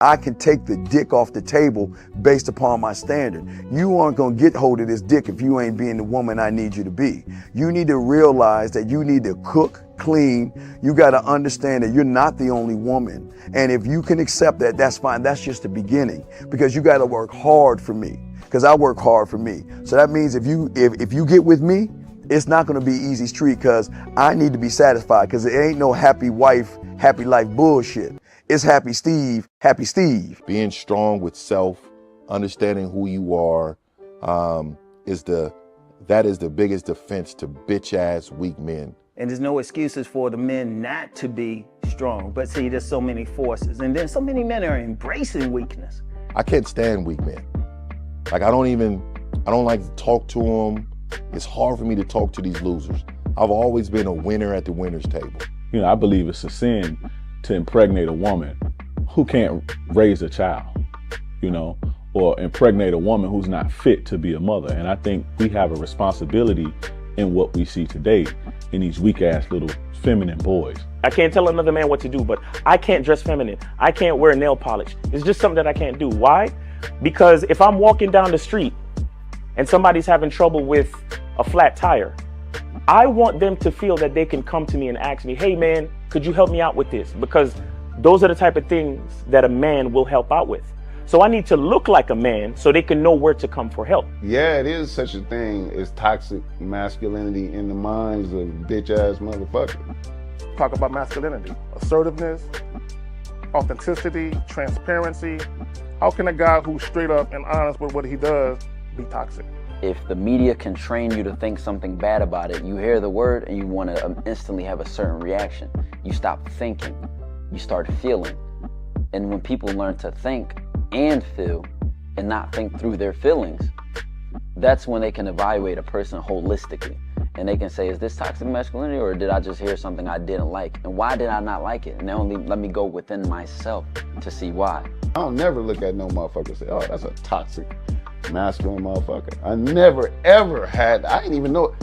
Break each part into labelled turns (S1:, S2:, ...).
S1: I can take the dick off the table based upon my standard. You aren't gonna get hold of this dick if you ain't being the woman I need you to be. You need to realize that you need to cook, clean. You gotta understand that you're not the only woman. And if you can accept that, that's fine. That's just the beginning, because you gotta work hard for me, because I work hard for me. So that means if you get with me, it's not gonna be easy street, because I need to be satisfied, because it ain't no happy wife, happy life bullshit. It's happy Steve, happy Steve.
S2: Being strong with self, understanding who you are, that is the biggest defense to bitch ass weak men.
S3: And there's no excuses for the men not to be strong. But see, there's so many forces, and then so many men are embracing weakness.
S2: I can't stand weak men. Like I don't like to talk to them. It's hard for me to talk to these losers. I've always been a winner at the winner's table.
S4: You know, I believe it's a sin to impregnate a woman who can't raise a child, you know, or impregnate a woman who's not fit to be a mother. And I think we have a responsibility in what we see today in these weak ass little feminine boys.
S5: I can't tell another man what to do, but I can't dress feminine. I can't wear nail polish. It's just something that I can't do. Why? Because if I'm walking down the street and somebody's having trouble with a flat tire, I want them to feel that they can come to me and ask me, hey man, could you help me out with this? Because those are the type of things that a man will help out with. So I need to look like a man so they can know where to come for help.
S6: Yeah, it is such a thing as toxic masculinity in the minds of bitch ass motherfuckers.
S7: Talk about masculinity, assertiveness, authenticity, transparency. How can a guy who's straight up and honest with what he does be toxic?
S8: If the media can train you to think something bad about it, you hear the word and you want to instantly have a certain reaction. You stop thinking, you start feeling. And when people learn to think and feel and not think through their feelings, that's when they can evaluate a person holistically. And they can say, is this toxic masculinity, or did I just hear something I didn't like? And why did I not like it? And they only let me go within myself to see why.
S6: I don't never look at no motherfucker and say, oh, that's a toxic masculine motherfucker. I never ever had, I didn't even know.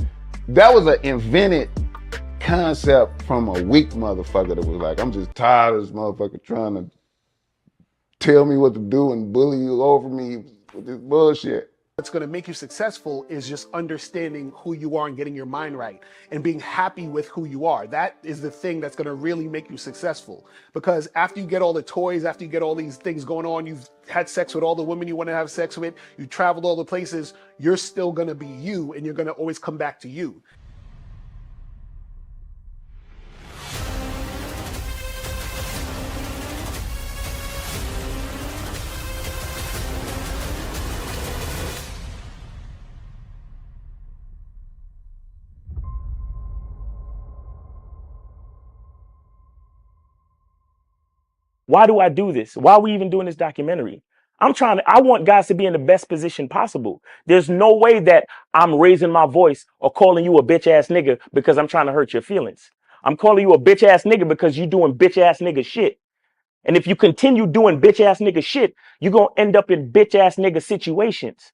S6: That was an invented concept from a weak motherfucker that was like, I'm just tired of this motherfucker trying to tell me what to do and bully you over me with this bullshit.
S9: What's going to make you successful is just understanding who you are and getting your mind right and being happy with who you are. That is the thing that's going to really make you successful. Because after you get all the toys, after you get all these things going on, you've had sex with all the women you want to have sex with, you traveled all the places, you're still going to be you, and you're going to always come back to you.
S5: Why do I do this? Why are we even doing this documentary? I want guys to be in the best position possible. There's no way that I'm raising my voice or calling you a bitch ass nigga because I'm trying to hurt your feelings. I'm calling you a bitch ass nigga because you're doing bitch ass nigga shit. And if you continue doing bitch ass nigga shit, you're going to end up in bitch ass nigga situations.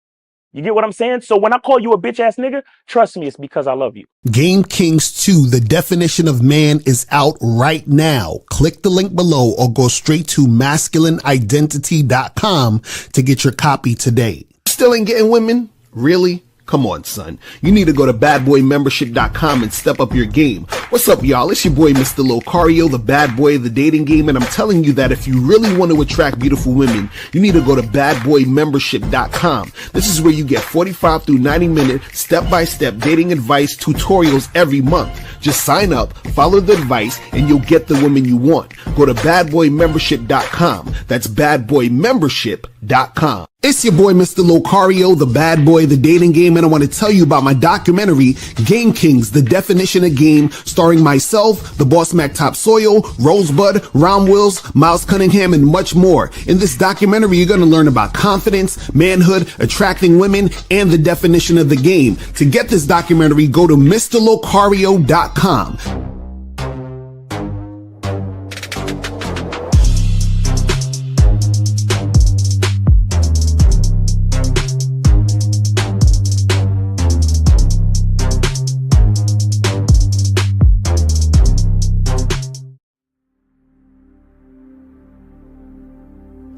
S5: You get what I'm saying? So when I call you a bitch ass nigga, trust me, it's because I love you.
S10: Game Kings 2, The Definition of Man, is out right now. Click the link below or go straight to masculineidentity.com to get your copy today. Still ain't getting women? Really? Come on, son. You need to go to badboymembership.com and step up your game. What's up, y'all? It's your boy, Mr. Locario, the bad boy of the dating game, and I'm telling you that if you really want to attract beautiful women, you need to go to badboymembership.com. This is where you get 45 through 90-minute step-by-step dating advice tutorials every month. Just sign up, follow the advice, and you'll get the women you want. Go to badboymembership.com. That's badboymembership.com. It's your boy, Mr. Locario, the bad boy of the dating game, and I want to tell you about my documentary, Game Kings, The Definition of Game, starring myself, the Boss Mac Top Soil, Rosebud, Ron Wills, Miles Cunningham, and much more. In this documentary, you're going to learn about confidence, manhood, attracting women, and the definition of the game. To get this documentary, go to MrLocario.com.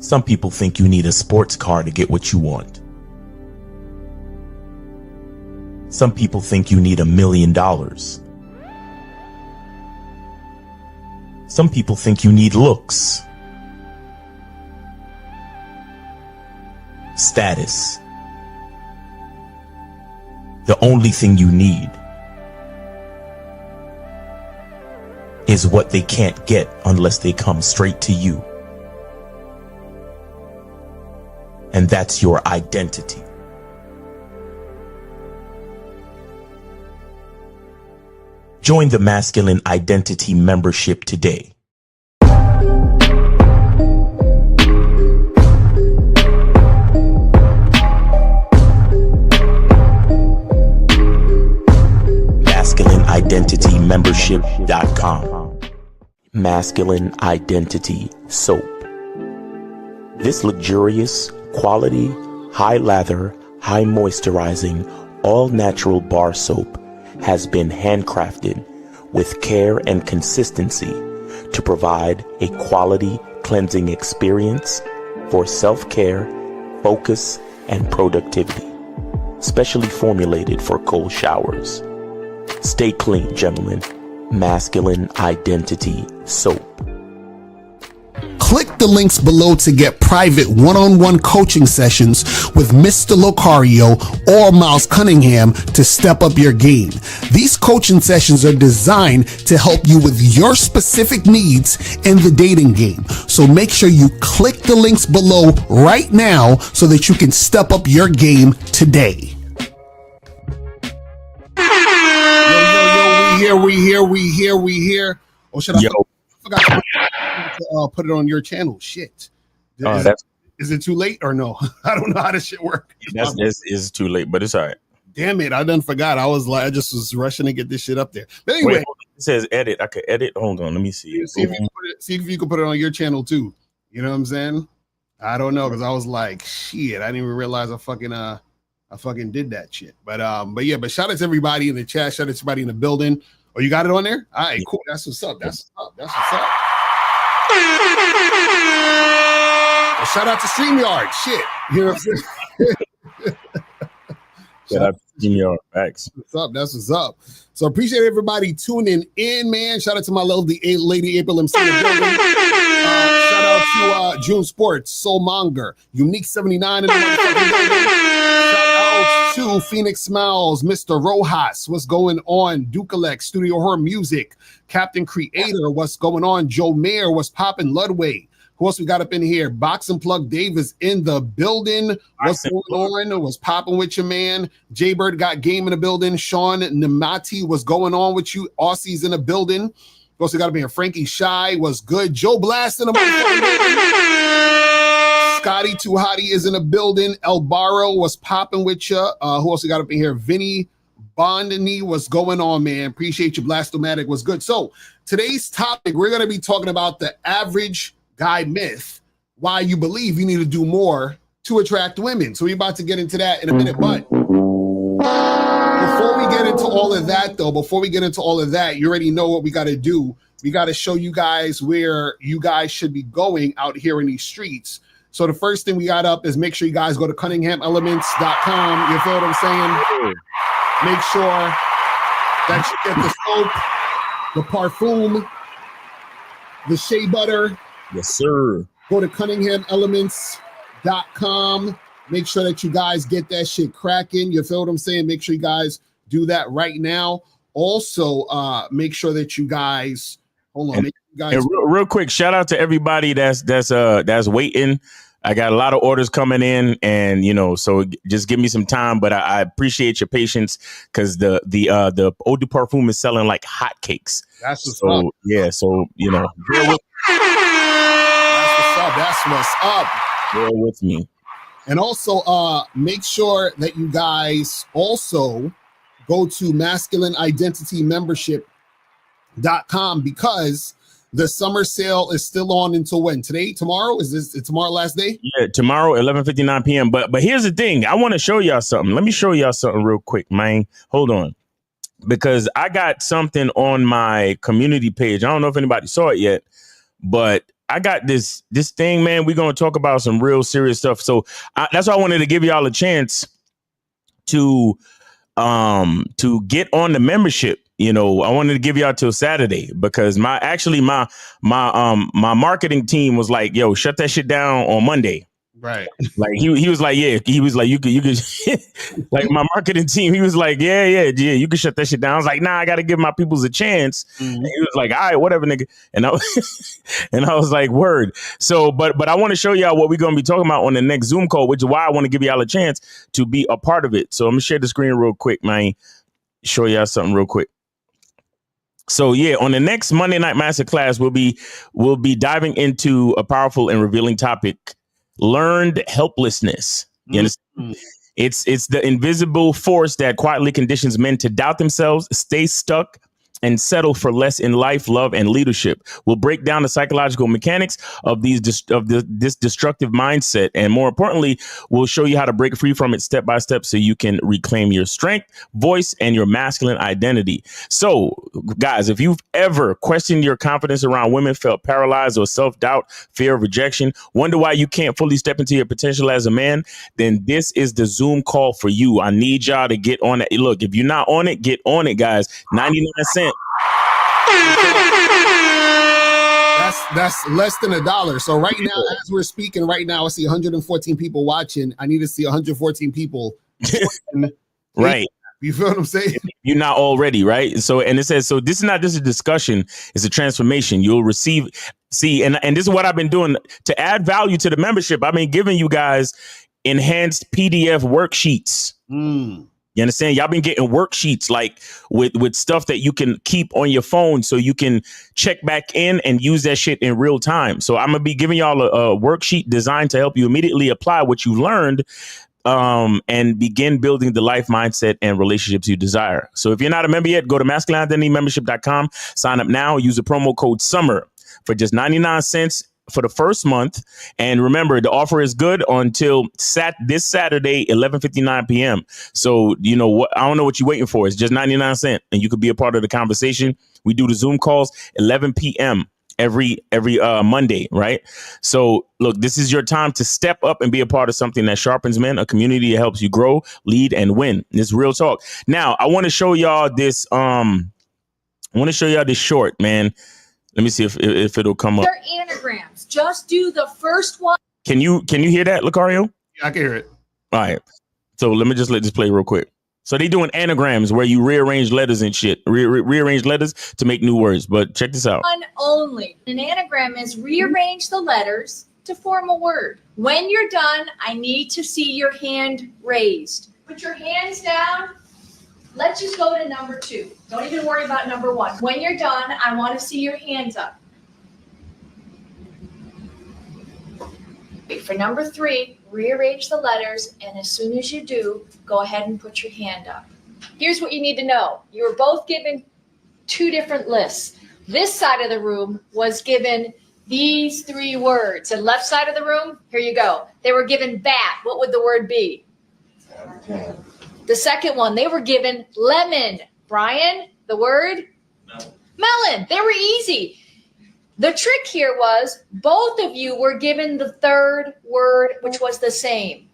S11: Some people think you need a sports car to get what you want. Some people think you need $1 million. Some people think you need looks, status. The only thing you need is what they can't get unless they come straight to you. And that's your identity. Join the Masculine Identity membership today. MasculineIdentityMembership.com. Masculine Identity Soap. This luxurious, quality, high lather, high moisturizing, all natural bar soap has been handcrafted with care and consistency to provide a quality cleansing experience for self-care, focus, and productivity. Specially formulated for cold showers. Stay clean, gentlemen. Masculine Identity Soap.
S10: Click the links below to get private one-on-one coaching sessions with Mr. Locario or Miles Cunningham to step up your game. These coaching sessions are designed to help you with your specific needs in the dating game. So make sure you click the links below right now so that you can step up your game today. We here. Oh, should I forgot to put it on your channel? Shit. Is it too late or no? I don't know how this shit works.
S5: It's too late, but it's all right.
S10: Damn it, I done forgot. I just was rushing to get this shit up there. But anyway,
S5: wait, it says edit. I could edit. Hold on, let me see.
S10: See if you can put it on your channel too. You know what I'm saying? I don't know, because I was like, shit, I didn't even realize I fucking did that shit. But shout out to everybody in the chat. Shout out to everybody in the building. Oh, you got it on there? All right, cool. That's what's up. Well, shout out to StreamYard. Shit. You know what I'm saying?
S5: Shout out to StreamYard. Thanks.
S10: What's up? That's what's up. So appreciate everybody tuning in, man. Shout out to my lovely lady April MC in the building. Shout out to June Sports, Soul Monger, Unique 79 in the motherfucking building. To Phoenix Smiles, Mr. Rojas, what's going on? Dukalek, Studio Horror Music, Captain Creator, what's going on? Joe Mayer, what's popping? Ludway, who else we got up in here? Box and Plug Davis in the building. What's going on? What's popping with your man? Jaybird got game in the building. Sean Namati, what's going on with you? Aussie's in the building. Who else we got up in here? Frankie Shy, what's good? Joe Blast in the building. Scotty Too Hottie is in the building. El Barro, what's popping with you? Who else we got up in here? Vinny Bondany, what's going on, man? Appreciate you. Blastomatic, what's good? So today's topic, we're going to be talking about the average guy myth, why you believe you need to do more to attract women. So we're about to get into that in a minute. But before we get into all of that, you already know what we got to do. We got to show you guys where you guys should be going out here in these streets. So the first thing we got up is make sure you guys go to CunninghamElements.com. You feel what I'm saying? Make sure that you get the soap, the parfum, the shea butter.
S5: Yes, sir.
S10: Go to CunninghamElements.com. Make sure that you guys get that shit cracking. You feel what I'm saying? Make sure you guys do that right now. Also, make sure that you guys hold on.
S5: And real quick, shout out to everybody that's waiting. I got a lot of orders coming in, and so just give me some time. But I appreciate your patience, because the eau de parfum is selling like hotcakes.
S10: That's what's up.
S5: Yeah, so bear
S10: what's up.
S5: Bear with me.
S10: And also, make sure that you guys also go to masculineidentitymembership.com, because the summer sale is still on until when? Tomorrow? Is tomorrow last day?
S5: Yeah, tomorrow, 11:59 p.m. But here's the thing. I want to show y'all something. Let me show y'all something real quick, man. Hold on. Because I got something on my community page. I don't know if anybody saw it yet, but I got this thing, man. We're gonna talk about some real serious stuff. So that's why I wanted to give y'all a chance to get on the membership. You know, I wanted to give y'all till Saturday because my marketing team was like, yo, shut that shit down on Monday.
S9: Right.
S5: Like he was like, yeah, he was like, you could like my marketing team, he was like, yeah, you can shut that shit down. I was like, nah, I gotta give my peoples a chance. Mm-hmm. And he was like, all right, whatever, nigga. And I was like, word. So, but I want to show y'all what we're gonna be talking about on the next Zoom call, which is why I want to give y'all a chance to be a part of it. So I'm gonna share the screen real quick, man. Show y'all something real quick. So yeah, on the next Monday Night Masterclass, we'll be diving into a powerful and revealing topic: learned helplessness. You understand? It's the invisible force that quietly conditions men to doubt themselves, stay stuck, and settle for less in life, love, and leadership. We'll break down the psychological mechanics of this destructive mindset. And more importantly, we'll show you how to break free from it step by step so you can reclaim your strength, voice, and your masculine identity. So, guys, if you've ever questioned your confidence around women, felt paralyzed or self-doubt, fear of rejection, wonder why you can't fully step into your potential as a man, then this is the Zoom call for you. I need y'all to get on it. Look, if you're not on it, get on it, guys. 99 cents.
S9: That's less than $1. So right now, as we're speaking right now, I see 114 people watching. I need to see 114 people.
S5: Right.
S9: You feel what I'm saying?
S5: You're not already, right? So, and it says, so this is not just a discussion, it's a transformation. You'll receive, and this is what I've been doing to add value to the membership. I've been giving you guys enhanced PDF worksheets. You understand? Y'all been getting worksheets like with stuff that you can keep on your phone so you can check back in and use that shit in real time. So I'm going to be giving y'all a worksheet designed to help you immediately apply what you learned and begin building the life mindset and relationships you desire. So if you're not a member yet, go to masculinitymembership.com, sign up now, use the promo code SUMMER for just 99 cents for the first month. And remember, the offer is good until this Saturday, 11:59 p.m. So, you know what? I don't know what you're waiting for. It's just 99 cents and you could be a part of the conversation. We do the Zoom calls 11 p.m. every Monday, right? So look, this is your time to step up and be a part of something that sharpens men, a community that helps you grow, lead, and win. This is real talk. Now, I want to show y'all this. I want to show y'all this short, man. Let me see if it'll come up.
S12: They're anagrams. Just do the first one.
S5: Can you hear that, Locario?
S9: Yeah, I can hear it.
S5: All right. So let this play real quick. So they doing anagrams where you rearrange letters and shit. Rearrange letters to make new words. But check this out.
S12: One only. An anagram is rearrange the letters to form a word. When you're done, I need to see your hand raised. Put your hands down. Let's just go to number 2. Don't even worry about number 1. When you're done, I want to see your hands up. For number 3, rearrange the letters, and as soon as you do, go ahead and put your hand up. Here's what you need to know. You were both given 2 different lists. This side of the room was given these 3 words. And left side of the room, here you go. They were given bat. What would the word be? The second one, they were given lemon. Brian, the word? Melon. They were easy. The trick here was both of you were given the third word, which was the same.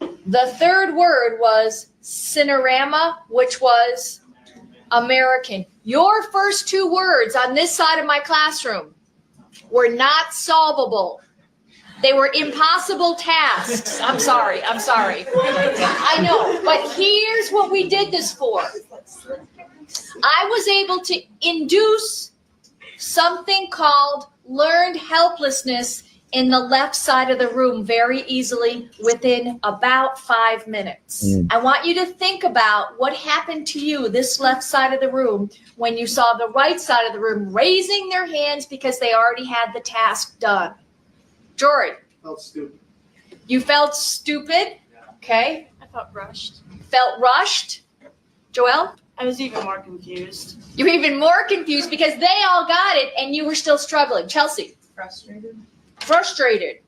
S12: The third word was cinerama, which was American. Your first 2 words on this side of my classroom were not solvable. They were impossible tasks. I'm sorry. I know, but here's what we did this for. I was able to induce something called learned helplessness in the left side of the room very easily within about 5 minutes. I want you to think about what happened to you, this left side of the room, when you saw the right side of the room raising their hands because they already had the task done. Jory.
S9: Felt stupid.
S12: You felt stupid? Okay.
S13: I felt rushed.
S12: Felt rushed? Joelle?
S13: I was even more confused.
S12: You were even more confused because they all got it and you were still struggling. Chelsea? Frustrated.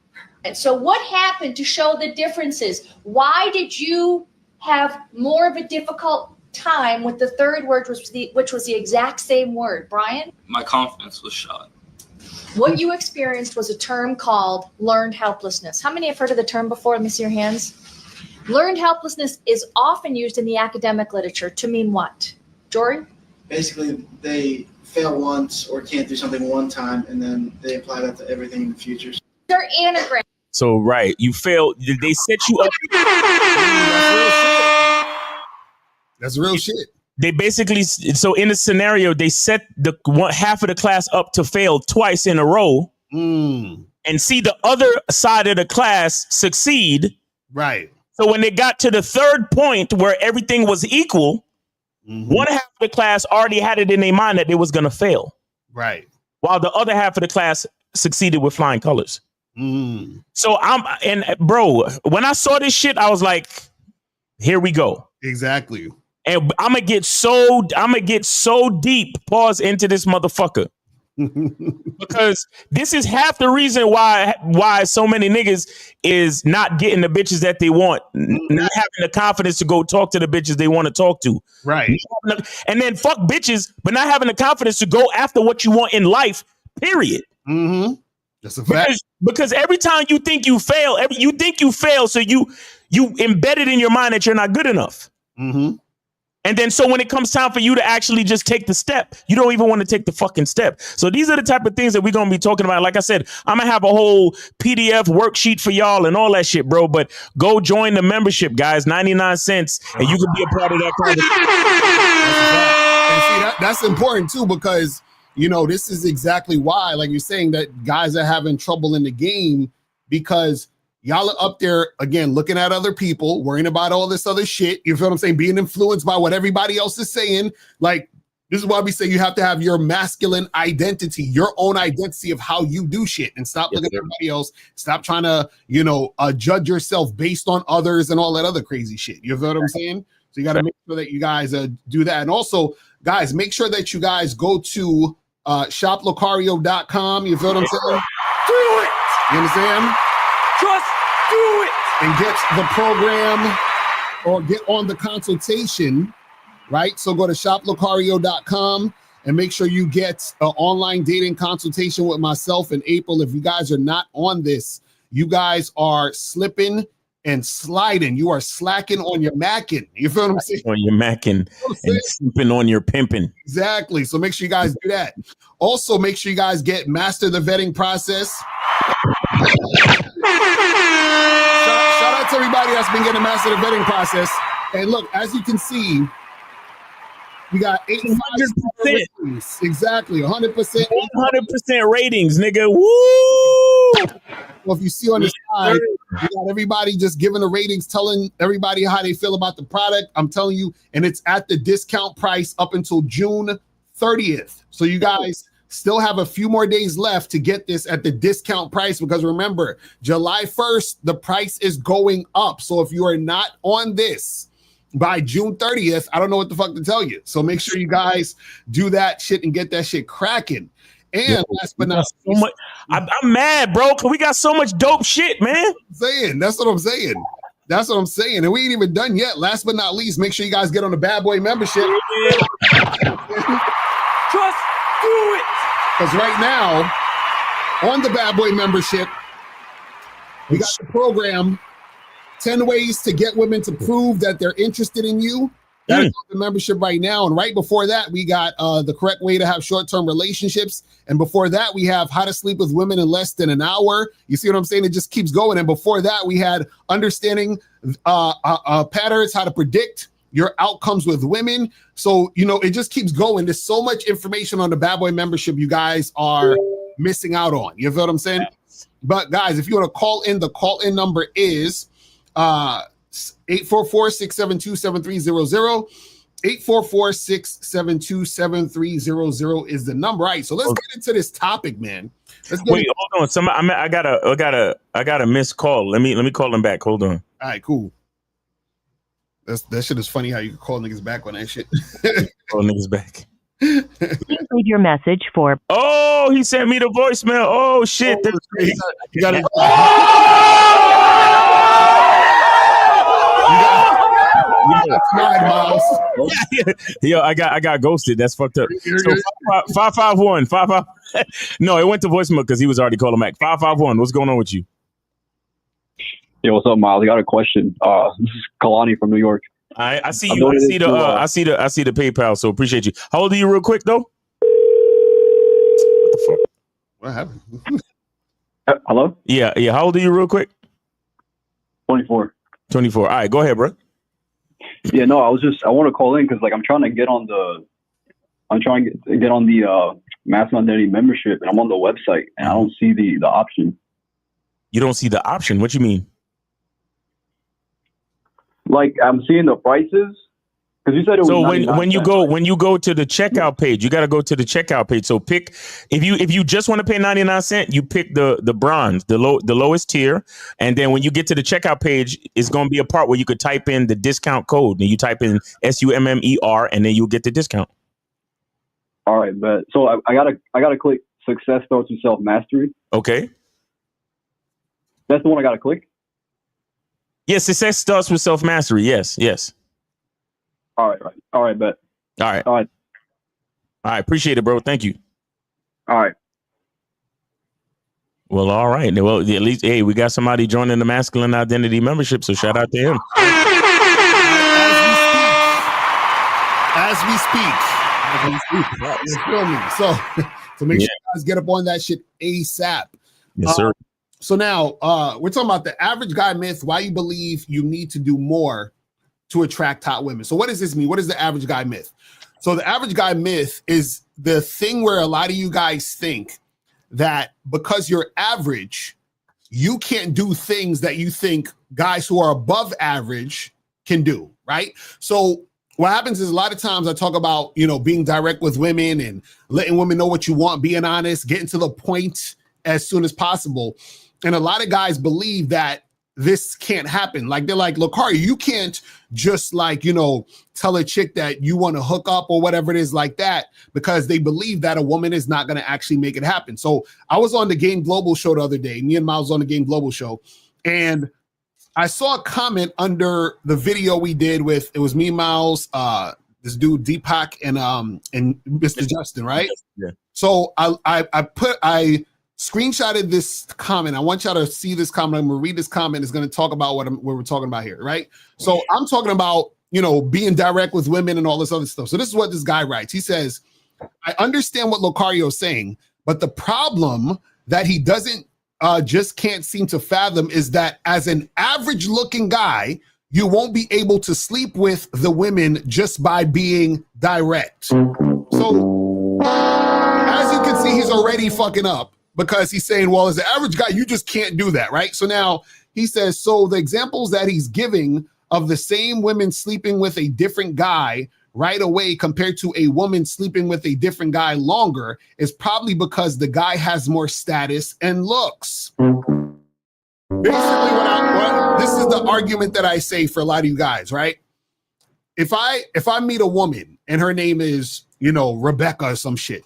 S12: And so what happened to show the differences? Why did you have more of a difficult time with the third word, which was the exact same word? Brian?
S14: My confidence was shot.
S12: What you experienced was a term called learned helplessness. How many have heard of the term before? Let me see your hands. Learned helplessness is often used in the academic literature to mean what? Jory?
S14: Basically, they fail once or can't do something one time, and then they apply that to everything in the future.
S12: They're anagrams.
S5: So, right, you failed. They set you up.
S10: That's real shit.
S5: They basically, so in the scenario, they set the one half of the class up to fail twice in a row and see the other side of the class succeed.
S10: Right.
S5: So when they got to the third point where everything was equal, one half of the class already had it in their mind that they was going to fail.
S10: Right.
S5: While the other half of the class succeeded with flying colors. So bro, when I saw this shit, I was like, here we go.
S10: Exactly.
S5: And I'm gonna get so deep, pause, into this motherfucker. Because this is half the reason why so many niggas is not getting the bitches that they want, not having the confidence to go talk to the bitches they want to talk to.
S10: Right.
S5: And then fuck bitches, but not having the confidence to go after what you want in life, period.
S10: That's a fact.
S5: Because every time you think you fail, so you embed it in your mind that you're not good enough. And then so when it comes time for you to actually just take the step, you don't even want to take the fucking step. So these are the type of things that we're going to be talking about. Like I said, I'm going to have a whole PDF worksheet for y'all and all that shit, bro. But go join the membership, guys. 99 cents. And you can be a part of that conversation.
S10: And see, that's important, too, because, you know, this is exactly why, like you're saying, that guys are having trouble in the game because y'all are up there, again, looking at other people, worrying about all this other shit. You feel what I'm saying? Being influenced by what everybody else is saying. Like, this is why we say you have to have your masculine identity, your own identity of how you do shit, and stop looking at everybody else. Stop trying to, you know, judge yourself based on others and all that other crazy shit. You feel what I'm saying? So you got to make sure that you guys do that. And also, guys, make sure that you guys go to shoplocario.com. You feel what I'm saying?
S5: Do it.
S10: You understand?
S5: Just do it.
S10: And get the program or get on the consultation, right? So go to shoplocario.com and make sure you get an online dating consultation with myself in April. If you guys are not on this, you guys are slipping and sliding. You are slacking on your macking. You feel what I'm saying?
S5: On your macking and sleeping on your pimping.
S10: Exactly. So make sure you guys do that. Also, make sure you guys master the vetting process. Shout out to everybody that's been getting master the vetting process. And look, as you can see, we got 800% ratings. Exactly, 100%.
S5: 100% ratings, nigga. Woo!
S10: Well, if you see on the side, we got everybody just giving the ratings, telling everybody how they feel about the product. I'm telling you, and it's at the discount price up until June 30th. So you guys still have a few more days left to get this at the discount price, because remember, July 1st, the price is going up. So if you are not on this by June 30th, I don't know what the fuck to tell you. So make sure you guys do that shit and get that shit cracking. And last but not least,
S5: I'm mad, bro, because we got so much dope shit, man.
S10: That's what I'm saying. That's what I'm saying. And we ain't even done yet. Last but not least, make sure you guys get on the Bad Boy membership.
S5: Just do it.
S10: Because right now, on the Bad Boy membership, we got the program, 10 ways to get women to prove that they're interested in you. That's the membership right now. And right before that, we got the correct way to have short-term relationships. And before that, we have how to sleep with women in less than an hour. You see what I'm saying? It just keeps going. And before that, we had understanding patterns, how to predict your outcomes with women. So, you know, it just keeps going. There's so much information on the Bad Boy membership you guys are missing out on. You feel what I'm saying? But guys, if you want to call in, the call-in number is 844-672-7300. 844-672-7300 is the number. Right. So let's get into this topic, man.
S5: Wait, hold on. I got a missed call. Let me call him back. Hold on.
S10: All right, cool. That shit is funny how you can call niggas back on that shit.
S5: Call niggas back.
S15: Please leave your message for.
S5: Oh, he sent me the voicemail. Oh shit. That's crazy.
S10: You gotta
S9: Slide, Miles.
S5: Yo, I got ghosted. That's fucked up. So 551. No, it went to voicemail because he was already calling back. 551. What's going on with you?
S16: Yo, what's up, Miles? I got a question. This is Kalani from New York.
S5: I see you. I see the PayPal. So appreciate you. How old are you, real quick though? What the fuck?
S9: What happened?
S16: Hello?
S5: Yeah. How old are you, real quick?
S16: 24.
S5: 24. All right, go ahead, bro.
S16: Yeah, no, I want to call in because like I'm trying to get on the masculine identity membership, and I'm on the website and I don't see the option.
S5: You don't see the option? What you mean?
S16: Like I'm seeing the prices. Because you said it was.
S5: So when you go to the checkout page, you got to go to the checkout page. So pick if you just want to pay 99 cents, you pick the bronze, the lowest tier, and then when you get to the checkout page, it's going to be a part where you could type in the discount code, and you type in SUMMER, and then you'll get the discount.
S16: All right, but so I gotta click success starts with self mastery.
S5: Okay,
S16: that's the one I gotta click.
S5: Yes, success starts with self mastery. Yes.
S16: All right, bet.
S5: All right. Appreciate it, bro. Thank you.
S16: All right.
S5: Well, all right. Well, at least, hey, we got somebody joining the masculine identity membership, so shout out to him.
S9: As we speak. You feel me? So make sure you guys get up on that shit ASAP.
S5: Yes, sir.
S9: So now we're talking about the average guy myth, why you believe you need to do more to attract hot women. So what does this mean? What is the average guy myth? So the average guy myth is the thing where a lot of you guys think that because you're average, you can't do things that you think guys who are above average can do, right? So what happens is a lot of times I talk about, being direct with women and letting women know what you want, being honest, getting to the point as soon as possible. And a lot of guys believe that this can't happen. Like they're like, Locario, you can't just tell a chick that you want to hook up or whatever it is like that, because they believe that a woman is not going to actually make it happen. So I was on the Game Global show the other day. Me and Miles on the Game Global show. And I saw a comment under the video we did with, it was me, Miles, this dude, Deepak, and Mr. Justin, right?
S5: Yeah.
S9: So I screenshotted this comment. I want y'all to see this comment. I'm going to read this comment. It's going to talk about what we're talking about here, right? So I'm talking about, being direct with women and all this other stuff. So this is what this guy writes. He says, I understand what Locario is saying, but the problem that he doesn't just can't seem to fathom is that as an average looking guy, you won't be able to sleep with the women just by being direct. So as you can see, he's already fucking up, because he's saying, well, as an average guy, you just can't do that, right? So now he says, so the examples that he's giving of the same women sleeping with a different guy right away compared to a woman sleeping with a different guy longer is probably because the guy has more status and looks. Basically, this is the argument that I say for a lot of you guys, right? If I meet a woman and her name is, Rebecca or some shit,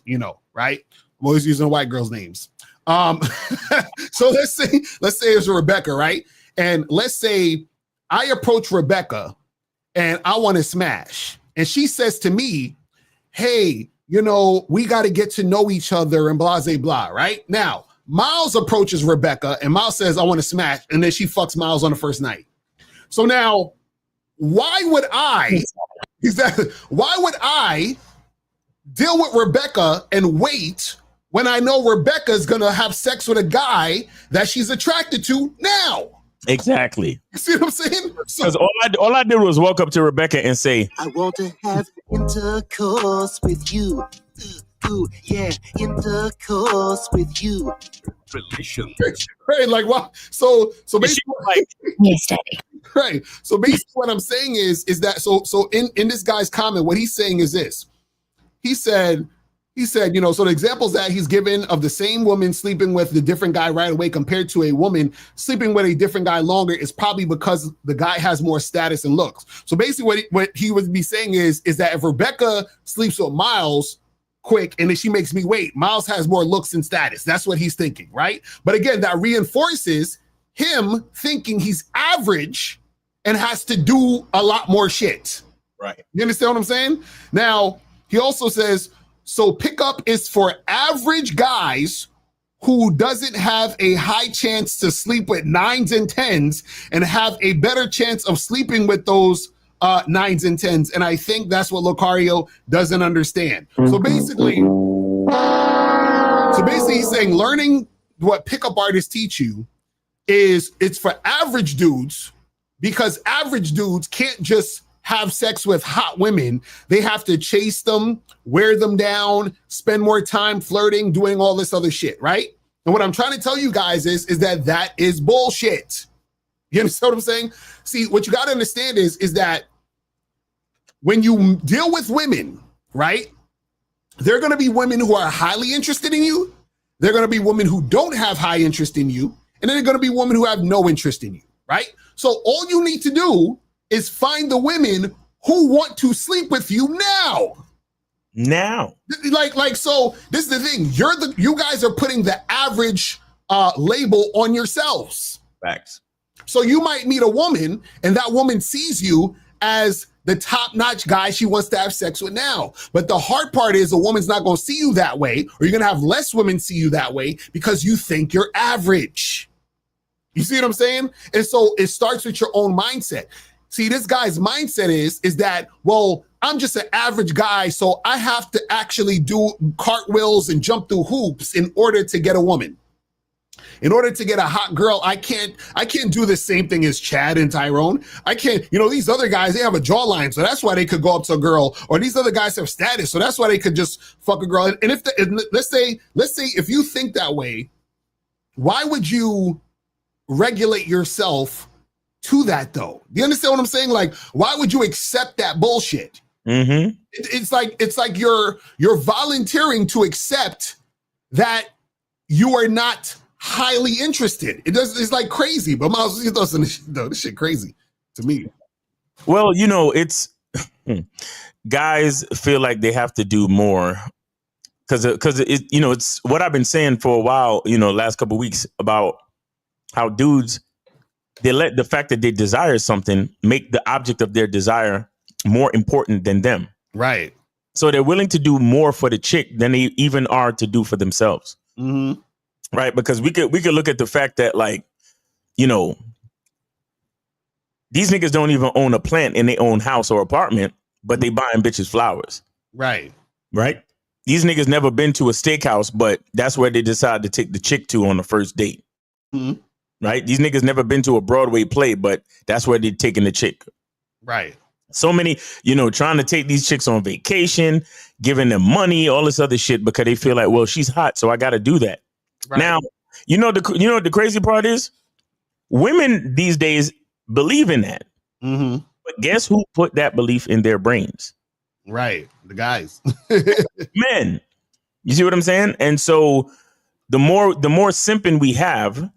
S9: right? I'm always using white girls' names. So let's say it's Rebecca, right? And let's say I approach Rebecca and I want to smash. And she says to me, hey, we got to get to know each other and blah, blah, blah, right? Now, Miles approaches Rebecca and Miles says, I want to smash. And then she fucks Miles on the first night. So now, why would I deal with Rebecca and wait when I know Rebecca's going to have sex with a guy that she's attracted to now?
S5: Exactly.
S9: You see what I'm saying?
S5: Because all I did was walk up to Rebecca and say,
S17: I want to have intercourse with you. Ooh, yeah, intercourse with you.
S9: Relations. Right, like what? So basically,
S17: yes, Daddy.
S9: Right. So basically, what I'm saying is that so in this guy's comment, what he's saying is this. He said, so the examples that he's given of the same woman sleeping with the different guy right away compared to a woman sleeping with a different guy longer is probably because the guy has more status and looks. So basically what he would be saying is that if Rebecca sleeps with Miles quick and then she makes me wait, Miles has more looks and status. That's what he's thinking, right? But again, that reinforces him thinking he's average and has to do a lot more shit.
S10: Right. You understand what I'm saying? Now, he also says, so pickup is for average guys who doesn't have a high chance to sleep with 9s and 10s and have a better chance of sleeping with those 9s and 10s. And I think that's what Locario doesn't understand. So basically, he's saying learning what pickup artists teach you is it's for average dudes, because average dudes can't just have sex with hot women. They have to chase them, wear them down, spend more time flirting, doing all this other shit, right? And what I'm trying to tell you guys is that is bullshit. You understand what I'm saying? See, what you got to understand is that when you deal with women, right, there are going to be women who are highly interested in you. There are going to be women who don't have high interest in you. And then there are going to be women who have no interest in you, right? So all you need to do is find the women who want to sleep with you now. So this is the thing. You guys are putting the average label on yourselves.
S5: Facts.
S10: So you might meet a woman and that woman sees you as the top-notch guy she wants to have sex with now. But the hard part is a woman's not going to see you that way, or you're going to have less women see you that way because you think you're average. You see what I'm saying? And so it starts with your own mindset. See, this guy's mindset is that, well, I'm just an average guy, so I have to actually do cartwheels and jump through hoops in order to get a woman. In order to get a hot girl, I can't do the same thing as Chad and Tyrone. I can't, these other guys, they have a jawline, so that's why they could go up to a girl. Or these other guys have status, so that's why they could just fuck a girl. And let's say if you think that way, why would you regulate yourself to that though? Do you understand what I'm saying? Like, why would you accept that bullshit?
S5: Mm-hmm.
S10: It's like you're volunteering to accept that you are not highly interested. It's like crazy, but Miles, this shit crazy to me.
S5: Well, it's guys feel like they have to do more because it's what I've been saying for a while, last couple of weeks about how dudes, they let the fact that they desire something make the object of their desire more important than them.
S10: Right.
S5: So they're willing to do more for the chick than they even are to do for themselves.
S10: Mm-hmm.
S5: Right. Because we could look at the fact that, like, these niggas don't even own a plant in their own house or apartment, but they buying bitches flowers.
S10: Right.
S5: Right. These niggas never been to a steakhouse, but that's where they decide to take the chick to on the first date.
S10: Mm-hmm.
S5: Right. These niggas never been to a Broadway play, but that's where they're taking the chick.
S10: Right.
S5: So many, trying to take these chicks on vacation, giving them money, all this other shit because they feel like, well, she's hot, so I got to do that. Right. Now, what the crazy part is? Women these days believe in that.
S10: Mm-hmm.
S5: But guess who put that belief in their brains?
S10: Right. The guys.
S5: Men. You see what I'm saying? And so the more simping we have,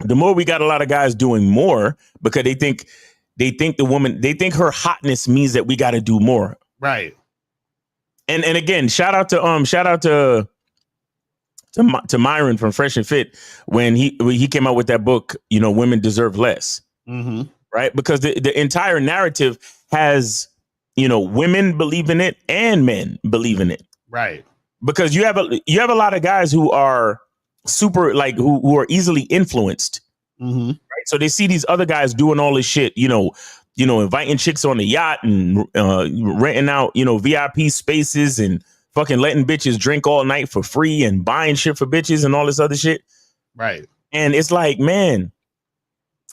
S5: the more we got a lot of guys doing more because they think her hotness means that we got to do more.
S10: Right.
S5: And again, shout out to Myron from Fresh and Fit when he came out with that book, Women Deserve Less.
S10: Mm-hmm.
S5: Right. Because the entire narrative has, women believe in it and men believe in it.
S10: Right.
S5: Because you have a lot of guys who are super who are easily influenced.
S10: Mm-hmm.
S5: Right. So they see these other guys doing all this shit, inviting chicks on the yacht and renting out, VIP spaces and fucking letting bitches drink all night for free and buying shit for bitches and all this other shit.
S10: Right.
S5: And it's like, man,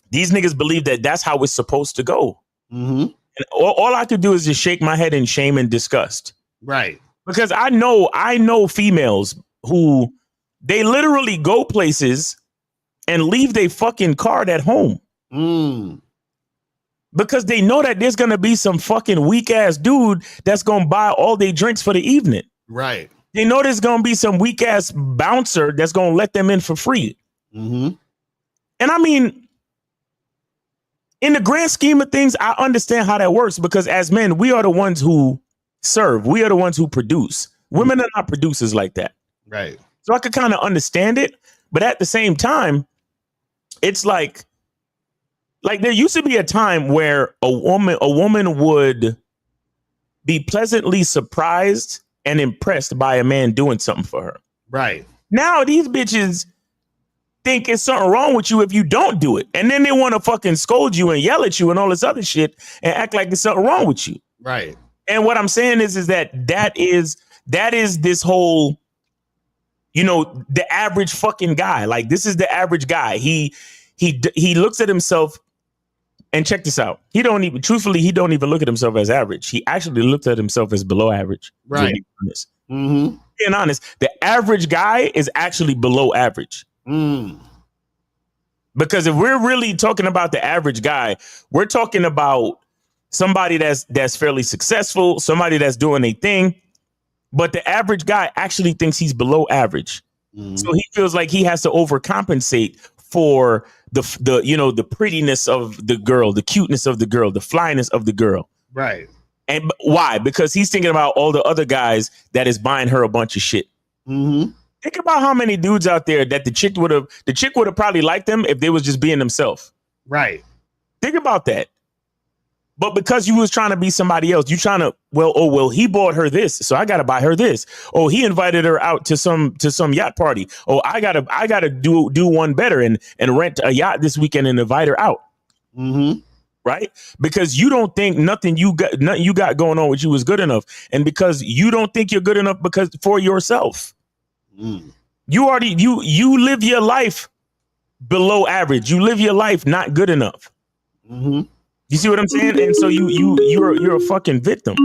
S5: these niggas believe that that's how it's supposed to go.
S10: Mm-hmm.
S5: And all I could do is just shake my head in shame and disgust.
S10: Right.
S5: Because I know females who they literally go places and leave their fucking card at home. Because they know that there's going to be some fucking weak ass dude that's going to buy all their drinks for the evening.
S10: Right.
S5: They know there's going to be some weak ass bouncer that's going to let them in for free.
S10: Mm-hmm.
S5: And I mean, in the grand scheme of things, I understand how that works because as men, we are the ones who serve. We are the ones who produce. Women are not producers like that.
S10: Right.
S5: So I could kind of understand it. But at the same time, it's like there used to be a time where a woman would be pleasantly surprised and impressed by a man doing something for her.
S10: Right.
S5: Now these bitches think it's something wrong with you if you don't do it. And then they want to fucking scold you and yell at you and all this other shit and act like there's something wrong with you.
S10: Right.
S5: And what I'm saying is that is this whole, you know, the average fucking guy. Like, this is the average guy. He looks at himself, and check this out. He don't even look at himself as average. He actually looks at himself as below average.
S10: Right.
S5: Being honest.
S10: Mm-hmm.
S5: Being honest, the average guy is actually below average. Because if we're really talking about the average guy, we're talking about somebody that's fairly successful, somebody that's doing a thing. But the average guy actually thinks he's below average. So he feels like he has to overcompensate for the you know, the prettiness of the girl, the cuteness of the girl, the flyness of the girl.
S10: Right.
S5: And why? Because he's thinking about all the other guys that is buying her a bunch of shit. Think about how many dudes out there that the chick would have probably liked them if they was just being themselves.
S10: Right.
S5: Think about that. But because you was trying to be somebody else, you trying to, he bought her this, so I gotta buy her this. Oh, he invited her out to some yacht party. Oh, I gotta do one better and rent a yacht this weekend and invite her out. Right? Because you don't think nothing you got going on with you is good enough, and because you don't think you're good enough because for yourself. You live your life below average. You live your life not good enough. You see what I'm saying? And so you're a fucking victim.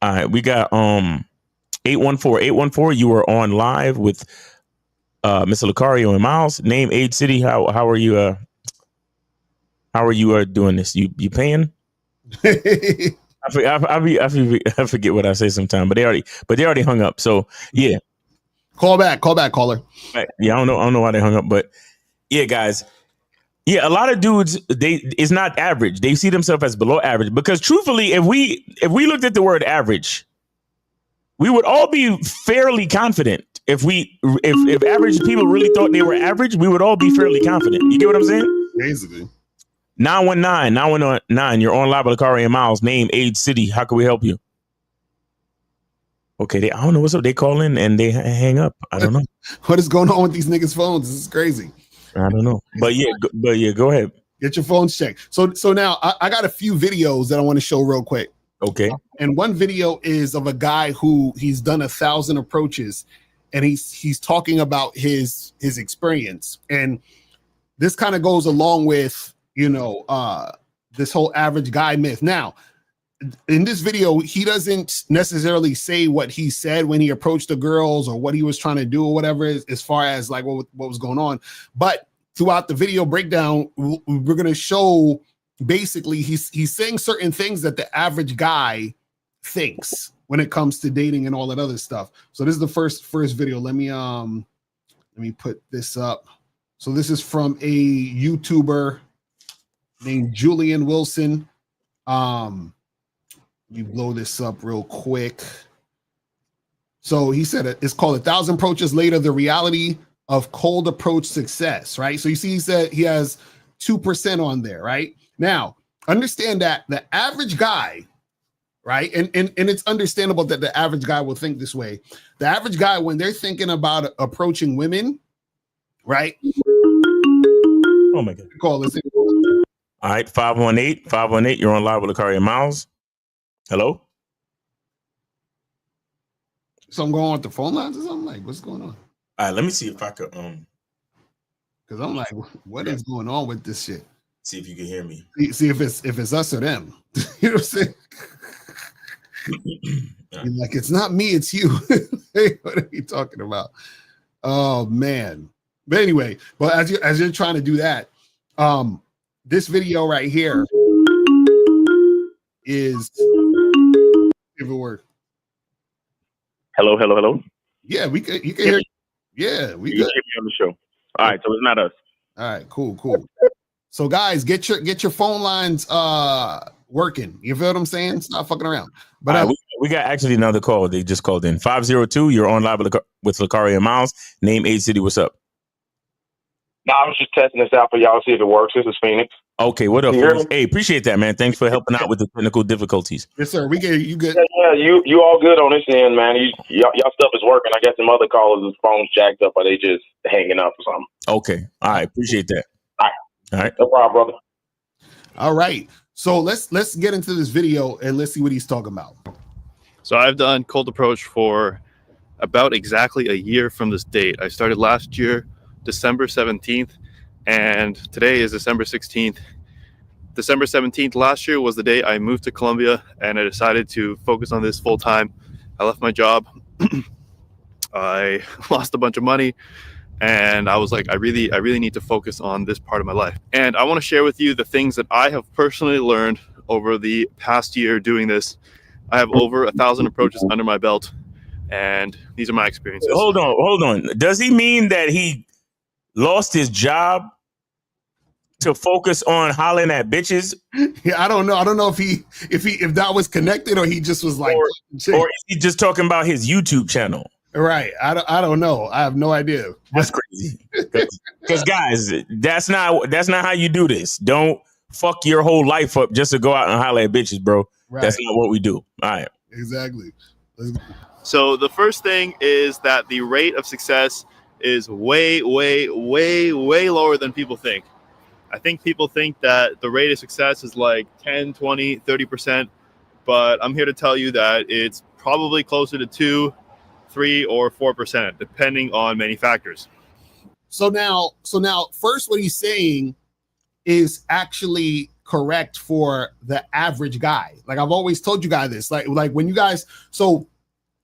S5: All right, we got 814. You are on live with Mr. Locario and Miles. Name, age, city. How are you? How are you doing this? You paying? I forget what I say sometimes, but they already hung up. So yeah,
S10: call back, caller.
S5: Yeah, I don't know why they hung up, but yeah, guys. Yeah, a lot of dudes, it's not average. They see themselves as below average because truthfully, if we looked at the word average, we would all be fairly confident. If average people really thought they were average, we would all be fairly confident. You get what I'm saying?
S10: Basically.
S5: 919, you're on live with Locario and Miles. Name, age, city. How can we help you? Okay, I don't know what's up. They call in and they hang up. I don't know.
S10: What is going on with these niggas' phones? This is crazy.
S5: I don't know. But yeah, go ahead.
S10: Get your phones checked. So now I got a few videos that I want to show real quick.
S5: Okay.
S10: And one video is of a guy who he's done 1,000 approaches, and he's talking about his experience. And this kind of goes along with, you know, this whole average guy myth. Now, in this video, he doesn't necessarily say what he said when he approached the girls or what he was trying to do or whatever, as far as like what was going on. But throughout the video breakdown, we're going to show basically he's saying certain things that the average guy thinks when it comes to dating and all that other stuff. So this is the first video. Let me put this up. So this is from a YouTuber named Julian Wilson. Let me blow this up real quick. So he said it's called 1,000 Approaches Later, the reality of cold approach success, right? So you see he said he has 2% on there, right? Now, understand that the average guy, right? And it's understandable that the average guy will think this way. The average guy, when they're thinking about approaching women, right?
S5: Oh my God.
S10: Call this.
S5: All right, 518, you're on live with Locario and Miles. Hello?
S10: Something going on with the phone lines or something? Like, what's going on?
S5: All right, let me see if I could
S10: because I'm like, what is going on with this shit?
S5: See if you can hear me.
S10: See if it's us or them. You know what I'm saying? You're like, it's not me, it's you. Hey, what are you talking about? Oh man. But anyway, as you're trying to do that, this video right here is give a word.
S5: Hello.
S10: Yeah, you can hear. Yeah, we
S5: can hear me on the show. All right, so it's not us.
S10: All right, cool. So guys, get your phone lines working. You feel what I'm saying? Stop fucking around. But
S5: right, we got actually another call. They just called in. 502. You're on live with Locario and Miles. Name, age, city. What's up?
S18: No, I was just testing this out for y'all to see if it works. This is Phoenix.
S5: Okay, what up,
S18: You hear
S5: Phoenix?
S18: me?
S5: Hey, appreciate that, man. Thanks for helping out with the technical difficulties.
S9: Yes, sir. We get you good.
S18: Yeah, you all good on this end, man. Y'all stuff is working. I guess some other callers' phones jacked up, or they just hanging up or something.
S5: Okay, all right, appreciate that. All right,
S18: no problem, brother.
S9: All right. So let's get into this video and let's see what he's talking about.
S19: So I've done cold approach for about exactly a year from this date. I started last year, December 17th, and today is December 16th. December 17th last year was the day I moved to Colombia, and I decided to focus on this full time. I left my job. I lost a bunch of money, and I was like, I really need to focus on this part of my life. And I want to share with you the things that I have personally learned over the past year doing this. I have over 1,000 approaches under my belt, and these are my experiences.
S5: Hold on. Does he mean that he lost his job to focus on hollering at bitches?
S9: Yeah, I don't know. I don't know if that was connected or he just was like,
S5: or is he just talking about his YouTube channel?
S9: Right. I don't know. I have no idea.
S5: That's crazy. Because guys, that's not how you do this. Don't fuck your whole life up just to go out and holler at bitches, bro.
S9: Right.
S5: That's not what we do. All right.
S9: Exactly.
S19: So the first thing is that the rate of success is way, way, way, way lower than people think. I think people think that the rate of success is like 10, 20, 30%, but I'm here to tell you that it's probably closer to 2, 3, or 4%, depending on many factors.
S9: So now, first, what he's saying is actually correct for the average guy. Like I've always told you guys this, like when you guys, so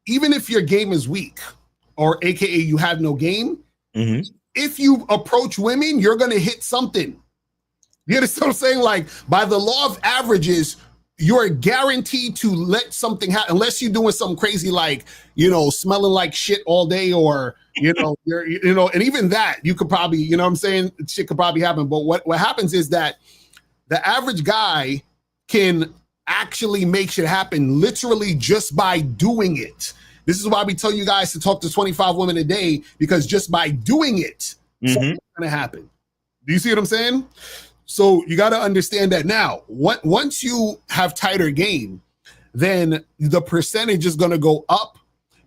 S9: even if your game is weak or AKA you have no game, if you approach women, you're going to hit something. You understand what I'm saying? Like by the law of averages, you're guaranteed to let something happen unless you're doing something crazy, like, smelling like shit all day, or, and even that you could probably, what I'm saying? Shit could probably happen. But what happens is that the average guy can actually make shit happen literally just by doing it. This is why we tell you guys to talk to 25 women a day, because just by doing it, something's going to happen. Do you see what I'm saying? So you got to understand that now. Once you have tighter game, then the percentage is going to go up,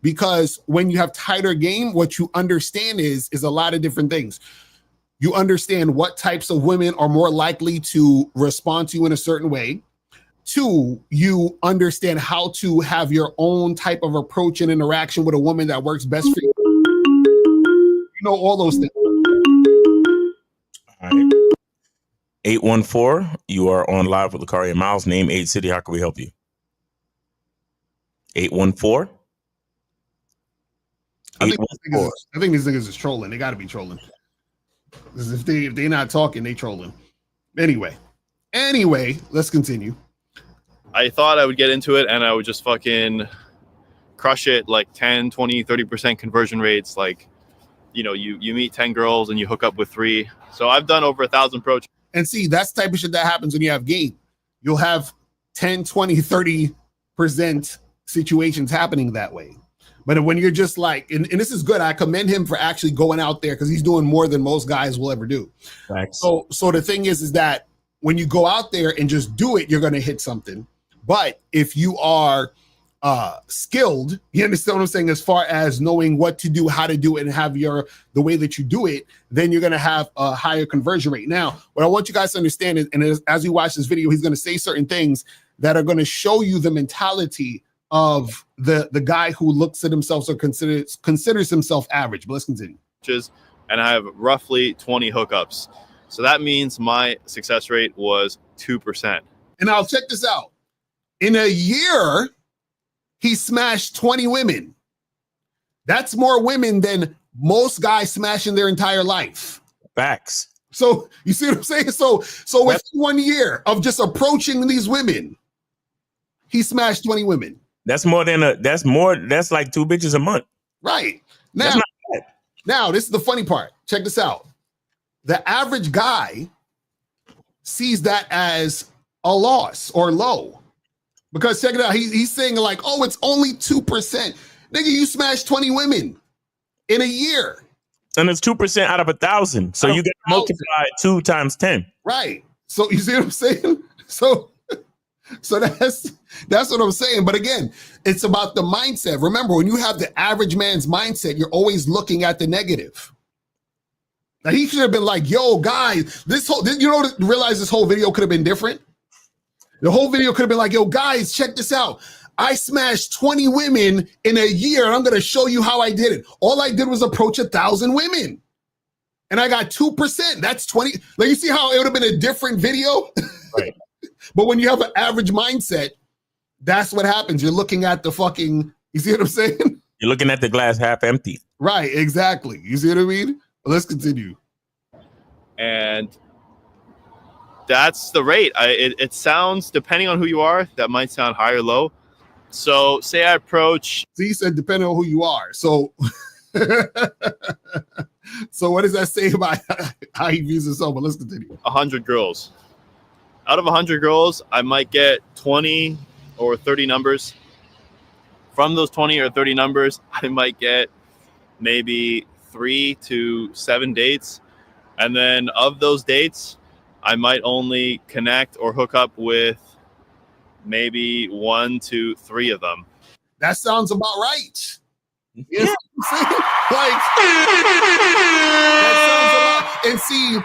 S9: because when you have tighter game, what you understand is a lot of different things. You understand what types of women are more likely to respond to you in a certain way. 2, you understand how to have your own type of approach and interaction with a woman that works best for you. All those things.
S5: All right. 814, you are on live with Locario and Miles. Name, age, city. How can we help you? 814.
S9: I think these niggas is trolling. They got to be trolling. Because if they're not talking, they trolling. Anyway, let's continue.
S19: I thought I would get into it and I would just fucking crush it, like 10, 20, 30% conversion rates. Like, you meet 10 girls and you hook up with 3. So I've done over 1,000 approaches.
S9: And see, that's the type of shit that happens when you have game. You'll have 10, 20, 30% situations happening that way. But when you're just like, and this is good, I commend him for actually going out there, because he's doing more than most guys will ever do.
S5: Thanks.
S9: So the thing is that when you go out there and just do it, you're going to hit something. But if you are skilled, you understand what I'm saying, as far as knowing what to do, how to do it, and have the way that you do it, then you're going to have a higher conversion rate. Now, what I want you guys to understand is, and as you watch this video, he's going to say certain things that are going to show you the mentality of the guy who looks at himself or considers himself average. But let's continue.
S19: And I have roughly 20 hookups. So that means my success rate was 2%.
S9: And now check this out. In a year, he smashed 20 women. That's more women than most guys smash in their entire life.
S5: Facts.
S9: So you see what I'm saying? So with 1 year of just approaching these women, he smashed 20 women.
S5: That's like 2 bitches a month.
S9: Right. Now, this is the funny part. Check this out. The average guy sees that as a loss or low. Because check it out, he's saying like, it's only 2%. Nigga, you smashed 20 women in a year.
S5: And it's 2% out of 1,000. So you got to multiply 2 times 10.
S10: Right. So you see what I'm saying? So that's what I'm saying. But again, it's about the mindset. Remember, when you have the average man's mindset, you're always looking at the negative. Now he should have been like, yo, guys, realize this whole video could have been different? The whole video could have been like, yo, guys, check this out. I smashed 20 women in a year, and I'm going to show you how I did it. All I did was approach 1,000 women, and I got 2%. That's 20. Like, you see how it would have been a different video?
S5: Right.
S10: But when you have an average mindset, that's what happens. You're looking at the fucking, you see what I'm saying?
S5: You're looking at the glass half empty.
S10: Right, exactly. You see what I mean? Well, let's continue.
S19: And that's the rate. It sounds, depending on who you are, that might sound high or low. So say I approach.
S10: So he said, depending on who you are. So, so what does that say about how he views himself? But let's continue.
S19: 100 girls. Out of 100 girls, I might get 20 or 30 numbers. From those 20 or 30 numbers, I might get maybe 3 to 7 dates. And then of those dates, I might only connect or hook up with maybe 1 to 3 of them.
S10: That sounds about right. You know what I'm saying? Like, that sounds about. And see,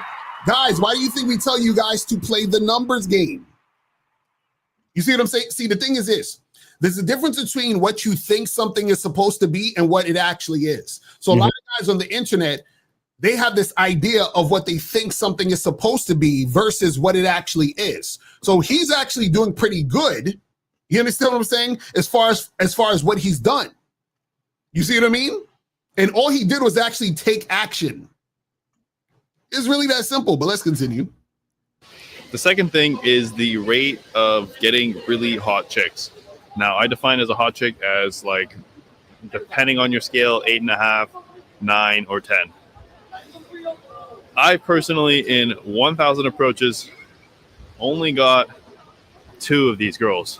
S10: guys, why do you think we tell you guys to play the numbers game? You see what I'm saying? See, the thing is this. There's a difference between what you think something is supposed to be and what it actually is. So a lot of guys on the internet, they have this idea of what they think something is supposed to be versus what it actually is. So he's actually doing pretty good. You understand what I'm saying? As far as what he's done. You see what I mean? And all he did was actually take action. It's really that simple, but let's continue.
S19: The second thing is the rate of getting really hot chicks. Now, I define as a hot chick as, like, depending on your scale, 8.5, 9, or 10. I personally, in 1,000 approaches, only got 2 of these girls.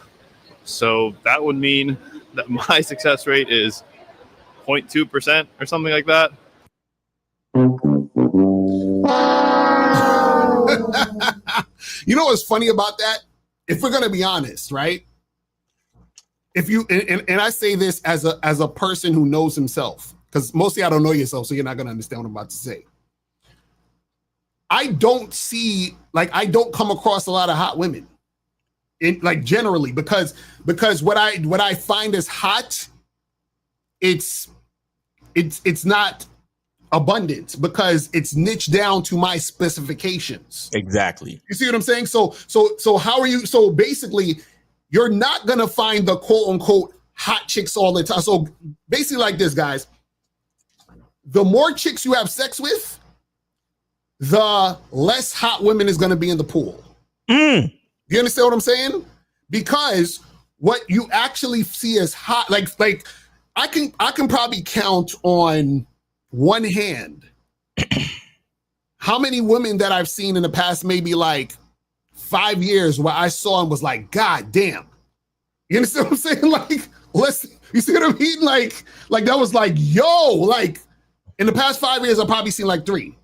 S19: So that would mean that my success rate is 0.2% or something like that.
S10: You know what's funny about that? If we're going to be honest, right? If you, and I say this as a person who knows himself, because mostly I don't know yourself, so you're not going to understand what I'm about to say. I don't come across a lot of hot women, like generally, because what I find is hot, it's not abundant because it's niched down to my specifications.
S5: Exactly.
S10: You see what I'm saying? So how are you? So basically, you're not gonna find the quote unquote hot chicks all the time. So basically, like this, guys, the more chicks you have sex with, the less hot women is going to be in the pool. You understand what I'm saying? Because what you actually see as hot, like I can probably count on one hand how many women that I've seen in the past maybe like 5 years where I saw and was like, God damn. You understand what I'm saying? Like, you see what I mean? Like that was like, yo, like in the past 5 years, I've probably seen like 3.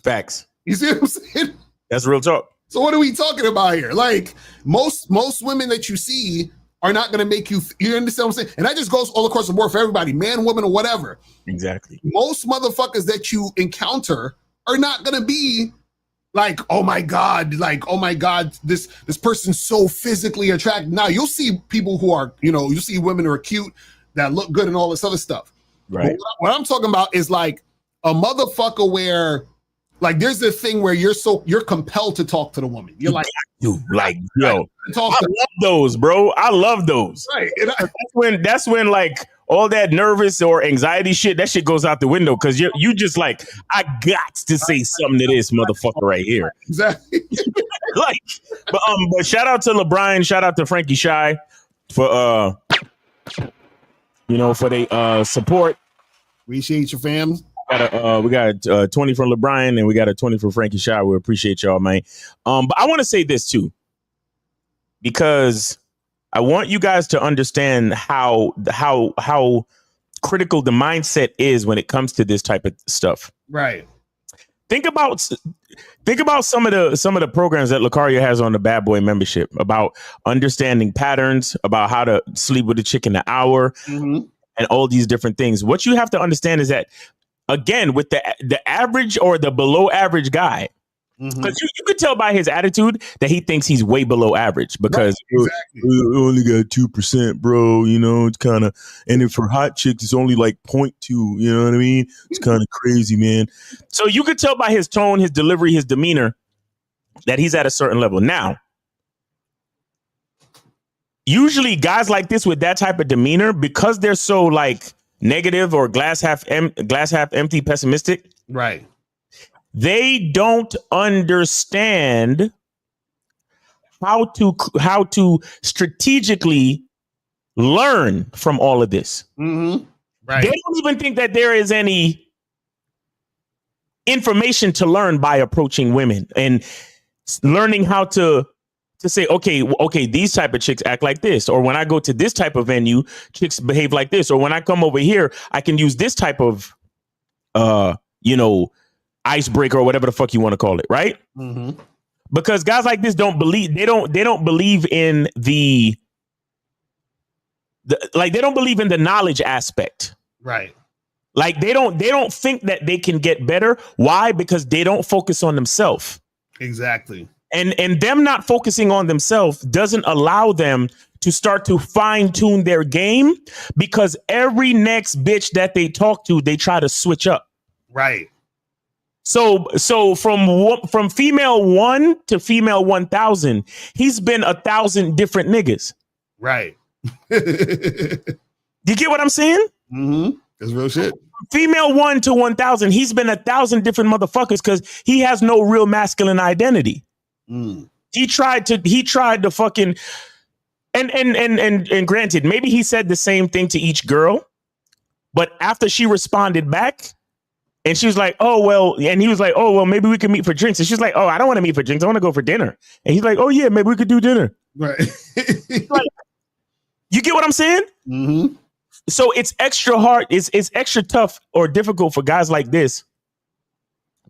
S5: Facts.
S10: You see what I'm saying?
S5: That's real talk.
S10: So what are we talking about here? Like most women that you see are not going to make you understand what I'm saying? And that just goes all across the board for everybody, man, woman, or whatever.
S5: Exactly.
S10: Most motherfuckers that you encounter are not going to be like, oh my God, this person's so physically attractive. Now you'll see people who are, you'll see women who are cute that look good and all this other stuff.
S5: Right.
S10: But what I'm talking about is like a motherfucker where, like, there's this thing where you're compelled to talk to the woman. You're like,
S5: yo, I love those, bro. I love those.
S10: Right.
S5: That's when like all that nervous or anxiety shit, that shit goes out the window because you just like, I got to say something to this motherfucker right here.
S10: Exactly.
S5: But shout out to LeBron, shout out to Frankie Shy for for their support.
S10: Appreciate your fam.
S5: We got 20 from LeBron and we got a 20 from Frankie Shaw. We appreciate y'all, man. But I want to say this too, because I want you guys to understand how critical the mindset is when it comes to this type of stuff.
S10: Right.
S5: Think about some of the programs that Locario has on the Bad Boy membership about understanding patterns, about how to sleep with a chick in an hour, and all these different things. What you have to understand is that, again, with the average or the below average guy, because you could tell by his attitude that he thinks he's way below average because we only got 2%, bro. You know, it's kind of, and then for hot chicks, it's only like 0.2. You know what I mean? It's kind of crazy, man. So you could tell by his tone, his delivery, his demeanor that he's at a certain level. Now, usually guys like this with that type of demeanor, because they're so like negative or glass half empty, pessimistic.
S10: Right.
S5: They don't understand how to strategically learn from all of this.
S10: Right.
S5: They don't even think that there is any information to learn by approaching women and learning how to say, okay, these type of chicks act like this, or when I go to this type of venue, chicks behave like this, or when I come over here, I can use this type of, icebreaker or whatever the fuck you want to call it, right? Because guys like this don't believe in they don't believe in the knowledge aspect.
S10: Right.
S5: Like they don't think that they can get better. Why? Because they don't focus on themselves.
S10: Exactly.
S5: And them not focusing on themselves doesn't allow them to start to fine tune their game, because every next bitch that they talk to, they try to switch up.
S10: Right.
S5: So from female 1 to female 1,000, he's been 1,000 different niggas.
S10: Right.
S5: You get what I'm saying?
S10: That's real shit.
S5: Female 1 to 1,000, he's been 1,000 different motherfuckers because he has no real masculine identity. He tried to fucking and granted, maybe he said the same thing to each girl, but after she responded back, and she was like, oh, well, and he was like, oh, well, maybe we can meet for drinks. And she's like, oh, I don't want to meet for drinks. I want to go for dinner. And he's like, oh, yeah, maybe we could do dinner.
S10: Right.
S5: Like, you get what I'm saying? So it's extra hard. It's extra tough or difficult for guys like this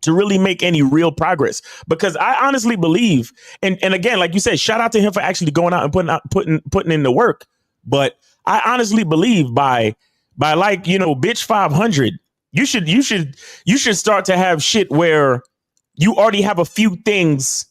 S5: to really make any real progress, because I honestly believe, and again, like you said, shout out to him for actually going out and putting in the work. But I honestly believe by like, bitch 500, you should start to have shit where you already have a few things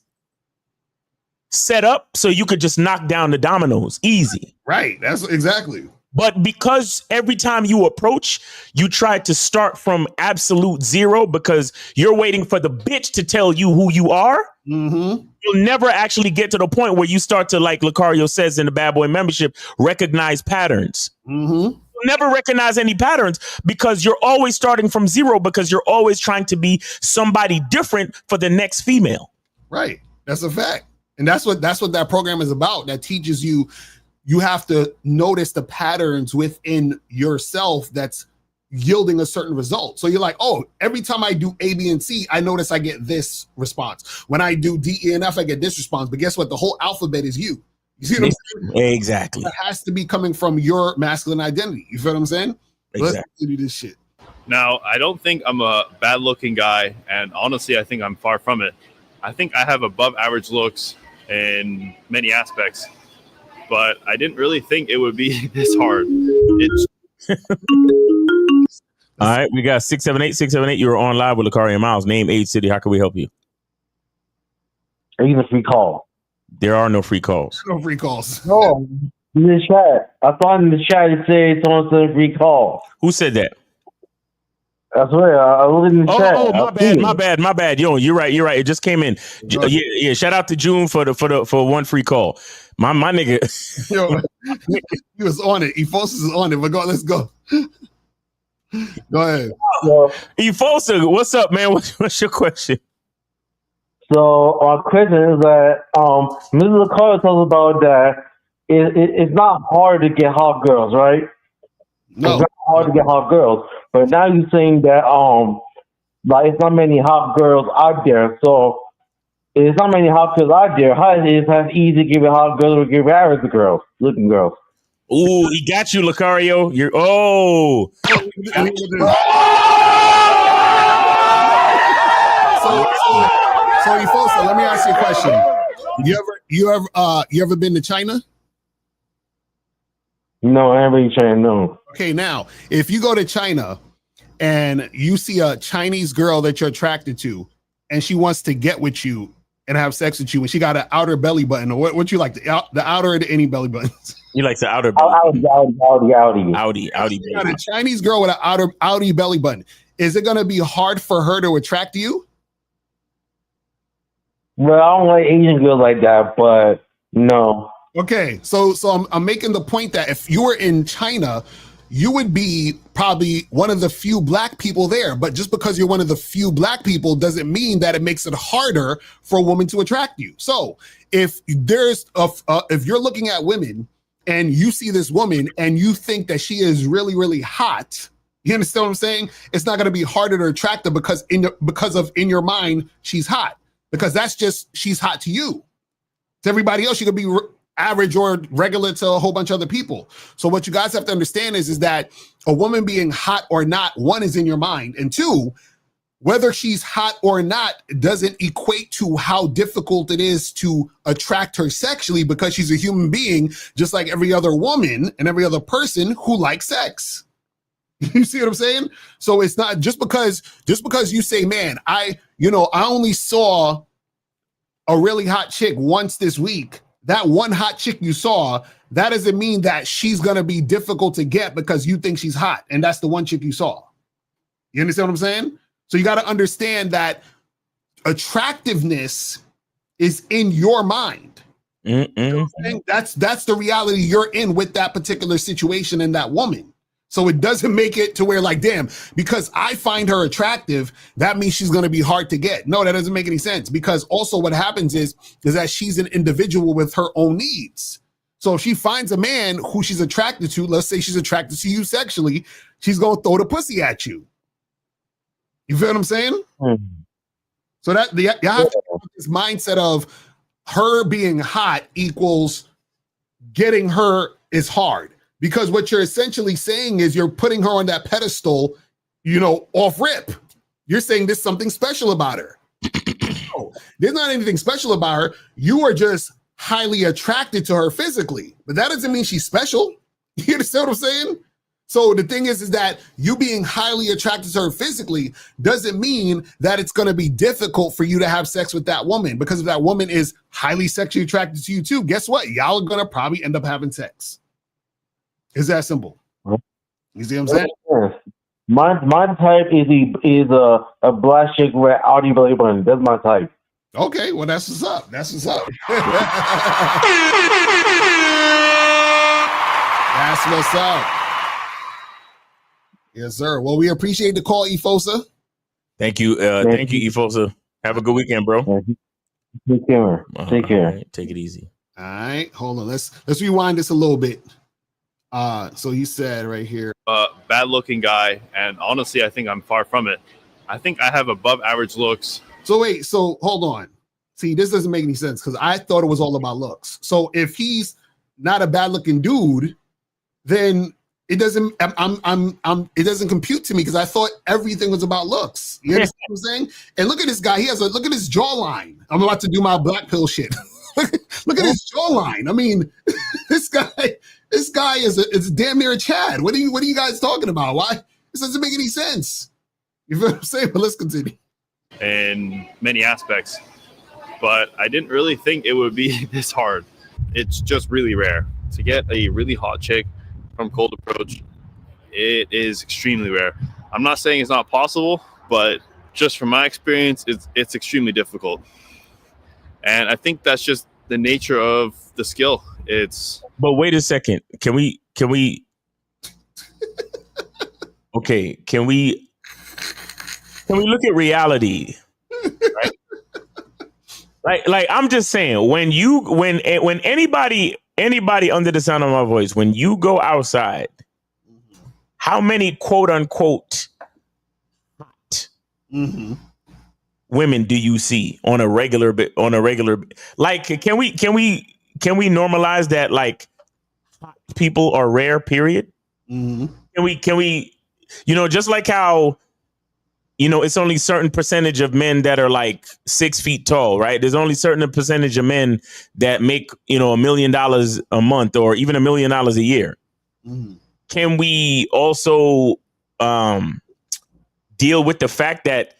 S5: set up so you could just knock down the dominoes easy.
S10: Right. That's exactly.
S5: But because every time you approach, you try to start from absolute zero because you're waiting for the bitch to tell you who you are. You'll never actually get to the point where you start to, like Locario says in the Bad Boy membership, recognize patterns. You'll never recognize any patterns because you're always starting from zero, because you're always trying to be somebody different for the next female.
S10: Right. That's a fact. And that's what that program is about. That teaches you have to notice the patterns within yourself that's yielding a certain result. So you're like, oh, every time I do A, B, and C, I notice I get this response. When I do D, E, and F, I get this response. But guess what? The whole alphabet is you. You see what I'm saying?
S5: Exactly.
S10: It has to be coming from your masculine identity. You feel what I'm saying?
S5: Exactly.
S10: Let's do this shit.
S19: Now, I don't think I'm a bad-looking guy, and honestly, I think I'm far from it. I think I have above-average looks in many aspects, but I didn't really think it would be this hard.
S5: All right, we got 678. You're on live with Locario and Miles. Name, age, city. How can we help you?
S20: Are you a free call?
S5: There are no free calls.
S10: No free calls.
S20: No, in the chat. I saw in the chat it said someone said free call.
S5: Who said that?
S20: I swear, I was in the chat.
S5: My bad. Yo, you're right. It just came in. Yeah. Shout out to June for one free call. My nigga.
S10: Yo, he was on it. Efosis is on it. But let's go. Go ahead.
S5: Efosa, what's up, man? What's your question?
S20: So our question is that Mr. Locario tells about that it's not hard to get hot girls, right?
S10: No.
S20: It's not hard to get hot girls. But now you're saying that like it's not many hot girls out there. So if it's not many hot girls out there, how is it easy to give a hot girl or give average girls, looking girls?
S5: Ooh, he got you, Locario.
S10: Efosa, let me ask you a question. You ever been to China?
S20: No, I ain't really trying to know.
S10: Okay, now if you go to China and you see a Chinese girl that you're attracted to, and she wants to get with you and have sex with you, and she got an outer belly button, or what you like, the outer or the any belly buttons?
S5: You like the outer belly? Outie.
S10: You got a Chinese girl with an outie belly button. Is it going to be hard for her to attract you?
S20: Well, I don't like Asian girls like that, but no.
S10: Okay, so I'm making the point that if you were in China, you would be probably one of the few black people there. But just because you're one of the few black people doesn't mean that it makes it harder for a woman to attract you. So if if you're looking at women and you see this woman and you think that she is really, really hot, you understand what I'm saying? It's not going to be harder to attract her because in your mind she's hot, because that's just she's hot to you. To everybody else, she could be average or regular to a whole bunch of other people. So what you guys have to understand is that a woman being hot or not, one, is in your mind, and two, whether she's hot or not doesn't equate to how difficult it is to attract her sexually, because she's a human being just like every other woman and every other person who likes sex. You see what I'm saying? So it's not just because you say, man, I only saw a really hot chick once this week. That one hot chick you saw, that doesn't mean that she's going to be difficult to get because you think she's hot and that's the one chick you saw. You understand what I'm saying? So you got to understand that attractiveness is in your mind. You know what I'm saying? That's the reality you're in with that particular situation and that woman. So it doesn't make it to where, like, damn, because I find her attractive, that means she's going to be hard to get. No, that doesn't make any sense, because also what happens is that she's an individual with her own needs. So if she finds a man who she's attracted to, let's say she's attracted to you sexually, she's going to throw the pussy at you. You feel what I'm saying? Mm-hmm. So that you have to have this mindset of her being hot equals getting her is hard. Because what you're essentially saying is you're putting her on that pedestal, off rip. You're saying there's something special about her. No, there's not anything special about her. You are just highly attracted to her physically, but that doesn't mean she's special. You understand what I'm saying? So the thing is that you being highly attracted to her physically doesn't mean that it's going to be difficult for you to have sex with that woman, because if that woman is highly sexually attracted to you too, guess what? Y'all are going to probably end up having sex. It's that simple. You see what I'm saying?
S20: My type is a black chick with outie belly button. That's my type.
S10: Okay, well that's what's up. That's what's up. That's what's up. Yes, sir. Well, we appreciate the call, Efosa.
S5: Thank you. Thank you, Efosa. Have a good weekend, bro.
S20: Take care. Take care.
S5: Right, take it easy.
S10: All right, hold on. Let's rewind this a little bit. So you said right here,
S19: bad looking guy, and honestly I think I'm far from it. I think I have above average looks.
S10: So wait, so hold on. See, this doesn't make any sense, because I thought it was all about looks. So if he's not a bad looking dude, then it doesn't it doesn't compute to me, because I thought everything was about looks. You understand what I'm saying? And look at this guy. Look at his jawline. I'm about to do my black pill shit. Look at his jawline. I mean, this guy is damn near a Chad. What are you guys talking about? Why? This doesn't make any sense. You feel what I'm saying? But let's continue.
S19: In many aspects, but I didn't really think it would be this hard. It's just really rare to get a really hot chick from cold approach. It is extremely rare. I'm not saying it's not possible, but just from my experience, it's extremely difficult. And I think that's just the nature of the skill.
S5: But wait a second. Can we okay, can we look at reality? Right? Like I'm just saying, when anybody under the sound of my voice, when you go outside, how many quote unquote hot women do you see on a regular? Like, can we normalize that? Like, hot people are rare. Period. Can we? Just like how it's only a certain percentage of men that are like 6 feet tall, right? There's only a certain percentage of men that make, $1 million a month or even $1 million a year.
S9: Mm.
S5: Can we also deal with the fact that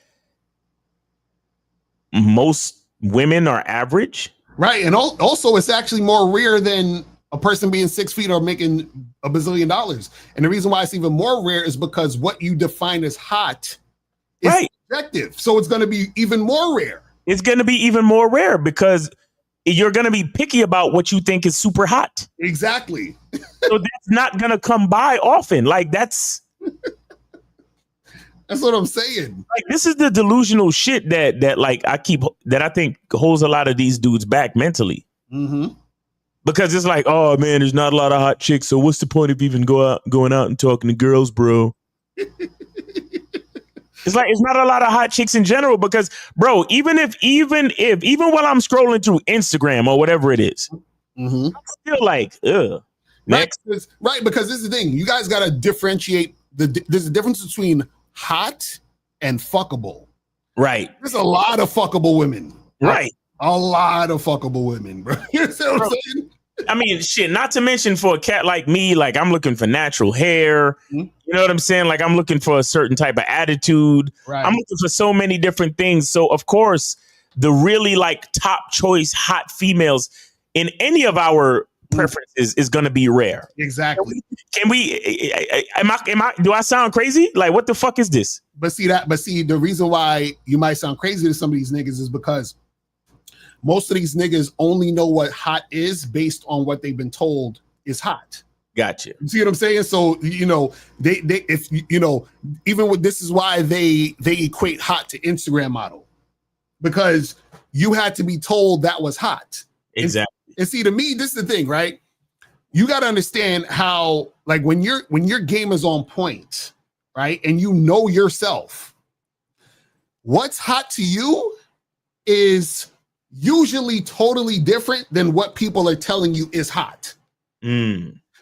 S5: most women are average?
S9: Right. And also, it's actually more rare than a person being 6 feet or making $1 bazillion. And the reason why it's even more rare is because what you define as hot is subjective. So it's going to be even more rare.
S5: It's going to be even more rare because you're going to be picky about what you think is super hot.
S9: Exactly.
S5: So that's not going to come by often. Like that's
S9: what I'm saying.
S5: Like this is the delusional shit that I think holds a lot of these dudes back mentally.
S9: Mm-hmm.
S5: Because it's like, oh man, there's not a lot of hot chicks. So what's the point of even going out and talking to girls, bro? It's like it's not a lot of hot chicks in general because, bro, even while I'm scrolling through Instagram or whatever it is,
S9: mm-hmm.
S5: I'm still like, ugh. Next.
S9: Right, because this is the thing. You guys got to differentiate. There's a difference between hot and fuckable.
S5: Right.
S9: There's a lot of fuckable women.
S5: Right.
S9: A lot of fuckable women, bro. You see what I'm saying?
S5: I mean, shit, not to mention for a cat like me, like I'm looking for natural hair.
S9: Mm-hmm.
S5: You know what I'm saying? Like I'm looking for a certain type of attitude.
S9: Right.
S5: I'm looking for so many different things. So of course, the really like top choice hot females in any of our preferences is going to be rare.
S9: Exactly.
S5: Do I sound crazy? Like what the fuck is this?
S9: But see the reason why you might sound crazy to some of these niggas is because most of these niggas only know what hot is based on what they've been told is hot.
S5: Gotcha.
S9: You see what I'm saying? So, even with this is why they equate hot to Instagram model, because you had to be told that was hot.
S5: Exactly.
S9: And see, to me, this is the thing, right? You got to understand how, like, when your game is on point, right? And you know yourself, what's hot to you is usually totally different than what people are telling you is hot.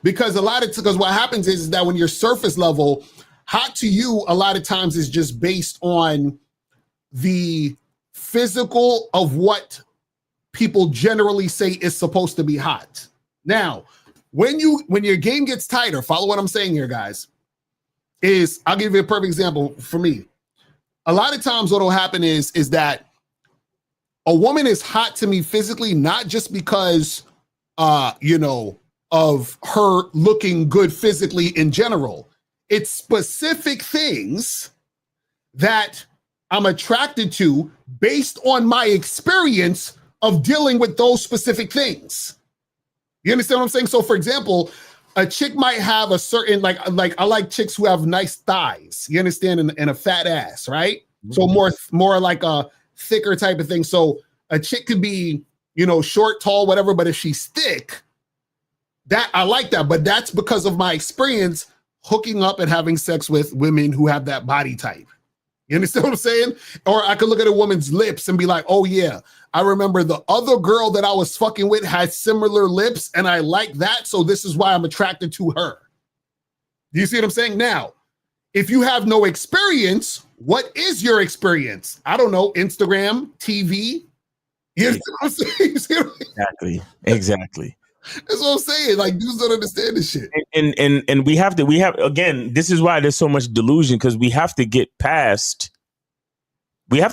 S9: Because what happens is that when you're surface level, hot to you a lot of times is just based on the physical of what people generally say is supposed to be hot. Now, when your game gets tighter, follow what I'm saying here, guys, is I'll give you a perfect example for me. A lot of times what will happen is that a woman is hot to me physically, not just because, of her looking good physically in general. It's specific things that I'm attracted to based on my experience of dealing with those specific things. You understand what I'm saying? So for example, a chick might have a certain, like I like chicks who have nice thighs, you understand, and a fat ass, right? Mm-hmm. So more like a thicker type of thing. So a chick could be, short, tall, whatever, but if she's thick, that I like that, but that's because of my experience hooking up and having sex with women who have that body type. You understand what I'm saying? Or I could look at a woman's lips and be like, oh yeah, I remember the other girl that I was fucking with had similar lips and I like that, so this is why I'm attracted to her. Do you see what I'm saying? Now, if you have no experience, what is your experience? I don't know, Instagram, TV. You know what I'm saying?
S5: Exactly.
S9: That's what I'm saying. Like, dudes don't understand this shit.
S5: And we have again, this is why there's so much delusion, because we have to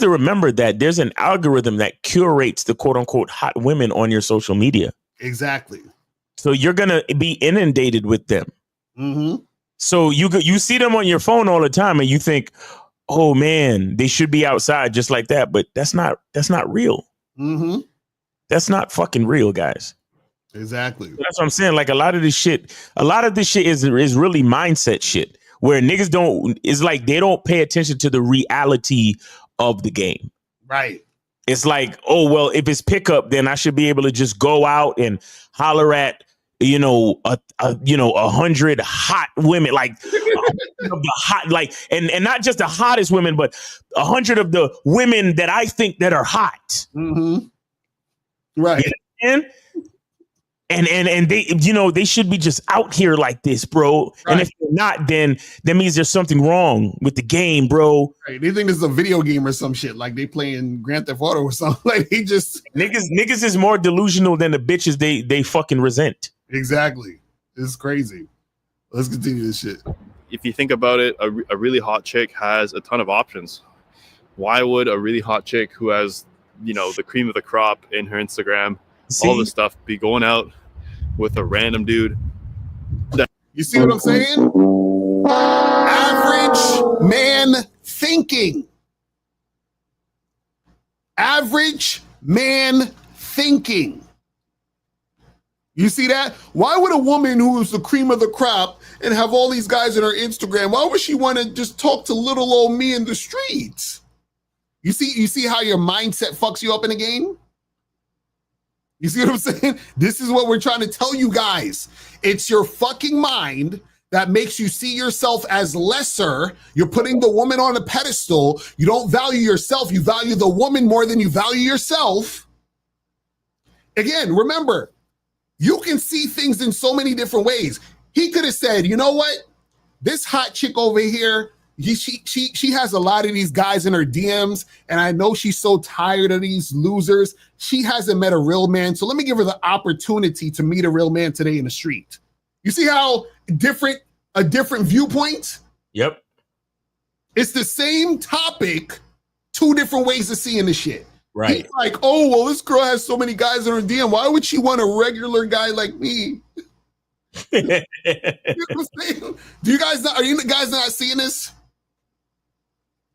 S5: remember that there's an algorithm that curates the quote unquote hot women on your social media.
S9: Exactly.
S5: So you're going to be inundated with them.
S9: Mm-hmm.
S5: So you see them on your phone all the time and you think, oh man, they should be outside just like that. But that's not real.
S9: Mm-hmm.
S5: That's not fucking real, guys.
S9: Exactly.
S5: So that's what I'm saying. Like a lot of this shit is really mindset shit where niggas it's like they don't pay attention to the reality of the game.
S9: Right.
S5: It's like, oh, well, if it's pickup, then I should be able to just go out and holler at, 100 hot women, like of the hot, like, and not just the hottest women, but 100 of the women that I think that are hot.
S9: Mm-hmm. Right.
S5: And And they, they should be just out here like this, bro. Right. And if they're not, then that means there's something wrong with the game, bro.
S9: Right. They think this is a video game or some shit, like they playing Grand Theft Auto or something. Like he just
S5: niggas is more delusional than the bitches they fucking resent.
S9: Exactly. It's crazy. Let's continue this shit.
S19: If you think about it, a really hot chick has a ton of options. Why would a really hot chick who has, the cream of the crop in her Instagram, all this stuff, be going out with a random dude?
S9: You see what I'm saying? Average man thinking. Average man thinking. You see that? Why would a woman who is the cream of the crop and have all these guys on her Instagram, why would she want to just talk to little old me in the streets? You see how your mindset fucks you up in a game? You see what I'm saying? This is what we're trying to tell you guys. It's your fucking mind that makes you see yourself as lesser. You're putting the woman on a pedestal. You don't value yourself. You value the woman more than you value yourself. Again, remember, you can see things in so many different ways. He could have said, you know what? This hot chick over here, she has a lot of these guys in her DMs, and I know she's so tired of these losers. She hasn't met a real man, so let me give her the opportunity to meet a real man today in the street. You see how a different viewpoint?
S5: Yep.
S9: It's the same topic, two different ways of seeing the shit.
S5: Right.
S9: He's like, oh, well, this girl has so many guys in her DM. Why would she want a regular guy like me? You know what I'm saying? Are you guys not seeing this?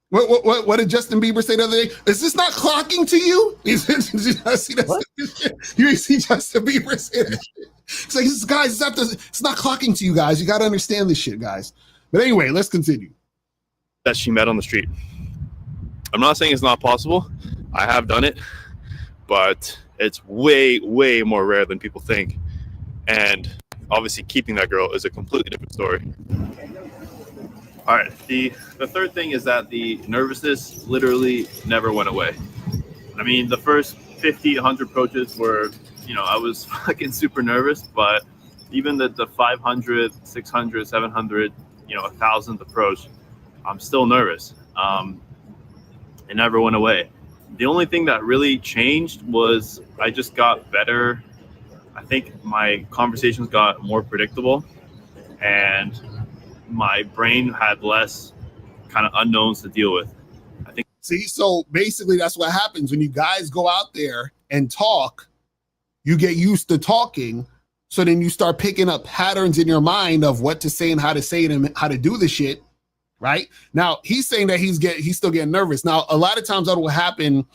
S9: What did Justin Bieber say the other day? Is this not clocking to you? Did you not see that? You see Justin Bieber say that shit? It's like, guys, it's not clocking to you guys. You got to understand this shit, guys. But anyway, let's continue.
S19: That she met on the street. I'm not saying it's not possible. I have done it, but it's way, way more rare than people think. And obviously keeping that girl is a completely different story. All right, the third thing is that the nervousness literally never went away. I mean, the first 50, 100 approaches were, I was fucking super nervous, but even the 500, 600, 700, 1,000th approach, I'm still nervous. It never went away. The only thing that really changed was I just got better. I think my conversations got more predictable, and my brain had less kind of unknowns to deal with. I think.
S9: See, so basically that's what happens when you guys go out there and talk. You get used to talking, so then you start picking up patterns in your mind of what to say and how to say it and how to do the shit. Right now, he's saying that he's still getting nervous. Now, a lot of times that will happen.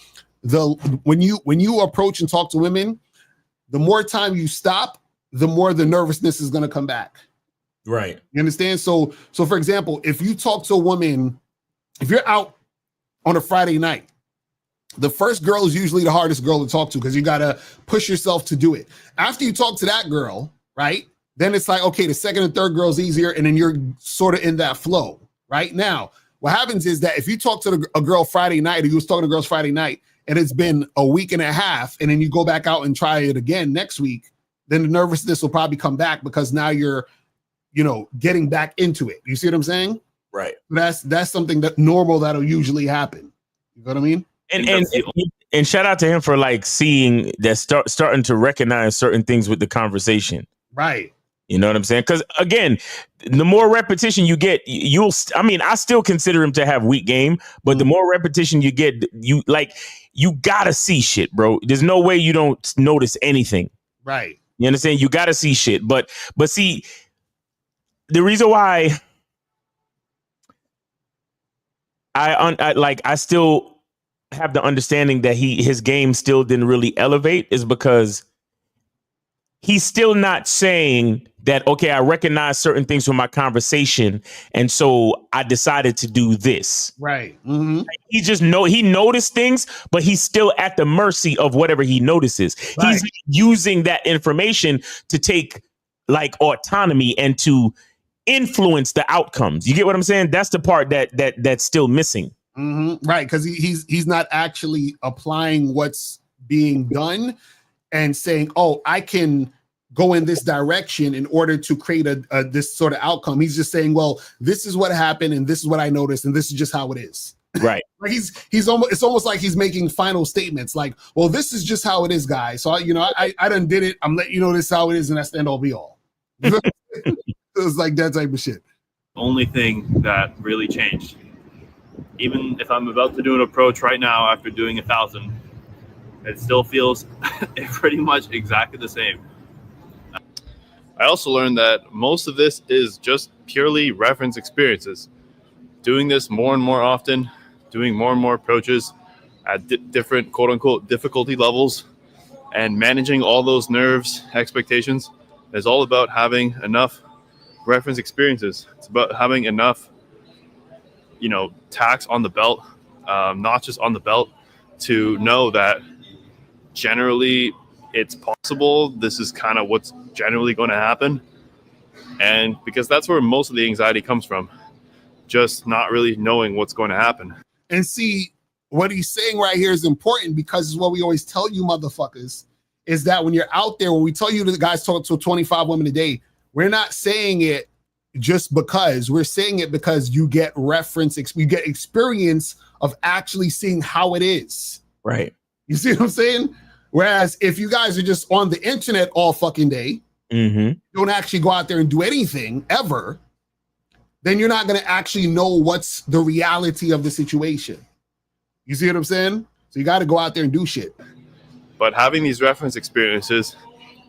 S9: When you approach and talk to women, the more time you stop, the more the nervousness is going to come back.
S5: Right.
S9: You understand? So for example, if you talk to a woman, if you're out on a Friday night, the first girl is usually the hardest girl to talk to because you got to push yourself to do it. After you talk to that girl, right, then it's like, okay, the second and third girl's easier, and then you're sort of in that flow. Right now, what happens is that if you talk to a girl Friday night, or you was talking to girls Friday night, and it's been a week and a half, and then you go back out and try it again next week, then the nervousness will probably come back because now you're, getting back into it. You see what I'm saying?
S5: Right.
S9: That's something that normal that'll usually happen. You know what I mean?
S5: And shout out to him for like seeing that, starting to recognize certain things with the conversation.
S9: Right.
S5: You know what I'm saying? Because again, the more repetition you get, I still consider him to have weak game, but the more repetition you get, you gotta see shit, bro. There's no way you don't notice anything.
S9: Right.
S5: You understand? You gotta see shit. But see, the reason why I still have the understanding that his game still didn't really elevate is because he's still not saying that, okay, I recognize certain things from my conversation, and so I decided to do this.
S9: Right. Mm-hmm.
S5: He just he noticed things, but he's still at the mercy of whatever he notices. Right. He's using that information to take like autonomy and to influence the outcomes. You get what I'm saying? That's the part that's still missing.
S9: Mm-hmm. Right, because he's not actually applying what's being done and saying, oh, I can go in this direction in order to create a this sort of outcome. He's just saying, well, this is what happened and this is what I noticed and this is just how it is.
S5: Right.
S9: Like he's almost, it's almost like he's making final statements like, well, this is just how it is, guys. So I done did it. I'm letting you know this is how it is, and that's the end all be all. It's like that type of shit.
S19: Only thing that really changed. Even if I'm about to do an approach right now after doing 1,000, it still feels pretty much exactly the same. I also learned that most of this is just purely reference experiences. Doing this more and more often, doing more and more approaches at different quote-unquote difficulty levels, and managing all those nerves, expectations, is all about having enough reference experiences. It's about having enough, tacks on the belt, notches on the belt, to know that generally it's possible. This is kind of what's generally going to happen. And because that's where most of the anxiety comes from, just not really knowing what's going to happen.
S9: And see, what he's saying right here is important, because it's what we always tell you motherfuckers, is that when you're out there, when we tell you that the guys talk to 25 women a day, we're not saying it just because. We're saying it because you get you get experience of actually seeing how it is.
S5: Right.
S9: You see what I'm saying? Whereas if you guys are just on the internet all fucking day, don't actually go out there and do anything ever, then you're not going to actually know what's the reality of the situation. You see what I'm saying? So you got to go out there and do shit.
S19: But having these reference experiences,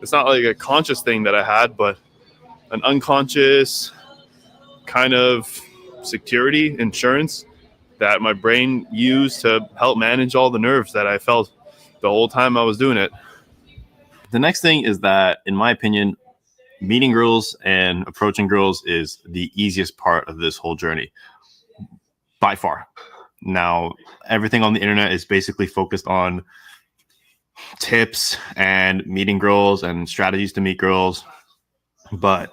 S19: it's not like a conscious thing that I had, but an unconscious kind of security, insurance that my brain used to help manage all the nerves that I felt the whole time I was doing it. The next thing is that, in my opinion, meeting girls and approaching girls is the easiest part of this whole journey, by far. Now, everything on the internet is basically focused on tips and meeting girls and strategies to meet girls. But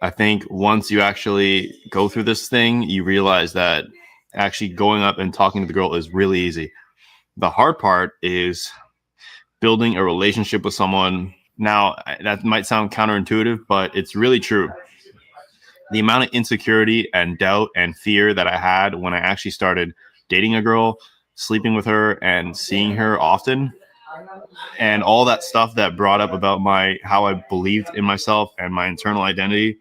S19: I think once you actually go through this thing, you realize that actually going up and talking to the girl is really easy. The hard part is building a relationship with someone. Now, that might sound counterintuitive, but it's really true. The amount of insecurity and doubt and fear that I had when I actually started dating a girl, sleeping with her, and seeing her often, and all that stuff that brought up about how I believed in myself and my internal identity,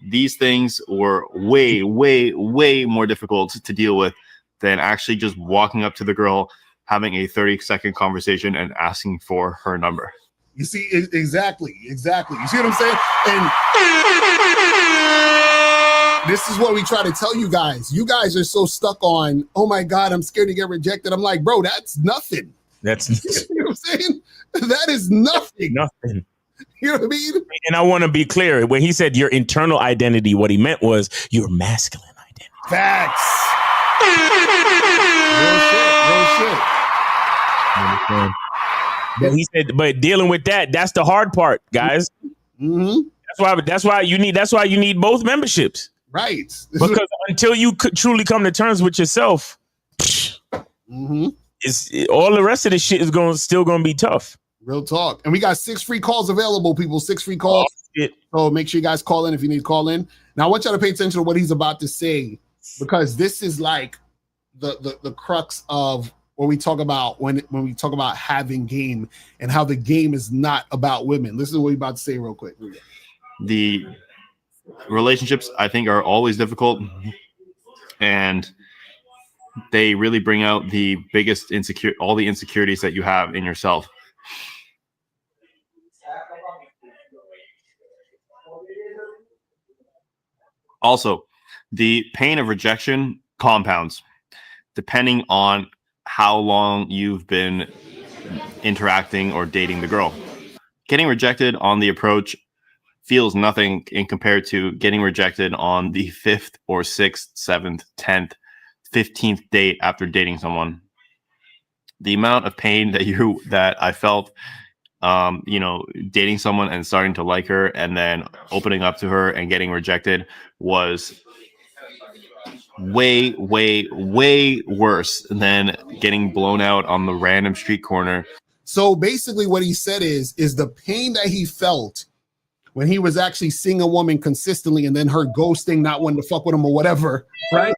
S19: these things were way, way, way more difficult to deal with than actually just walking up to the girl, having a 30-second conversation and asking for her number.
S9: You see, exactly. You see what I'm saying? And this is what we try to tell you guys. You guys are so stuck on, oh my God, I'm scared to get rejected. I'm like, bro, that's nothing. You know what I'm saying? That is nothing.
S5: Nothing.
S9: You know what I mean?
S5: And I want to be clear. When he said your internal identity, what he meant was your masculine identity.
S9: Facts. Real shit.
S5: But he said, but dealing with that's the hard part, guys. That's why you need both memberships.
S9: Right.
S5: Because until you could truly come to terms with yourself, all the rest of the shit is still going to be tough.
S9: Real talk. And we got 6 free calls available, people. 6 free calls. So make sure you guys call in if you need to call in. Now I want y'all to pay attention to what he's about to say, because this is like the crux of what we talk about when we talk about having game and how the game is not about women. Listen to what he's about to say real quick.
S19: The relationships, I think, are always difficult, and they really bring out the biggest all the insecurities that you have in yourself. Also, the pain of rejection compounds depending on how long you've been interacting or dating the girl. Getting rejected on the approach feels nothing in compared to getting rejected on the 5th or 6th, 7th, 10th, 15th date after dating someone. The amount of pain that I felt, dating someone and starting to like her and then opening up to her and getting rejected was way, way, way worse than getting blown out on the random street corner.
S9: So basically what he said is the pain that he felt when he was actually seeing a woman consistently and then her ghosting, not wanting to fuck with him or whatever, right?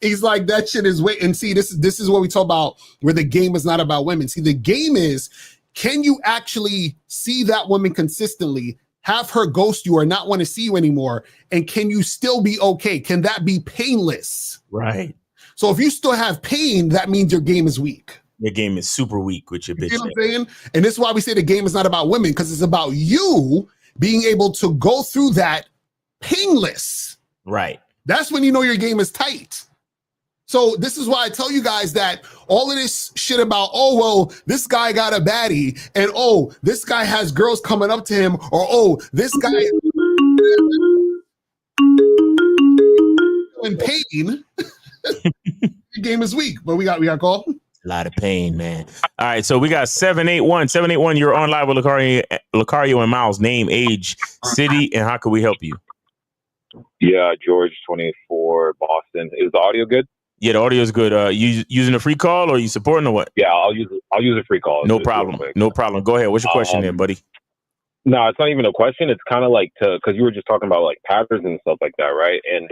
S9: He's like, that shit is wait. And see, this is what we talk about, where the game is not about women. See, the game is, can you actually see that woman consistently, have her ghost you or not want to see you anymore, and can you still be okay? Can that be painless?
S5: Right.
S9: So if you still have pain, that means your game is weak.
S5: Your game is super weak with your bitch.
S9: You know what I'm saying? And this is why we say the game is not about women, because it's about you being able to go through that painless.
S5: Right.
S9: That's when you know your game is tight. So this is why I tell you guys that all of this shit about, oh, well, this guy got a baddie, and oh, this guy has girls coming up to him, or oh, this guy is in pain. Your game is weak. But we got a call.
S5: A lot of pain, man. All right, so we got 781. You're on live with Locario and Miles. Name, age, city, and how can we help you?
S18: Yeah, George, 24, Boston. Is the audio good?
S5: Yeah, the audio is good. You using a free call or you supporting or what?
S18: Yeah, I'll use a free call.
S5: No problem. No problem. Go ahead. What's your question there, buddy?
S18: No, it's not even a question. It's kind of like because you were just talking about like patterns and stuff like that, right? And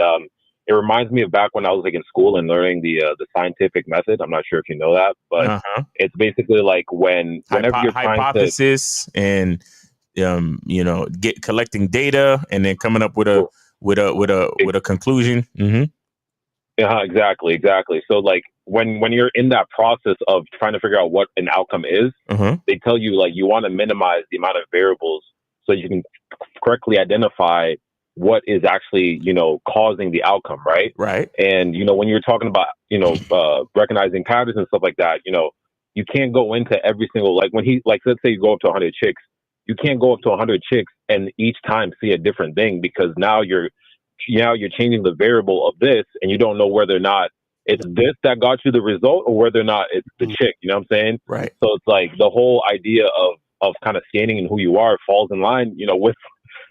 S18: it reminds me of back when I was like in school and learning the scientific method. I'm not sure if you know that, but it's basically like whenever you're trying
S5: hypothesis and collecting data and then coming up with a conclusion. Mm-hmm.
S18: Yeah, exactly. So like when you're in that process of trying to figure out what an outcome is, they tell you like you want to minimize the amount of variables so you can correctly identify what is actually, causing the outcome, right?
S5: Right.
S18: And, when you're talking about, recognizing patterns and stuff like that, you can't go into every single, like when let's say you go up to 100 chicks, you can't go up to 100 chicks and each time see a different thing, because now you're changing the variable of this and you don't know whether or not it's this that got you the result or whether or not it's the chick, you know what I'm saying?
S5: Right.
S18: So it's like the whole idea of kind of scanning and who you are falls in line, with,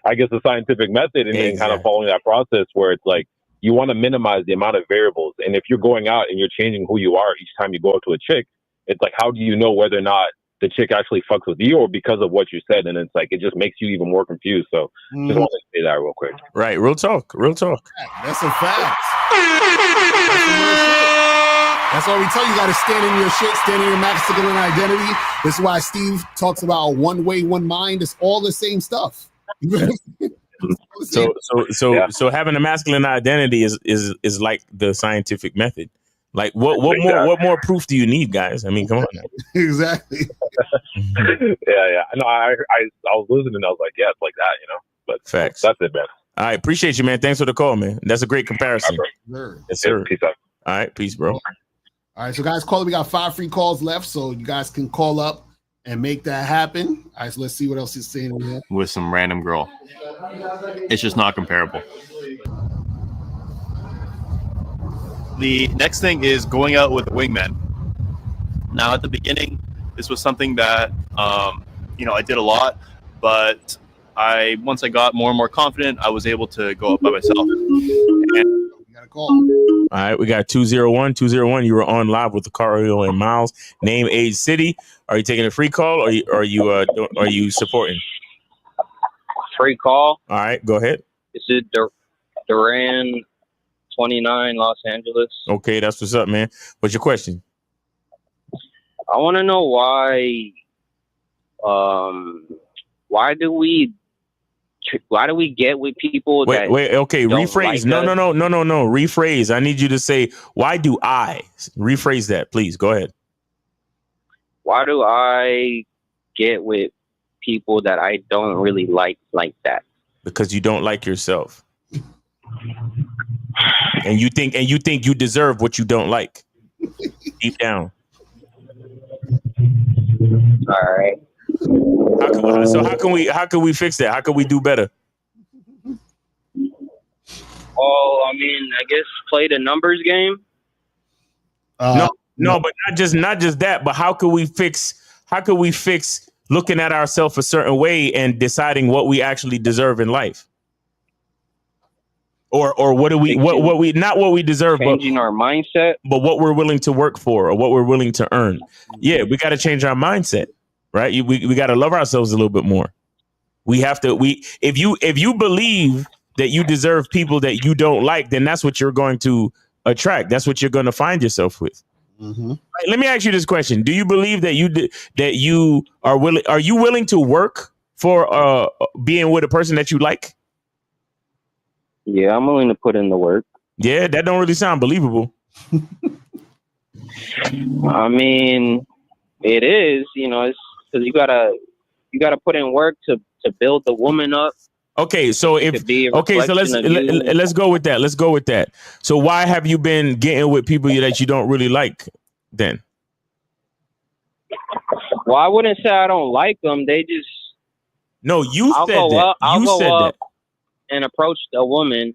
S18: I guess, the scientific method and then kind of following that process where it's like you want to minimize the amount of variables. And if you're going out and you're changing who you are each time you go up to a chick, it's like, how do you know whether or not the chick actually fucks with you or because of what you said? And it's like, it just makes you even more confused. So just want to say that real quick.
S5: Right. Real talk.
S9: That's a fact. That's why we tell you got to stand in your shit, stand in your masculine identity. This is why Steve talks about one way, one mind. It's all the same stuff.
S5: So having a masculine identity is like the scientific method. Like what more proof do you need, guys? I mean, come on now.
S9: Exactly.
S18: Yeah. No, I was listening and I was like, yeah, it's like that, But
S5: facts.
S18: That's it, man.
S5: All right, appreciate you, man. Thanks for the call, man. That's a great comparison.
S9: Sure.
S5: Yes, sir.
S18: Peace out.
S5: All right, peace, bro.
S9: All right, so guys, we got 5 free calls left, so you guys can call up and make that happen. All right, so let's see what else he's saying over here.
S19: With some random girl. It's just not comparable. The next thing is going out with a wingman. Now, at the beginning, this was something that, I did a lot, but once I got more and more confident, I was able to go out by myself.
S9: You got a call.
S5: All right, we got 201. You were on live with Locario and Miles. Name, age, city. Are you taking a free call or are you supporting?
S21: Free call.
S5: All right, go ahead.
S21: This is Duran, 29, Los Angeles.
S5: Okay, that's what's up, man. What's your question?
S21: I want to know why do we get with people that
S5: okay,
S21: don't
S5: rephrase.
S21: like us?
S5: No. Rephrase. I need you to say, why do I? Rephrase that, please. Go ahead.
S21: Why do I get with people that I don't really like that?
S5: Because you don't like yourself. And you think you deserve what you don't like. Deep down.
S21: All right.
S5: How can we fix that? How can we do better?
S21: Well, I mean, I guess play the numbers game.
S5: No, but not just that. But how could we fix looking at ourselves a certain way and deciding what we actually deserve in life? Or what do we not what we deserve,
S21: changing our mindset,
S5: but what we're willing to work for or what we're willing to earn. Yeah, we got to change our mindset. right? We got to love ourselves a little bit more. We have to. If you believe that you deserve people that you don't like, then that's what you're going to attract. That's what you're going to find yourself with.
S10: Mm-hmm.
S5: Right, let me ask you this question: do you believe that you are willing? Are you willing to work for being with a person that you like?
S21: Yeah, I'm willing to put in the work.
S5: Yeah, that don't really sound believable.
S21: I mean, it is. You know, it's because you gotta put in work to build the woman up.
S5: Okay, so let's go with that. Let's go with that. So why have you been getting with people that you don't really like then?
S21: Well, I wouldn't say I don't like them. They just
S5: I'll go
S21: up and approach a woman,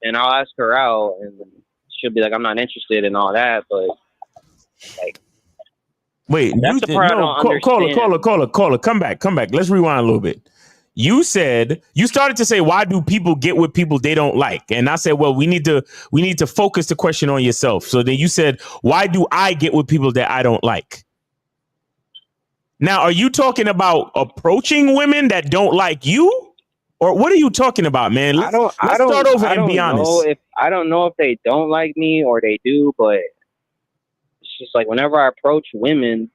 S21: and I'll ask her out, and she'll be like, "I'm not interested," and all that. But like,
S5: wait,
S21: that's the part I don't understand.
S5: Caller, come back. Let's rewind a little bit. You said you started to say, why do people get with people they don't like? And I said, well, we need to focus the question on yourself. So then you said, why do I get with people that I don't like? Now, are you talking about approaching women that don't like you? Or what are you talking about, man? Let's start over and be honest.
S21: I don't know if they don't like me or they do, but it's just like whenever I approach women,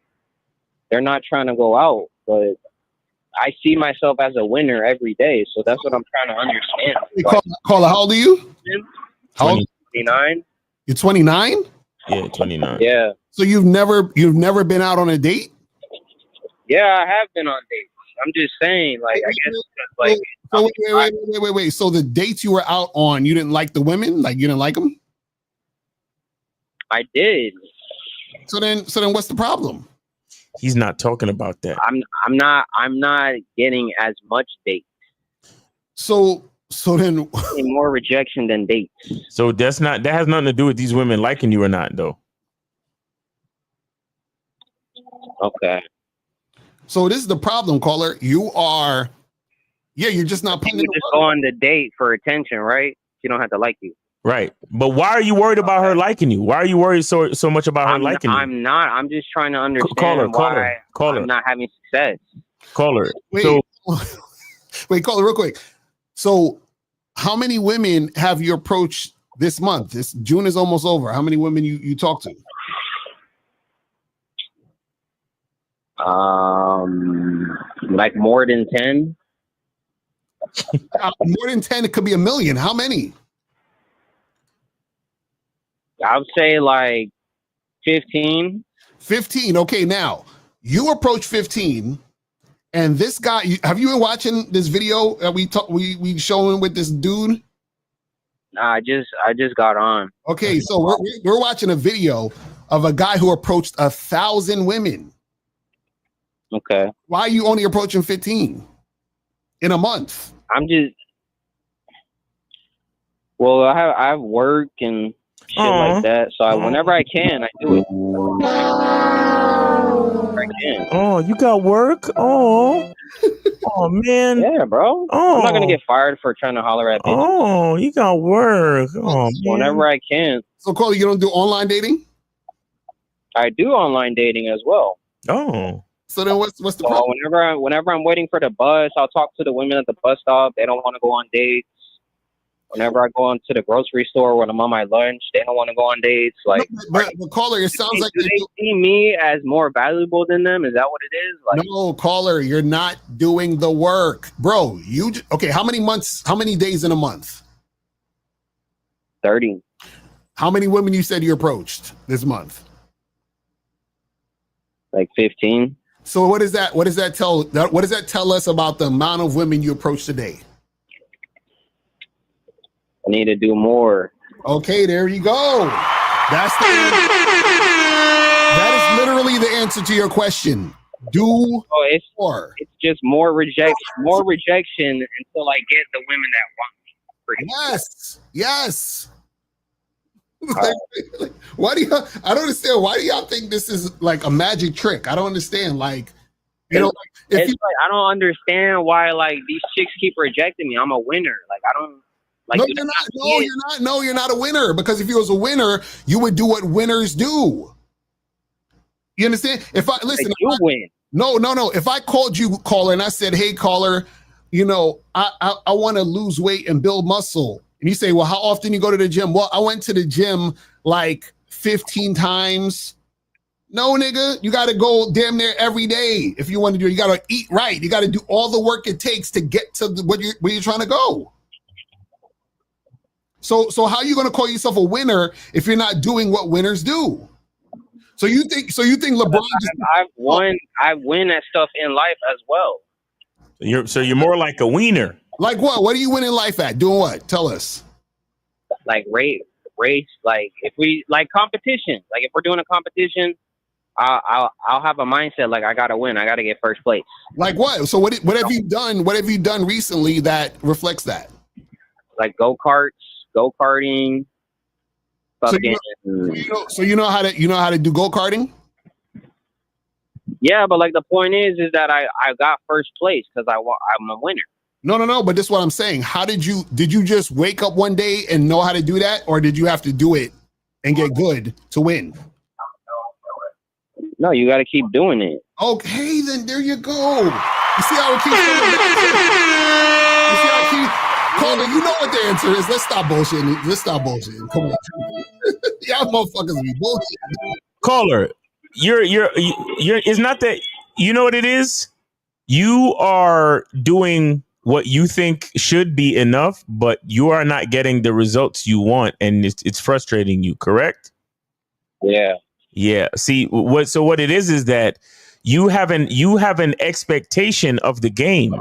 S21: they're not trying to go out, but I see myself as a winner every day, so that's what I'm trying to understand.
S10: Hey, caller, how old are you?
S21: How old? 29.
S10: You're 29?
S5: Yeah, 29.
S21: Yeah.
S10: So you've never been out on a date?
S21: Yeah, I have been on dates. I'm just saying, like, I guess like.
S10: So wait. So the dates you were out on, you didn't like the women? Like you didn't like them?
S21: I did.
S10: So then what's the problem?
S5: He's not talking about that.
S21: I'm not getting as much dates.
S10: So then
S21: more rejection than dates.
S5: So that has nothing to do with these women liking you or not, though.
S21: Okay.
S10: So this is the problem, caller. You're just not putting.
S21: You just go on the date for attention, right? She don't have to like you.
S5: Right. But why are you worried about her liking you? Why are you worried so much about her liking you?
S21: I'm not. I'm just trying to understand why I'm not having success.
S5: Caller.
S10: Wait, caller, real quick. So how many women have you approached this month? This June is almost over. How many women you talked to?
S21: Like more than 10.
S10: More than 10, it could be a million. How many?
S21: I would say like 15.
S10: 15. Okay, now you approach 15, and this guy. Have you been watching this video that we showing with this dude?
S21: Nah, I just got on.
S10: Okay, so we're watching a video of a guy who approached 1,000 women.
S21: Okay.
S10: Why are you only approaching 15 in a month?
S21: I have work and shit like that. So whenever I can, I do it. Whenever I can.
S5: Oh, you got work? Oh man.
S21: Yeah, bro.
S5: Oh.
S21: I'm not gonna get fired for trying to holler at bitches.
S5: Oh, you got work. Oh, man.
S21: Whenever I can.
S10: So, Cole, you don't do online dating?
S21: I do online dating as well.
S5: Oh.
S10: So then what's the problem?
S21: Whenever I'm waiting for the bus, I'll talk to the women at the bus stop. They don't want to go on dates. Whenever I go into the grocery store when I'm on my lunch, they don't want to go on dates. Like,
S10: but caller, it sounds like
S21: do they see me as more valuable than them? Is that what it is? Like,
S10: no, caller, you're not doing the work, bro. Okay? How many months? How many days in a month?
S21: 30.
S10: How many women you said you approached this month?
S21: Like 15.
S10: So what does that tell us about the amount of women you approach today?
S21: I need to do more.
S10: Okay, there you go. That is literally the answer to your question. More.
S21: It's just more rejection until I get the women that want me.
S10: Yes. Why do I don't understand. Why do y'all think this is like a magic trick? I don't understand. Like, I don't
S21: understand why like these chicks keep rejecting me. I'm a winner. Like I don't. Like,
S10: no, you're not. No, you're not. No, you're not a winner. Because if you was a winner, you would do what winners do. You understand? If I listen,
S21: you win.
S10: No. If I called you, caller, and I said, hey, caller, you know, I want to lose weight and build muscle. And you say, well, how often you go to the gym? Well, I went to the gym like 15 times. No, nigga, you got to go damn near every day. If you want to do it, you got to eat right. You got to do all the work it takes to get to where you're trying to go. So how are you going to call yourself a winner if you're not doing what winners do? So you think LeBron
S21: I win at stuff in life as well.
S5: You're more like a wiener.
S10: Like what? What are you winning life at? Doing what? Tell us.
S21: Like race, like if we like competition, like if we're doing a competition, I'll have a mindset like I gotta win, I gotta get first place.
S10: Like what? So what have you done? What have you done recently that reflects that? Like
S21: go-karting.
S10: So you know how to do go-karting?
S21: Yeah, but like the point is that I got first place because I'm a winner.
S10: No. But this is what I'm saying. How did you just wake up one day and know how to do that, or did you have to do it and get good to win?
S21: No, you got to keep doing it.
S10: Okay, then there you go. You see how it keeps coming back to it? You see how it keeps. Caller, you know what the answer is. Let's stop bullshitting. Come on. Y'all motherfuckers be bullshitting.
S5: Caller, you're it's not that, you know what it is? You are doing what you think should be enough, but you are not getting the results you want, and it's frustrating you, correct?
S21: Yeah.
S5: See, what it is that you have an expectation of the game,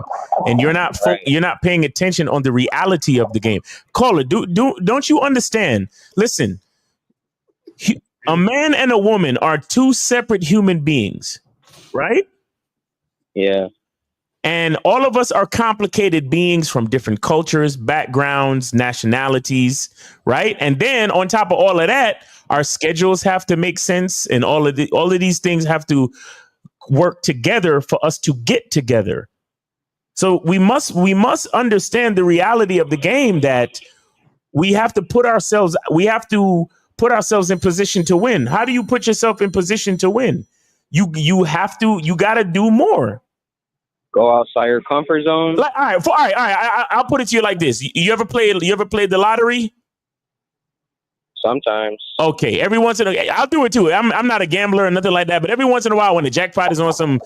S5: and you're not paying attention on the reality of the game. Caller, don't you understand? Listen, a man and a woman are two separate human beings, right?
S21: Yeah.
S5: And all of us are complicated beings from different cultures, backgrounds, nationalities, right? And then on top of all of that, our schedules have to make sense, and all of these things have to work together for us to get together. So we must understand the reality of the game, that we have to put ourselves in position to win. How do you put yourself in position to win? You got to do more.
S21: Go outside your comfort zone.
S5: Like, all right. I'll put it to you like this: you ever played the lottery?
S21: Sometimes.
S5: Okay, every once in a while, I'll do it too. I'm not a gambler or nothing like that, but every once in a while, when the jackpot is on some,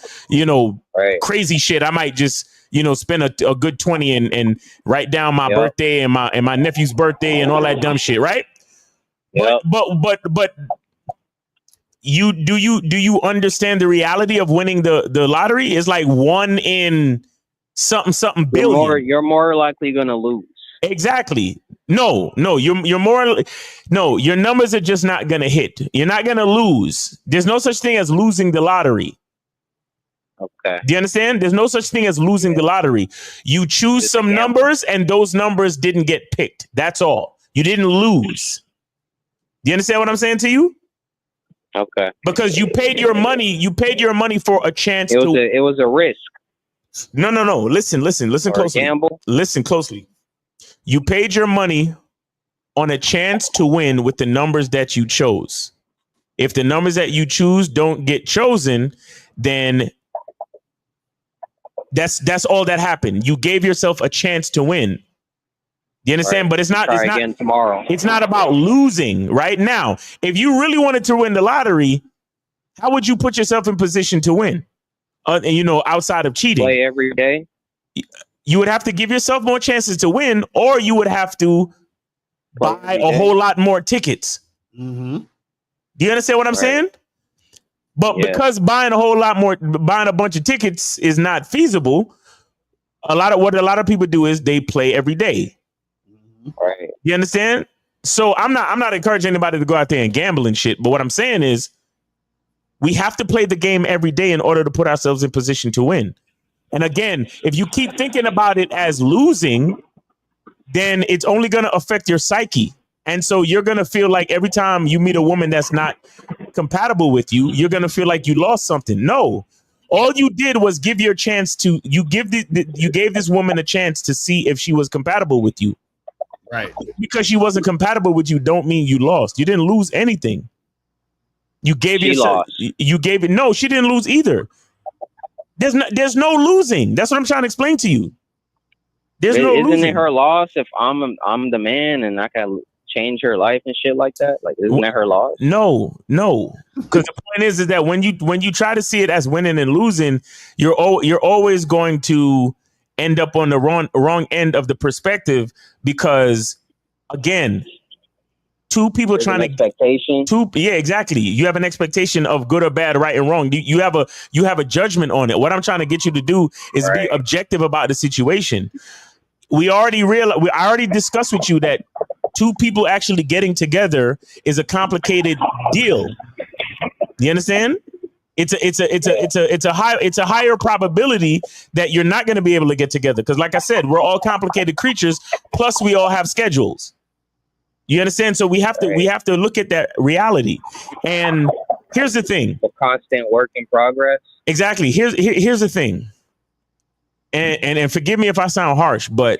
S5: crazy shit, I might just, spend a good 20 and write down my birthday and my nephew's birthday and all that dumb shit, right?
S21: Yeah.
S5: But do you understand the reality of winning the lottery? It's like 1 in something billion.
S21: You're more likely gonna lose.
S5: Exactly. No, you're more. No, your numbers are just not gonna hit. You're not gonna lose. There's no such thing as losing the lottery.
S21: Okay.
S5: Do you understand? There's no such thing as losing the lottery. You choose some numbers, and those numbers didn't get picked. That's all. You didn't lose. Do you understand what I'm saying to you?
S21: Okay.
S5: Because you paid your money. You paid your money for a chance
S21: it was a risk.
S5: No. Listen closely.
S21: Gamble.
S5: Listen closely. You paid your money on a chance to win with the numbers that you chose. If the numbers that you choose don't get chosen, then that's all that happened. You gave yourself a chance to win. You understand? Right. But it's not
S21: again tomorrow.
S5: It's not about losing right now. If you really wanted to win the lottery, how would you put yourself in position to win? Outside of cheating.
S21: Play every day.
S5: You would have to give yourself more chances to win, or you would have to buy a whole lot more tickets.
S10: Mm-hmm.
S5: Do you understand what I'm saying? But because buying a bunch of tickets is not feasible, what a lot of people do is they play every day.
S21: Right.
S5: You understand? So I'm not encouraging anybody to go out there and gamble and shit. But what I'm saying is we have to play the game every day in order to put ourselves in position to win. And again, if you keep thinking about it as losing, then it's only going to affect your psyche. And so you're going to feel like every time you meet a woman that's not compatible with you, you're going to feel like you lost something. No, all you did was give your chance to, you gave this woman a chance to see if she was compatible with you.
S10: Right.
S5: Because she wasn't compatible with you don't mean you lost. You didn't lose anything. You gave yourself, you gave it. No, she didn't lose either. There's no losing. That's what I'm trying to explain to you. There's no
S21: Isn't
S5: losing.
S21: it her loss if I'm the man and I can change her life and shit like that? Like, isn't that her loss?
S5: No. Because the point is that when you try to see it as winning and losing, you're always going to end up on the wrong end of the perspective, because again, two people trying to
S21: expectation.
S5: Yeah, exactly. You have an expectation of good or bad, right and wrong. You have a judgment on it. What I'm trying to get you to do is be objective about the situation. I already discussed with you that two people actually getting together is a complicated deal. You understand? It's a higher probability that you're not going to be able to get together, because, like I said, we're all complicated creatures. Plus, we all have schedules. You understand? So we have to look at that reality. And here's the thing:
S21: the constant work in progress.
S5: Exactly. Here's the thing. And forgive me if I sound harsh, but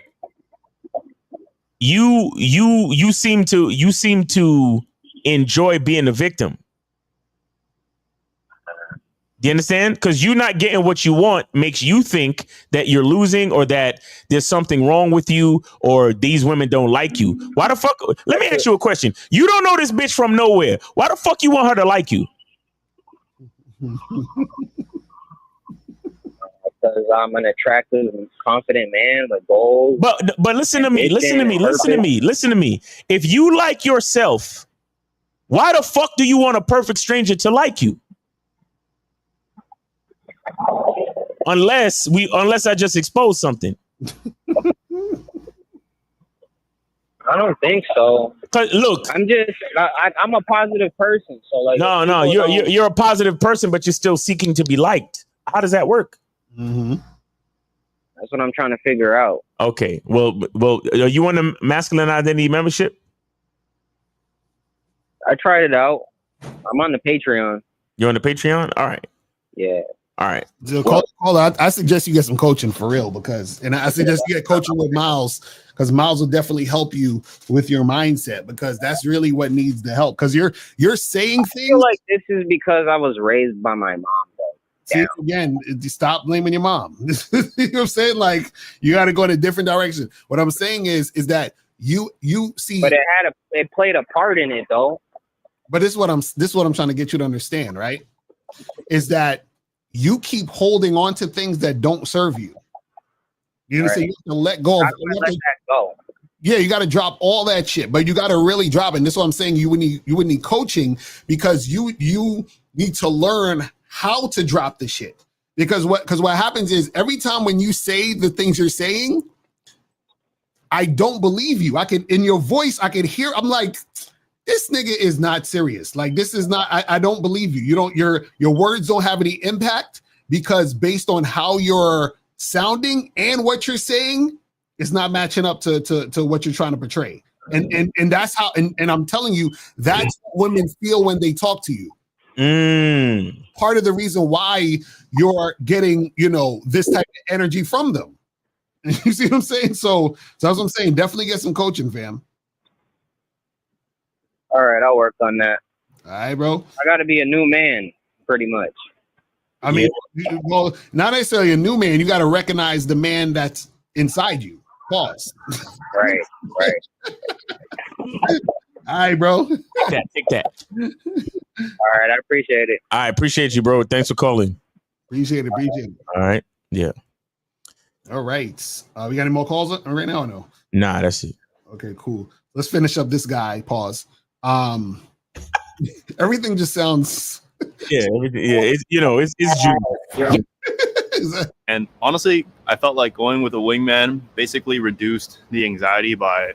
S5: you seem to enjoy being a victim. Do you understand? Because you not getting what you want makes you think that you're losing, or that there's something wrong with you, or these women don't like you. Why the fuck? Let me ask you a question. You don't know this bitch from nowhere. Why the fuck you want her to like you?
S21: Because I'm an attractive and confident man with goals.
S5: But listen to me. If you like yourself, why the fuck do you want a perfect stranger to like you? Unless I just exposed something.
S21: I don't think so.
S5: Look,
S21: I'm a positive person. So like,
S5: no, you're a positive person, but you're still seeking to be liked. How does that work?
S21: Mm-hmm. That's what I'm trying to figure out.
S5: Okay. Well, are you on the masculine identity membership?
S21: I tried it out. I'm on the Patreon.
S5: You're on the Patreon? All right.
S21: Yeah.
S5: All right.
S10: So, I suggest you get some coaching for real, and I suggest you get coaching with Miles, because Miles will definitely help you with your mindset, because that's really what needs the help. Because you're saying things.
S21: I feel like this is because I was raised by my mom, though.
S10: See, again, stop blaming your mom. You know what I'm saying? Like, you got to go in a different direction. What I'm saying is that you see,
S21: but it played a part in it, though.
S10: But this is what I'm trying to get you to understand, right? Is that you keep holding on to things that don't serve you. You know what I'm saying? You have to let go of
S21: let that go.
S10: Yeah, you got to drop all that shit, but you got to really drop it. And this is what I'm saying. You would need coaching, because you need to learn how to drop the shit. Because what happens is, every time when you say the things you're saying, I don't believe you. In your voice, I can hear, I'm like, this nigga is not serious. Like, this is not, I don't believe you. Your words don't have any impact, because based on how you're sounding and what you're saying, it's not matching up to what you're trying to portray. And that's how, and I'm telling you, that's what women feel when they talk to you. Part of the reason why you're getting, this type of energy from them. You see what I'm saying? So that's what I'm saying. Definitely get some coaching, fam.
S21: All right, I'll work on that.
S10: All right, bro.
S21: I got to be a new man, pretty much.
S10: I mean, well, not necessarily a new man. You got to recognize the man that's inside you. Pause.
S21: Right.
S10: All right, bro.
S5: Take that.
S21: All right, I appreciate it.
S5: I appreciate you, bro. Thanks for calling.
S10: Appreciate it.
S5: All right. Yeah.
S10: All right. We got any more calls right now or no?
S5: Nah, that's it.
S10: Okay, cool. Let's finish up this guy. Pause. Everything just sounds.
S5: Yeah, it's June.
S19: And honestly, I felt like going with a wingman basically reduced the anxiety by,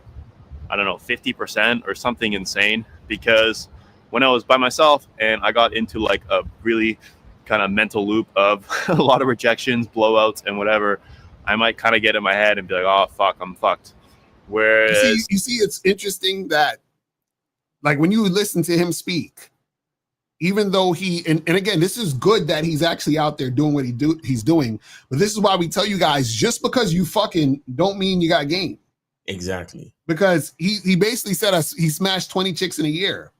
S19: I don't know, 50% or something insane. Because when I was by myself and I got into like a really kind of mental loop of a lot of rejections, blowouts, and whatever, I might kind of get in my head and be like, oh, fuck, I'm fucked. Whereas
S10: you see, it's interesting that, like, when you listen to him speak, even though and again, this is good that he's actually out there doing what he's doing, but this is why we tell you guys, just because you fucking don't mean you got game.
S5: Exactly.
S10: Because he basically said he smashed 20 chicks in a year,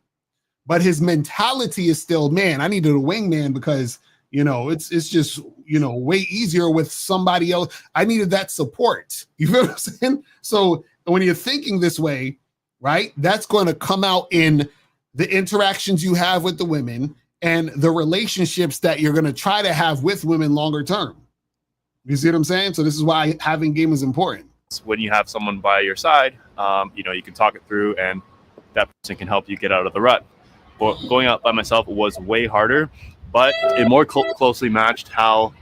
S10: but his mentality is still, man, I needed a wingman because You know, it's just, you know, way easier with somebody else. I needed that support. You feel what I'm saying? So when you're thinking this way, right, that's going to come out in the interactions you have with the women and the relationships that you're going to try to have with women longer term. You see what I'm saying? So this is why having game is important.
S19: When you have someone by your side, you know, you can talk it through and that person can help you get out of the rut. But going out by myself was way harder, but it more closely matched how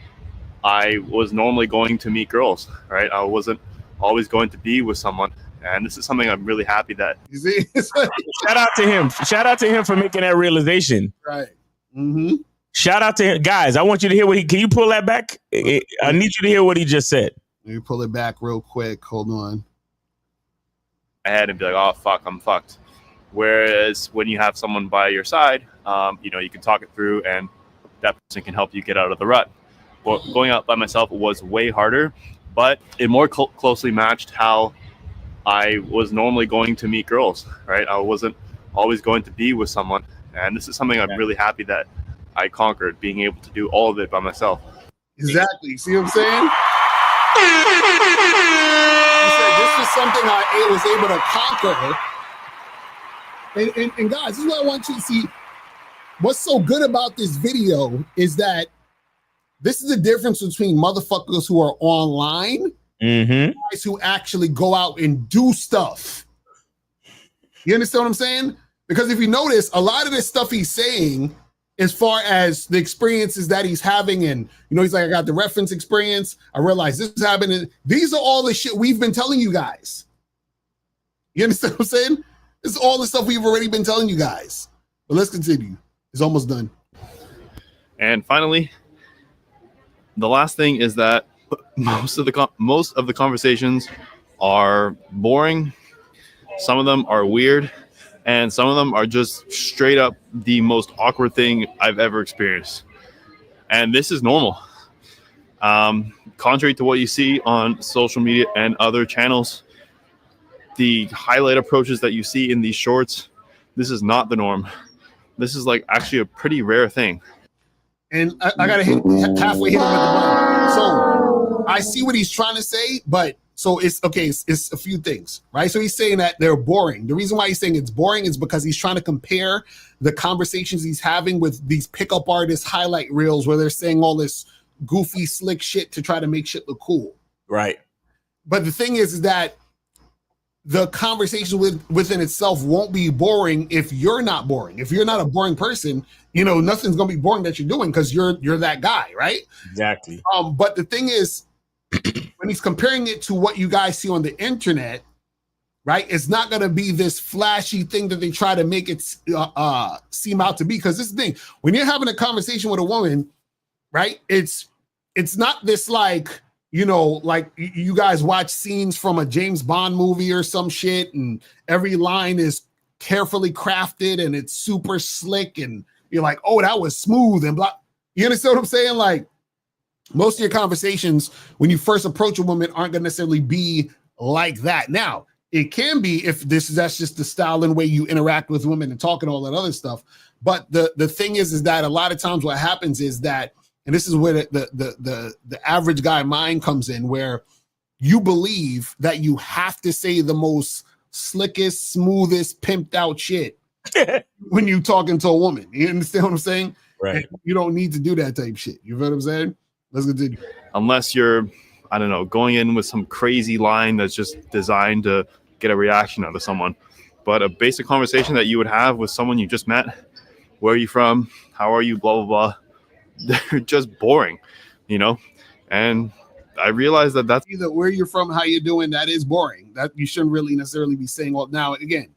S19: I was normally going to meet girls, right? I wasn't always going to be with someone. And this is something I'm really happy that.
S10: You see?
S5: Shout out to him. Shout out to him for making that realization.
S10: Right. Mm-hmm.
S5: Shout out to him. Guys, I want you to hear can you pull that back? I need you to hear what he just said.
S10: Let me pull it back real quick. Hold on.
S19: I had to be like, oh, fuck, I'm fucked. Whereas when you have someone by your side, you know, you can talk it through and that person can help you get out of the rut. But going out by myself was way harder, but it more closely matched how I was normally going to meet girls, right? I wasn't always going to be with someone. And this is something I'm really happy that I conquered, being able to do all of it by myself.
S10: Exactly. See what I'm saying? You said this is something I was able to conquer. And guys, this is what I want you to see. What's so good about this video is that this is the difference between motherfuckers who are online and guys who actually go out and do stuff. You understand what I'm saying? Because if you notice, a lot of this stuff he's saying, as far as the experiences that he's having, and you know, he's like, I got the reference experience. I realized this is happening. These are all the shit we've been telling you guys. You understand what I'm saying? This is all the stuff we've already been telling you guys. But let's continue. It's almost done.
S19: And finally, the last thing is that most of the conversations are boring. Some of them are weird, and some of them are just straight up the most awkward thing I've ever experienced. And this is normal. Contrary to what you see on social media and other channels, the highlight approaches that you see in these shorts, this is not the norm. This is like actually a pretty rare thing.
S10: And I gotta halfway hit him at the button. So I see what he's trying to say, but so it's okay. It's a few things, right? So he's saying that they're boring. The reason why he's saying it's boring is because he's trying to compare the conversations he's having with these pickup artist highlight reels where they're saying all this goofy, slick shit to try to make shit look cool.
S5: Right.
S10: But the thing is that the conversation within itself won't be boring if you're not boring. If you're not a boring person, you know, nothing's gonna be boring that you're doing because you're that guy, right?
S5: Exactly.
S10: But the thing is, when he's comparing it to what you guys see on the internet, right? It's not gonna be this flashy thing that they try to make it seem out to be. Because this is the thing, when you're having a conversation with a woman, right? It's not this like, you know, like you guys watch scenes from a James Bond movie or some shit, and every line is carefully crafted and it's super slick, and you're like, oh, that was smooth and blah. You understand what I'm saying? Like, most of your conversations when you first approach a woman aren't going to necessarily be like that. Now, it can be if that's just the style and way you interact with women and talk and all that other stuff. But the thing is that a lot of times what happens is that, and this is where the average guy mind comes in, where you believe that you have to say the most slickest, smoothest, pimped out shit when you talking to a woman. You understand what I'm saying?
S5: Right.
S10: And you don't need to do that type shit. You know what I'm saying? Let's continue.
S19: Unless you're, I don't know, going in with some crazy line that's just designed to get a reaction out of someone. But a basic conversation that you would have with someone you just met, where are you from? How are you? Blah, blah, blah. They're just boring, you know? And I realized that that's
S10: either where you're from, how you're doing, that is boring. That you shouldn't really necessarily be saying. Well, now, again,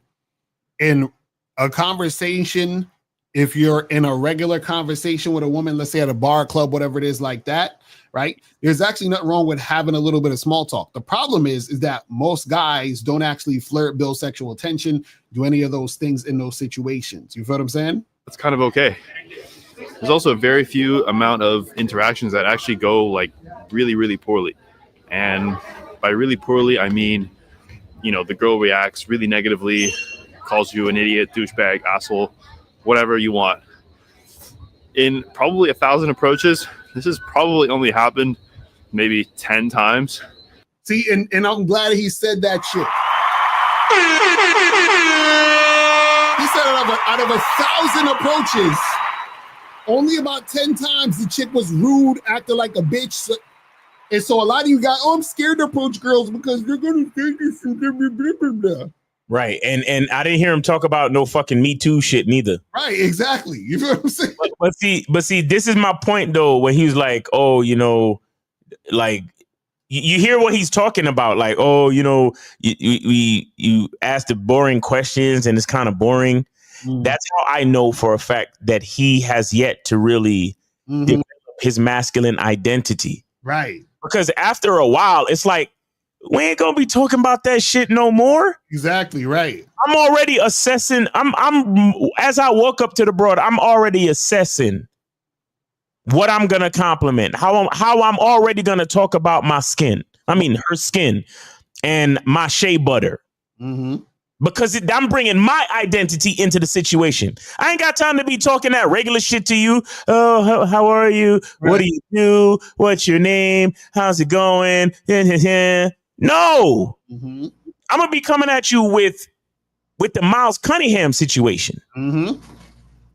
S10: in a conversation, if you're in a regular conversation with a woman, let's say at a bar, club, whatever it is like that, right? There's actually nothing wrong with having a little bit of small talk. The problem is that most guys don't actually flirt, build sexual attention, do any of those things in those situations. You feel what I'm saying?
S19: That's kind of okay. There's also a very few amount of interactions that actually go like really, really poorly. And by really poorly, I mean, you know, the girl reacts really negatively, calls you an idiot, douchebag, asshole, whatever you want. in probably 1,000 approaches, this has probably only happened maybe 10 times.
S10: See, and I'm glad he said that shit. He said out of 1,000 approaches, only about 10 times the chick was rude, acted like a bitch. And so a lot of you guys, I'm scared to approach girls because they're going to think this and blah, blah, blah, blah.
S5: Right. And I didn't hear him talk about no fucking Me Too shit neither.
S10: Right, exactly. You know what I'm saying?
S5: But see, this is my point though, when he was like, oh, you know, like you hear what he's talking about, like, oh, you know, you ask the boring questions and it's kind of boring. That's how I know for a fact that he has yet to really develop his masculine identity.
S10: Right.
S5: Because after a while, it's like, we ain't gonna be talking about that shit no more.
S10: Exactly right.
S5: I'm already assessing. I'm as I walk up to the broad, I'm already assessing what I'm gonna compliment. How I'm already gonna talk about my skin. I mean her skin and my shea butter. Because I'm bringing my identity into the situation. I ain't got time to be talking that regular shit to you. Oh, how are you? Right. What do you do? What's your name? How's it going? No. I'm going to be coming at you with the Miles Cunningham situation.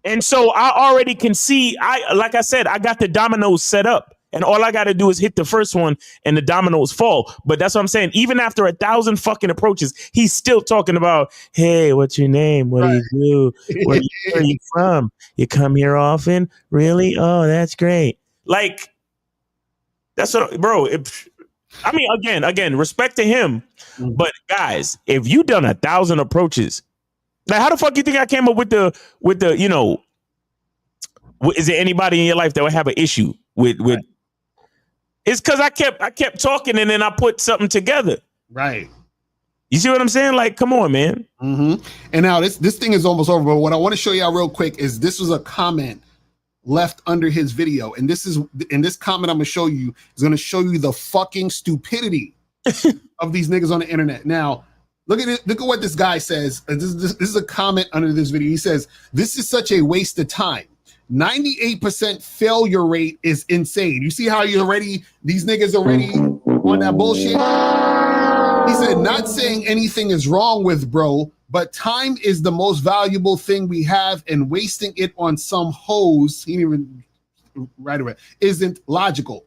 S5: And so I already can see, like I said, I got the dominoes set up. And all I got to do is hit the first one and the dominoes fall. But that's what I'm saying. Even after 1,000 fucking approaches, he's still talking about, hey, what's your name? What do you do? Where are you from? You come here often? Really? Oh, that's great. Like, that's what, bro. I mean, again, respect to him. But guys, if you done 1,000 approaches, like how the fuck you think I came up with the, you know, is there anybody in your life that would have an issue with It's because I kept talking and then I put something together.
S10: Right.
S5: You see what I'm saying? Like, come on, man.
S10: And now this thing is almost over. But what I want to show y'all real quick is this was a comment left under his video. And this comment I'm going to show you is going to show you the fucking stupidity of these niggas on the internet. Now, look at it. Look at what this guy says. This is a comment under this video. He says, this is such a waste of time. 98% failure rate is insane. You see how these niggas already on that bullshit? He said, not saying anything is wrong with bro, but time is the most valuable thing we have, and wasting it on some hoes, he didn't even write it, isn't logical.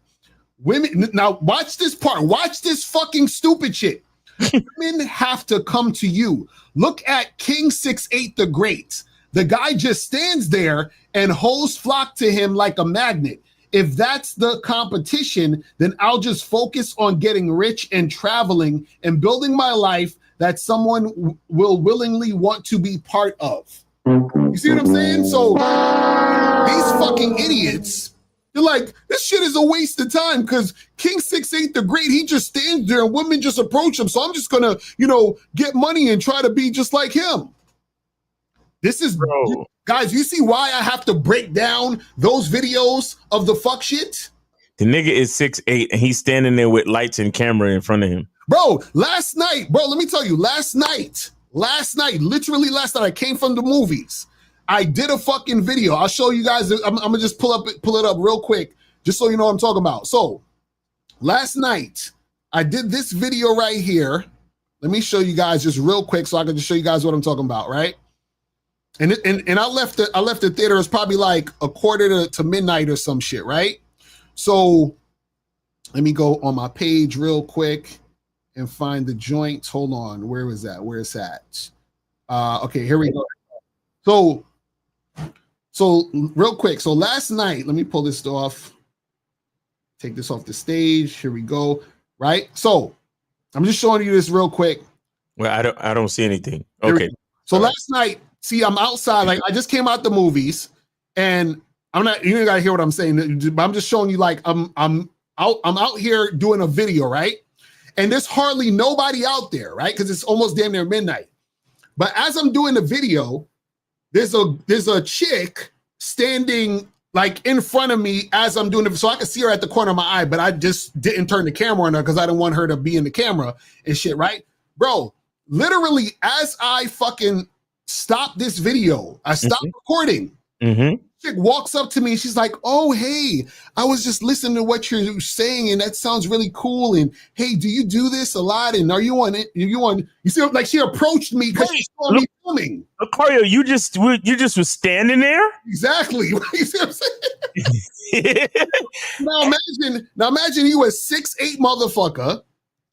S10: Women, now watch this part. Watch this fucking stupid shit. Women have to come to you. Look at King 6'8" the Great. The guy just stands there and hoes flock to him like a magnet. If that's the competition, then I'll just focus on getting rich and traveling and building my life that someone will willingly want to be part of. You see what I'm saying? So these fucking idiots, they're like, this shit is a waste of time because King 6'8" the Great, he just stands there and women just approach him. So I'm just gonna, get money and try to be just like him. This is, guys, you see why I have to break down those videos of the fuck shit?
S5: The nigga is 6'8" and he's standing there with lights and camera in front of him.
S10: Bro, last night, let me tell you, literally last night, I came from the movies. I did a fucking video. I'll show you guys. I'm gonna just pull it up real quick, just so you know what I'm talking about. So last night, I did this video right here. Let me show you guys just real quick so I can just show you guys what I'm talking about, right? And I left the theater. It's probably like a quarter to midnight or some shit, right? So let me go on my page real quick and find the joint. Hold on, where was that? Where is that? Okay, here we go. So real quick. So last night, let me pull this off. Take this off the stage. Here we go. Right. So I'm just showing you this real quick.
S5: Well, I don't see anything. Okay.
S10: So last night. See, I'm outside. Like I just came out the movies, and I'm not. You gotta hear what I'm saying. But I'm just showing you. Like I'm out here doing a video, right? And there's hardly nobody out there, right? Because it's almost damn near midnight. But as I'm doing the video, there's a chick standing like in front of me as I'm doing it, so I can see her at the corner of my eye. But I just didn't turn the camera on her because I didn't want her to be in the camera and shit, right, bro? Literally, as I fucking stop this video, I stopped recording. chick walks up to me and she's like, "Oh, hey, I was just listening to what you're saying, and that sounds really cool. And hey, do you do this a lot? And are you on it? You see, like she approached me because she saw me filming.
S5: Locario, you just was standing there?
S10: Exactly. You see what I'm saying? Now imagine you a 6'8" motherfucker,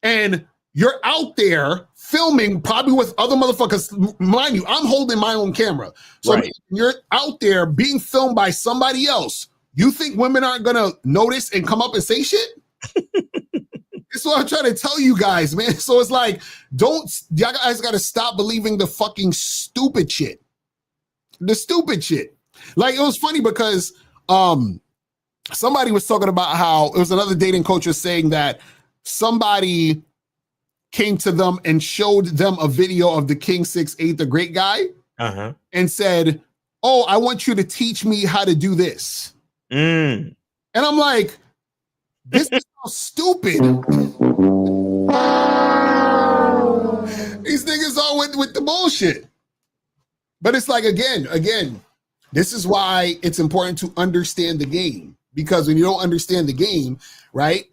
S10: and you're out there filming probably with other motherfuckers. Mind you, I'm holding my own camera. So
S5: Right.
S10: you're out there being filmed by somebody else. You think women aren't gonna notice and come up and say shit? That's what I'm trying to tell you guys, man. So it's like, y'all guys gotta stop believing the fucking stupid shit. The stupid shit. Like, it was funny because somebody was talking about how it was another dating coach was saying that somebody came to them and showed them a video of the King 6'8", the great guy, and said, "Oh, I want you to teach me how to do this." And I'm like, this is so stupid. These niggas all went with the bullshit. But it's like, again, this is why it's important to understand the game. Because when you don't understand the game, right,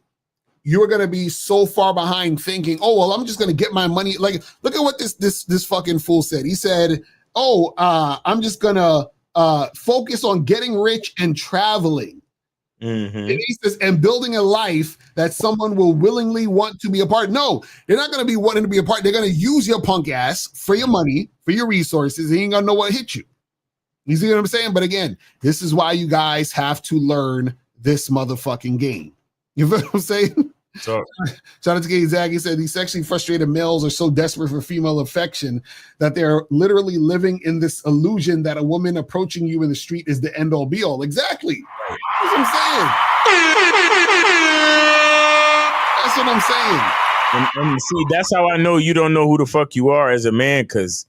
S10: you're gonna be so far behind thinking, "Oh, well, I'm just gonna get my money." Like, look at what this fucking fool said. He said, "Oh, I'm just gonna focus on getting rich and traveling." And he says, and building a life that someone will willingly want to be a part. No, they're not gonna be wanting to be a part. They're gonna use your punk ass for your money, for your resources. He ain't gonna know what hit you. You see what I'm saying? But again, this is why you guys have to learn this motherfucking game. You feel what I'm saying?
S5: So,
S10: shout out to Gay Zag. He said these sexually frustrated males are so desperate for female affection that they're literally living in this illusion that a woman approaching you in the street is the end all be all. Exactly. That's what I'm saying. That's what I'm saying.
S5: And see, that's how I know you don't know who the fuck you are as a man, because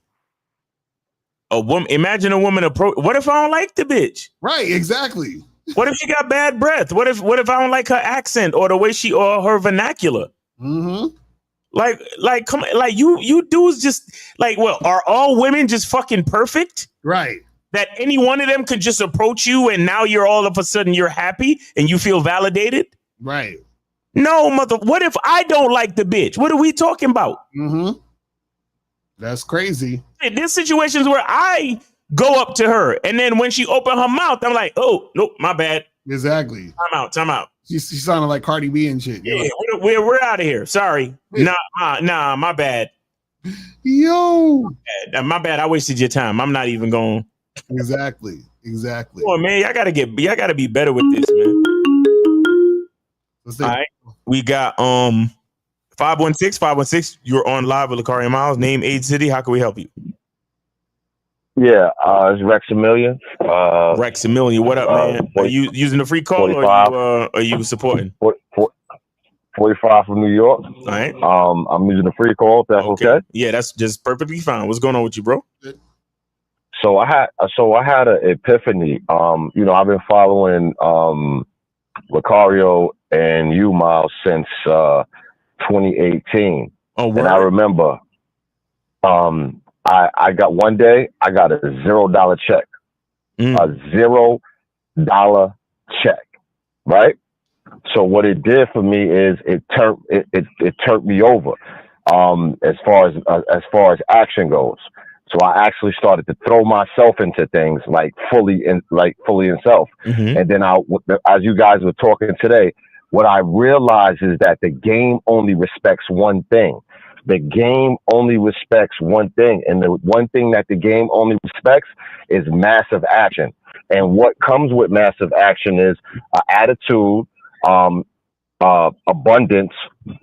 S5: a woman, imagine a woman approach. What if I don't like the bitch?
S10: Right, exactly.
S5: What if she got bad breath? What if I don't like her accent or the way she or her vernacular? Like, come on, like you dudes just like, well, are all women just fucking perfect?
S10: Right.
S5: That any one of them could just approach you and now you're all of a sudden you're happy and you feel validated?
S10: Right.
S5: No, mother. What if I don't like the bitch? What are we talking about?
S10: That's crazy.
S5: There's situations where I go up to her, and then when she opened her mouth, I'm like, "Oh, nope, my bad."
S10: Exactly.
S5: Time out.
S10: She sounded like Cardi B and shit.
S5: Yeah, we're out of here. Sorry. Nah, my bad.
S10: Yo.
S5: My bad. I wasted your time. I'm not even going.
S10: Exactly.
S5: Come on, man. I gotta be better with this, man. All right. We got 516. You're on live with Locario Miles. Name, age, city. How can we help you?
S1: Yeah, it's Rex Amelia.
S5: Rex Amelia, what up, man? Are you using the free call
S1: 45.
S5: or are you supporting?
S1: 45 from New York.
S5: All right.
S1: I'm using the free call. If that's okay.
S5: Yeah, that's just perfectly fine. What's going on with you, bro?
S1: So I had an epiphany. I've been following Locario and you, Miles, since 2018. And I remember I got one day I got a $0 check. A $0 check. Right? So what it did for me is it turned me over as far as action goes. So I actually started to throw myself into things fully in self. And then as you guys were talking today, what I realized is that the game only respects one thing. The game only respects one thing. And the one thing that the game only respects is massive action. And what comes with massive action is attitude, abundance,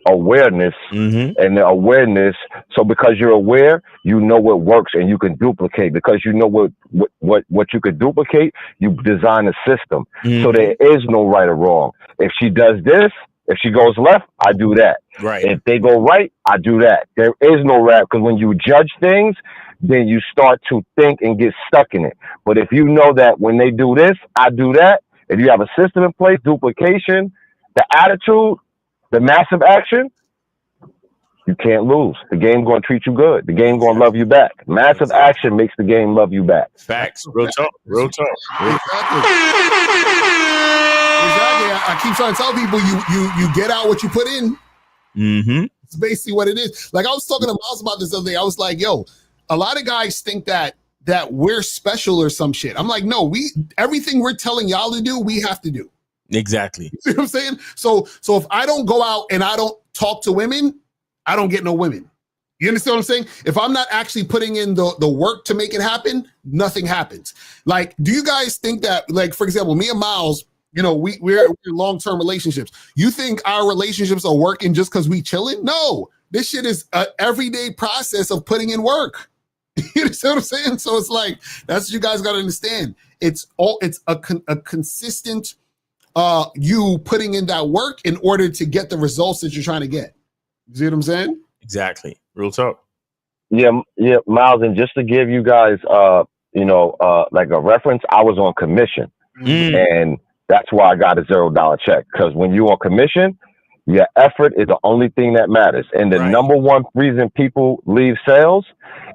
S1: awareness, and the awareness. So because you're aware, you know what works and you can duplicate. Because you know what you could duplicate, you design a system. So there is no right or wrong. If she does this, if she goes left, I do that.
S5: Right.
S1: If they go right, I do that. There is no rap, because when you judge things, then you start to think and get stuck in it. But if you know that when they do this, I do that. If you have a system in place, duplication, the attitude, the massive action, You can't lose. The game going to treat you good. The game going to love you back. Massive action makes the game love you back.
S5: Facts. Real talk. Real talk.
S9: Exactly. I keep trying to tell people you get out what you put in.
S5: Mm-hmm.
S9: It's basically what it is. Like I was talking to Miles about this the other day. I was like, yo, a lot of guys think that we're special or some shit. I'm like, no, everything we're telling y'all to do, we have to do.
S5: Exactly.
S9: You know what I'm saying? So if I don't go out and I don't talk to women, I don't get no women. You understand what I'm saying? If I'm not actually putting in the work to make it happen, nothing happens. Like, do you guys think that, like, for example, me and Miles, you know, we're in long-term relationships. You think our relationships are working just because we chilling? No, this shit is an everyday process of putting in work. You understand what I'm saying? So it's like, that's what you guys got to understand. It's a consistent you putting in that work in order to get the results that you're trying to get. You see what I'm saying?
S5: Exactly. Real talk.
S1: Yeah, Miles, and just to give you guys, like a reference, I was on commission, and that's why I got a $0 check. Because when you on commission, your effort is the only thing that matters. And the number one reason people leave sales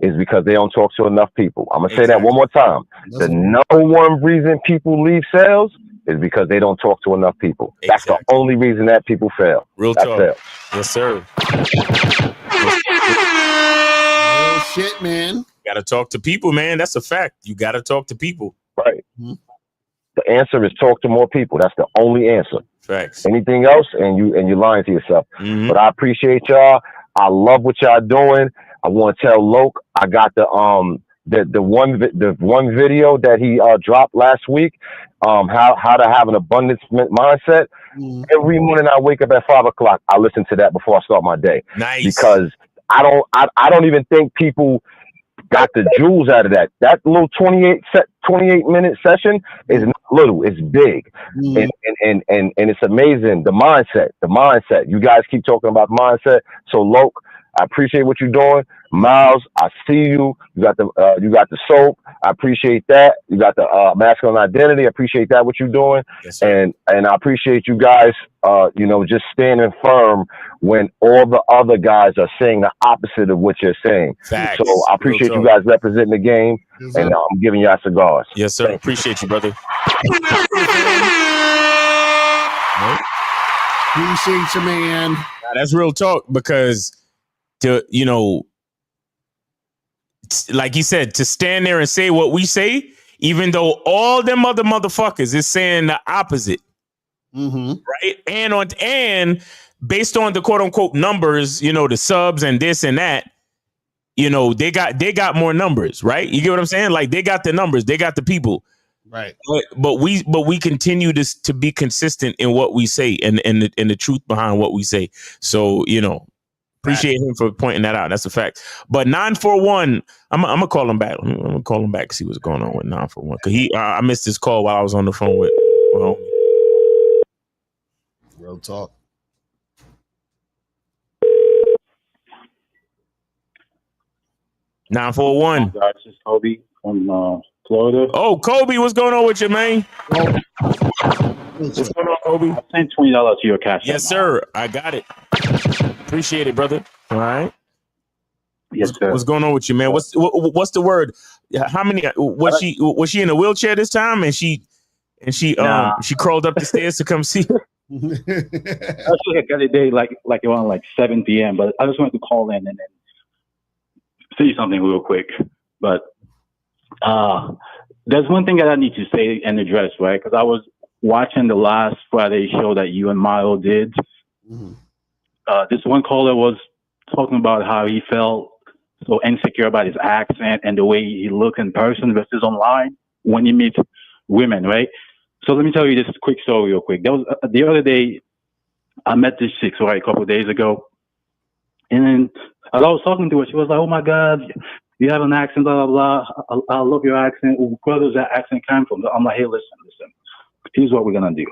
S1: is because they don't talk to enough people. I'm gonna say that one more time. The number one reason people leave sales is because they don't talk to enough people. That's the only reason that people fail.
S5: Real
S1: That's
S5: talk.
S1: sales.
S5: Yes, sir.
S9: Oh shit, man.
S5: Got to talk to people, man. That's a fact. You got to talk to people.
S1: Right. Mm-hmm. The answer is talk to more people. That's the only answer.
S5: Facts.
S1: Anything else, and you're lying to yourself.
S5: Mm-hmm.
S1: But I appreciate y'all. I love what y'all doing. I want to tell Loke I got the one video that he dropped last week. How to have an abundance mindset. Mm-hmm. Every morning I wake up at 5 o'clock. I listen to that before I start my day.
S5: Nice.
S1: Because I don't even think people got the jewels out of that. That little 28 minute session is not little, it's big. Mm. And it's amazing. The mindset. You guys keep talking about mindset. So Loke, I appreciate what you're doing. Miles, I see you. You got the soap. I appreciate that. You got the masculine identity. I appreciate that, what you're doing. Yes, and I appreciate you guys, just standing firm when all the other guys are saying the opposite of what you're saying.
S5: Facts.
S1: So I appreciate you guys representing the game, and I'm giving y'all cigars.
S5: Yes, sir. Appreciate you, brother.
S9: Appreciate you, man.
S5: That's real talk, because like he said, to stand there and say what we say, even though all them other motherfuckers is saying the opposite, right? And based on the quote unquote numbers, the subs and this and that, they got more numbers, right? You get what I'm saying? Like, they got the numbers, they got the people,
S9: right?
S5: But we continue to be consistent in what we say and the truth behind what we say. So appreciate him for pointing that out. That's a fact. But 941, I'm gonna call him back. I'm gonna call him back, see what's going on with 941. Cause I missed his call while I was on the phone with homie.
S9: Real talk.
S5: Nine 941.
S3: Guys, this is Kobe from Florida.
S5: Oh, Kobe, what's going on with you, man? What's going on, Kobe?
S3: I sent $20 to your cash.
S5: Yes, sir. I got it. Appreciate it, brother. All right.
S3: Yes, sir.
S5: What's going on with you, man? What's the word? How many? Was she in a wheelchair this time? And she crawled up the stairs to come see.
S3: Actually, I got a day like around 7 p.m. But I just wanted to call in and then say something real quick. But there's one thing that I need to say and address, right? Because I was watching the last Friday show that you and Milo did. Mm-hmm. This one caller was talking about how he felt so insecure about his accent and the way he looked in person versus online when he meets women, right? So let me tell you this quick story real quick. That was the other day, I met this chick, a couple of days ago. And then as I was talking to her, she was like, oh my God, you have an accent, blah, blah, blah. I love your accent. Where does that accent come from? I'm like, hey, listen. Here's what we're going to do.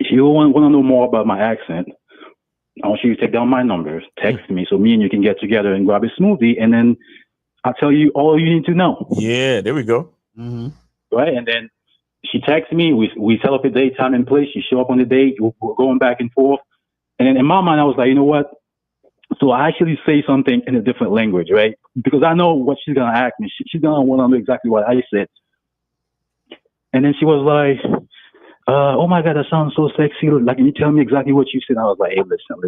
S3: If you want to know more about my accent, I want you to take down my numbers, text me, so me and you can get together and grab a smoothie, and then I'll tell you all you need to know.
S5: Yeah, there we go.
S3: Mm-hmm. Right? And then she texts me. We set up a date, time, and place. She show up on the date. We're going back and forth. And then in my mind, I was like, you know what? So I actually say something in a different language, right? Because I know what she's gonna ask me. She's gonna want to know exactly what I said. And then she was like, "Oh my God, that sounds so sexy. Like, can you tell me exactly what you said?" I was like, "Hey, listen.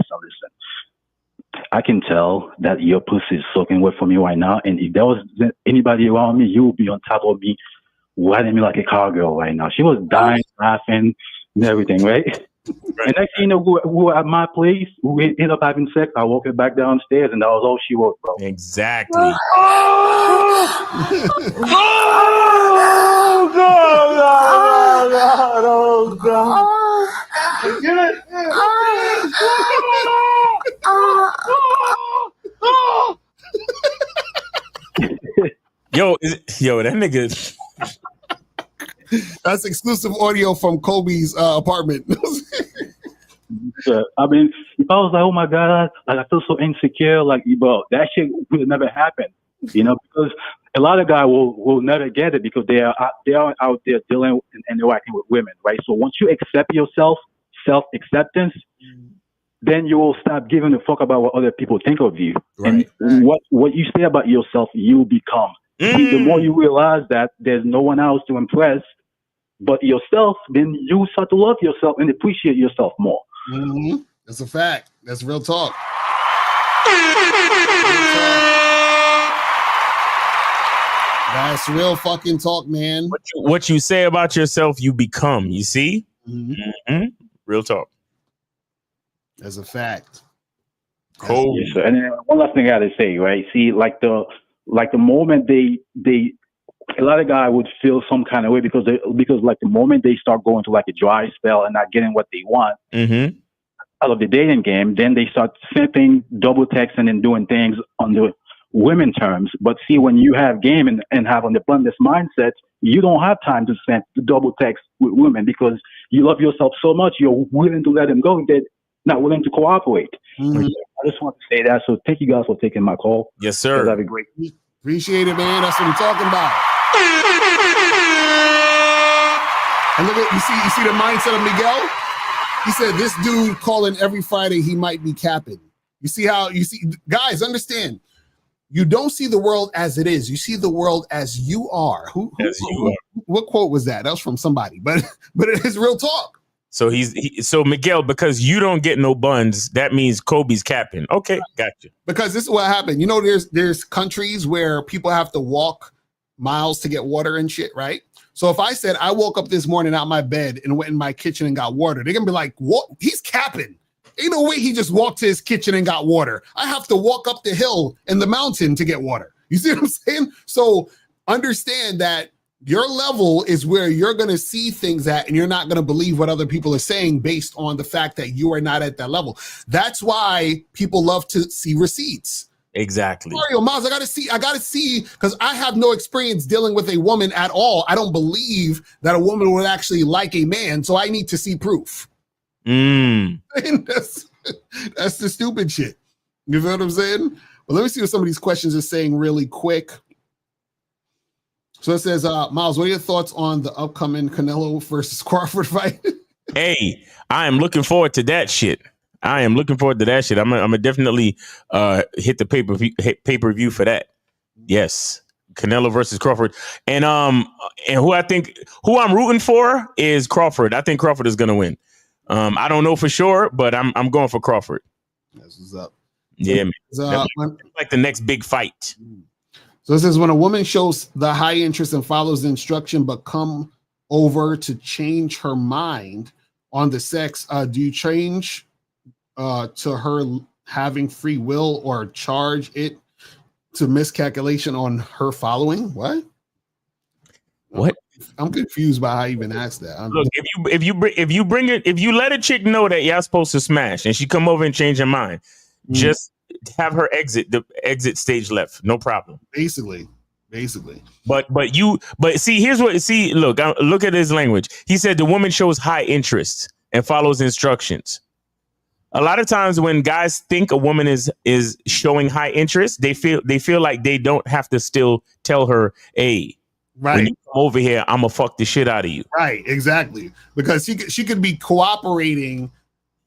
S3: I can tell that your pussy is soaking wet for me right now. And if there was anybody around me, you would be on top of me, riding me like a cowgirl right now." She was dying, laughing, and everything, right? And next thing you know, we were at my place. We ended up having sex. I walked her back downstairs, and that was all she was, bro.
S5: Exactly.
S10: Oh God!
S5: Yo, that nigga.
S10: That's exclusive audio from Kobe's apartment.
S3: Yeah, I mean, if I was like, "Oh my God, like, I feel so insecure," like, bro, that shit would never happen, because a lot of guys will never get it because they are out there dealing and interacting with women, right? So once you accept yourself, self-acceptance, then you will stop giving a fuck about what other people think of you.
S5: Right.
S3: And what you say about yourself, you become. See, the more you realize that there's no one else to impress but yourself, then you start to love yourself and appreciate yourself more.
S10: Mm-hmm. That's a fact. That's real talk. That's real fucking talk, man.
S5: What you say about yourself, you become. You see?
S10: Mm-hmm.
S5: Real talk.
S10: That's a fact.
S5: Cool.
S3: Yes, sir. And then one last thing I gotta say, right? See, like the moment they a lot of guys would feel some kind of way because like the moment they start going to like a dry spell and not getting what they want out of the dating game, then they start simping, double texting, and doing things on the women terms. But see, when you have game and have an abundance mindset, you don't have time to spend to double text with women because you love yourself so much, you're willing to let them go. They're not willing to cooperate. I just want to say that. So thank you guys for taking my call.
S5: Yes, sir.
S3: Have a great
S10: week. Appreciate it, man. That's what I'm talking about. And look at you see the mindset of Miguel. He said this dude calling every Friday he might be capping. You see guys understand. You don't see the world as it is. You see the world as you are. What quote was that? That was from somebody, but it is real talk.
S5: So so Miguel, because you don't get no buns, that means Kobe's capping. Okay, gotcha.
S10: Because this is what happened. There's countries where people have to walk miles to get water and shit, right? So if I said I woke up this morning out my bed and went in my kitchen and got water, they're gonna be like, "What? He's capping. Ain't no way he just walked to his kitchen and got water. I have to walk up the hill and the mountain to get water." You see what I'm saying? So understand that your level is where you're going to see things at, and you're not going to believe what other people are saying based on the fact that you are not at that level. That's why people love to see receipts.
S5: Exactly.
S10: Mario, Miles, I gotta see, because I have no experience dealing with a woman at all. I don't believe that a woman would actually like a man, so I need to see proof. And that's the stupid shit. You know what I'm saying? Well, let me see what some of these questions are saying really quick. So it says, Miles, what are your thoughts on the upcoming Canelo versus Crawford fight?
S5: Hey, I am looking forward to that shit. I'm gonna definitely hit the pay-per-view for that. Yes, Canelo versus Crawford, and who I'm rooting for is Crawford. I think Crawford is gonna win. I don't know for sure, but I'm going for Crawford.
S10: That's what's up.
S5: Yeah, man. Like the next big fight.
S10: So it says, when a woman shows the high interest and follows the instruction, but come over to change her mind on the sex, do you change to her having free will or charge it to miscalculation on her following? What? I'm confused by how I even asked that.
S5: Look, if you let a chick know that y'all supposed to smash and she come over and change her mind, just have her exit the exit stage left. No problem.
S10: Basically.
S5: But see, look at his language. He said the woman shows high interest and follows instructions. A lot of times when guys think a woman is showing high interest, they feel like they don't have to still tell her, "Hey,
S10: right,
S5: when you come over here, I'm gonna fuck the shit out of you."
S10: Right, exactly. Because she could be cooperating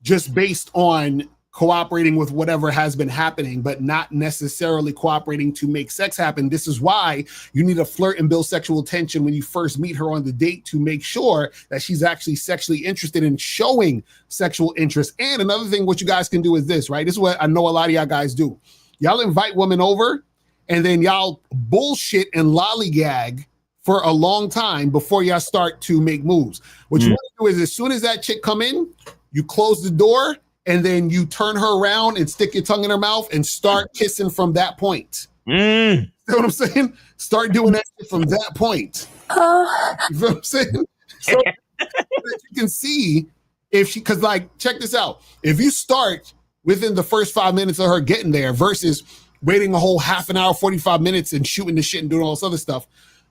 S10: just based on cooperating with whatever has been happening, but not necessarily cooperating to make sex happen. This is why you need to flirt and build sexual tension when you first meet her on the date to make sure that she's actually sexually interested in showing sexual interest. And another thing, what you guys can do is this, right? This is what I know a lot of y'all guys do. Y'all invite women over and then y'all bullshit and lollygag for a long time before y'all start to make moves. What you want to do is as soon as that chick come in, you close the door and then you turn her around and stick your tongue in her mouth and start kissing from that point. You know what I'm saying? Start doing that shit from that point. You know what I'm saying? So that you can see if she, because like, check this out. If you start within the first 5 minutes of her getting there versus waiting a whole half an hour, 45 minutes and shooting the shit and doing all this other stuff,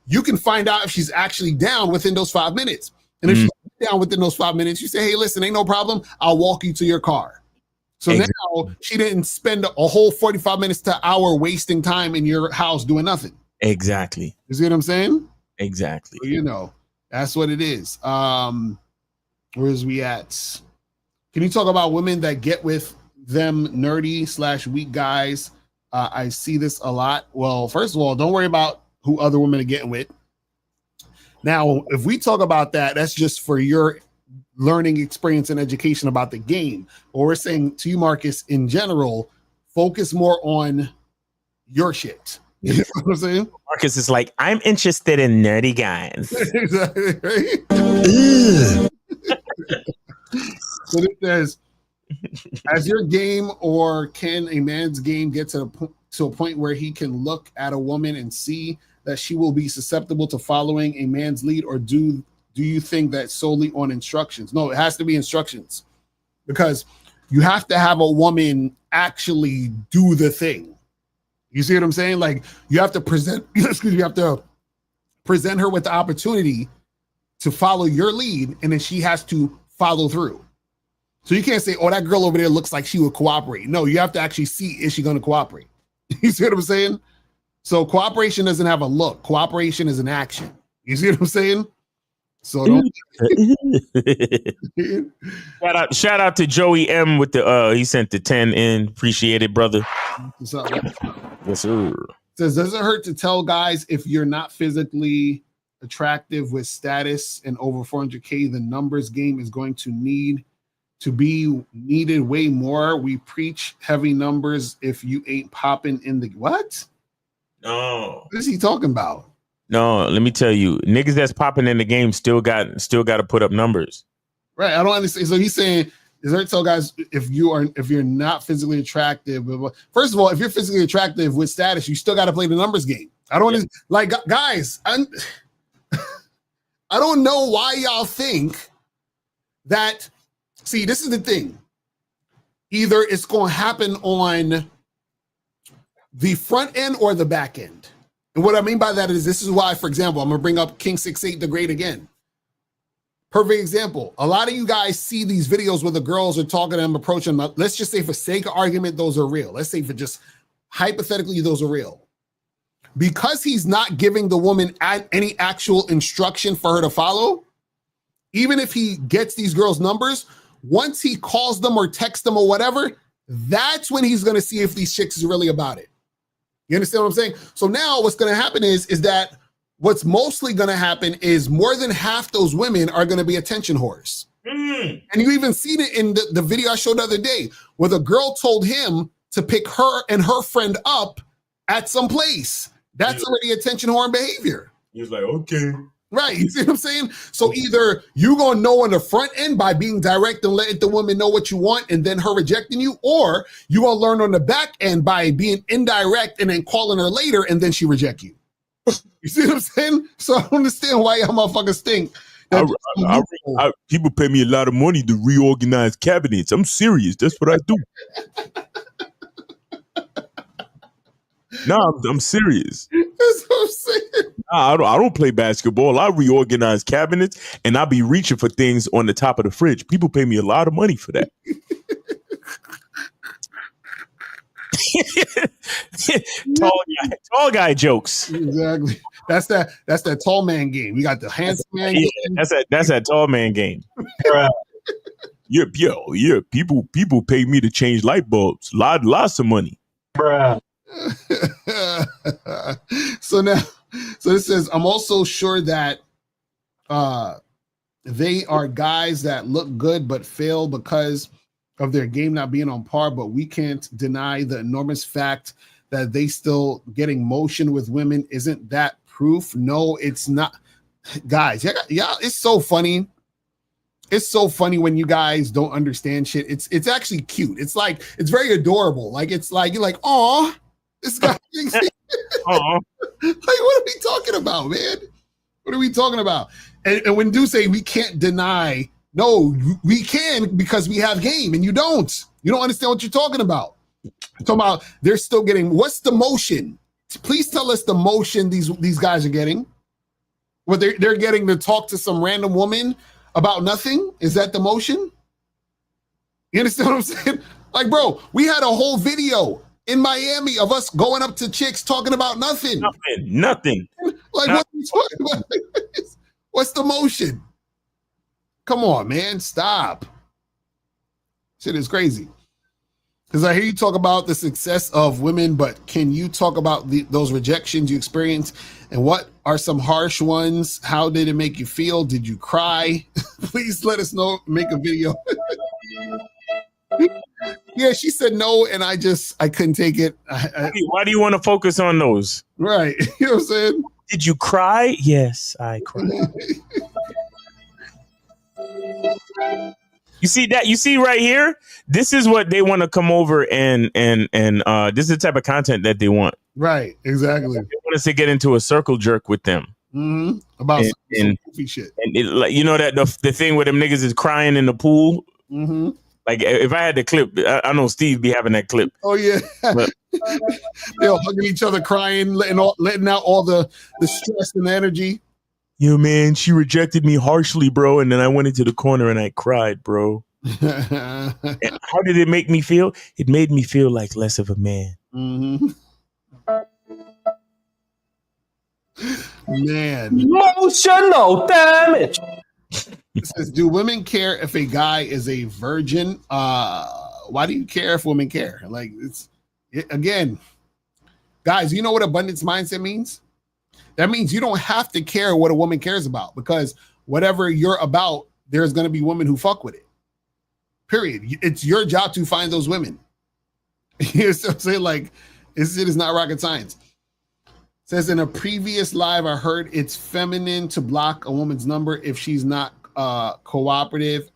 S10: you can find out if she's actually down within those 5 minutes. And if she's down within those 5 minutes, you say, hey, listen, ain't no problem. I'll walk you to your car. So now she didn't spend a whole 45 minutes to an hour wasting time in your house doing nothing.
S5: Exactly.
S10: You see what I'm saying?
S5: Exactly.
S10: So, you know, that's what it is. Where's we at? Can you talk about women that get with them nerdy / weak guys? I see this a lot. Well, first of all, don't worry about who other women are getting with. Now, if we talk about that, that's just for your learning experience and education about the game. Or we're saying to you, Marcus, in general, focus more on your shit. You know what I'm saying?
S5: Marcus is like, I'm interested in nerdy guys.
S10: Exactly, right? So it says, as your game or can a man's game get to a point where he can look at a woman and see that she will be susceptible to following a man's lead, or do you think that solely on instructions? No, it has to be instructions, because you have to have a woman actually do the thing. You see what I'm saying? Like you have to present, you have to present her with the opportunity to follow your lead, and then she has to follow through. So you can't say, oh, that girl over there looks like she would cooperate. No, you have to actually see, is she going to cooperate? You see what I'm saying? So cooperation doesn't have a look. Cooperation is an action. You see what I'm saying? So don't.
S5: shout out to Joey M with the he sent the 10 in. Appreciate it, brother.
S10: What's up?
S5: Yes, sir.
S10: Says, does it hurt to tell guys if you're not physically attractive with status and over 400K, the numbers game is going to need to be needed way more? We preach heavy numbers if you ain't popping in the what?
S5: No.
S10: What is he talking about?
S5: No, let me tell you, niggas that's popping in the game still got to put up numbers.
S10: Right. I don't understand. So he's saying, is there to tell guys if you're not physically attractive? First of all, if you're physically attractive with status, you still got to play the numbers game. I don't like guys. I don't know why y'all think that. See, this is the thing. Either it's going to happen on the front end or the back end. And what I mean by that is, this is why, for example, I'm going to bring up King 68 the Great again. Perfect example. A lot of you guys see these videos where the girls are talking to them, approaching them. Let's just say for sake of argument, those are real. Let's say for just hypothetically, those are real. Because he's not giving the woman any actual instruction for her to follow, even if he gets these girls' numbers, once he calls them or texts them or whatever, that's when he's going to see if these chicks is really about it. You understand what I'm saying? So now what's going to happen is that what's mostly going to happen is more than half those women are going to be attention whores. And you even seen it in the video I showed the other day where the girl told him to pick her and her friend up at some place. That's already attention whore behavior.
S5: He was like, okay.
S10: Right. You see what I'm saying? So either you're going to know on the front end by being direct and letting the woman know what you want and then her rejecting you, or you're going to learn on the back end by being indirect and then calling her later and then she reject you. You see what I'm saying? So I don't understand why y'all motherfuckers think.
S5: People pay me a lot of money to reorganize cabinets. I'm serious. That's what I do. No, I'm serious.
S10: That's what I'm saying.
S5: Nah, I don't play basketball. I reorganize cabinets and I be reaching for things on the top of the fridge. People pay me a lot of money for that. tall guy jokes.
S10: Exactly. That's that tall man game. We got the handsome man game.
S5: That's that tall man game.
S11: Yeah. People pay me to change light bulbs. Lots of money.
S10: Bruh. So it says, I'm also sure that they are guys that look good but fail because of their game not being on par, but we can't deny the enormous fact that they still getting motion with women. Isn't that proof? No, it's not. Guys, yeah, it's so funny. It's so funny when you guys don't understand shit. It's actually cute. It's like, it's very adorable. Like, it's like, you're like, oh, this guy thinks like, what are we talking about, man? What are we talking about? And when do say we can't deny, no, we can because we have game, and you don't understand what you're talking about. I'm talking about they're still getting, what's the motion? Please tell us the motion these guys are getting. What they're getting to talk to some random woman about nothing? Is that the motion? You understand what I'm saying? Like, bro, we had a whole video in Miami of us going up to chicks talking about nothing.
S11: Nothing.
S10: Like, what are you talking about? What's the motion? Come on, man. Stop. Shit is crazy. Because I hear you talk about the success of women, but can you talk about those rejections you experienced? And what are some harsh ones? How did it make you feel? Did you cry? Please let us know. Make a video. Yeah, she said no, and I couldn't take it.
S5: Why do you want to focus on those?
S10: Right. You know what I'm saying?
S5: Did you cry? Yes, I cried. You see that? You see right here? This is what they want to come over and this is the type of content that they want.
S10: Right, exactly.
S5: They want us to get into a circle jerk with them.
S10: Mm-hmm. About some goofy shit.
S5: And like, you know that the thing where them niggas is crying in the pool?
S10: Mm-hmm.
S5: Like, if I had the clip, I know Steve be having that clip.
S10: Oh, yeah.
S5: But,
S10: they're hugging each other, crying, letting out all the stress and energy.
S11: Yo, man, she rejected me harshly, bro. And then I went into the corner and I cried, bro. And how did it make me feel? It made me feel like less of a man.
S10: Mm-hmm. Man.
S20: Emotional damage.
S10: It says, do women care if a guy is a virgin? Why do you care if women care? Like, again, guys, you know what abundance mindset means? That means you don't have to care what a woman cares about, because whatever you're about, there's going to be women who fuck with it. Period. It's your job to find those women. You know what I'm saying? Like, it is not rocket science. It says, in a previous live, I heard it's feminine to block a woman's number if she's not cooperative,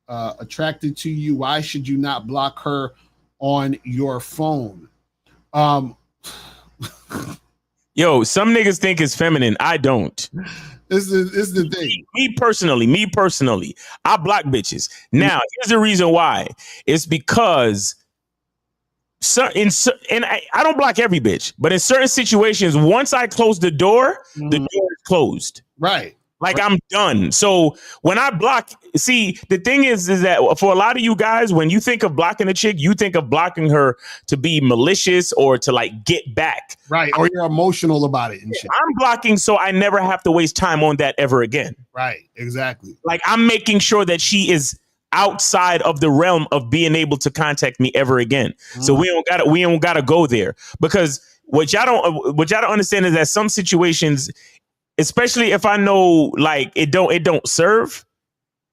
S10: attracted to you. Why should you not block her on your phone?
S5: Yo, some niggas think it's feminine. I don't.
S10: This is the thing.
S5: Me personally, I block bitches. Now, here's the reason why. It's because I don't block every bitch, but in certain situations, once I close the door, the door is closed.
S10: Right.
S5: Like, I'm done. So when I block, see, the thing is that for a lot of you guys, when you think of blocking a chick, you think of blocking her to be malicious or to like get back.
S10: Right. Or you're emotional about it and shit.
S5: I'm blocking so I never have to waste time on that ever again.
S10: Right. Exactly.
S5: Like, I'm making sure that she is outside of the realm of being able to contact me ever again. So we don't gotta go there, because what y'all don't understand is that some situations, especially if I know like it don't serve,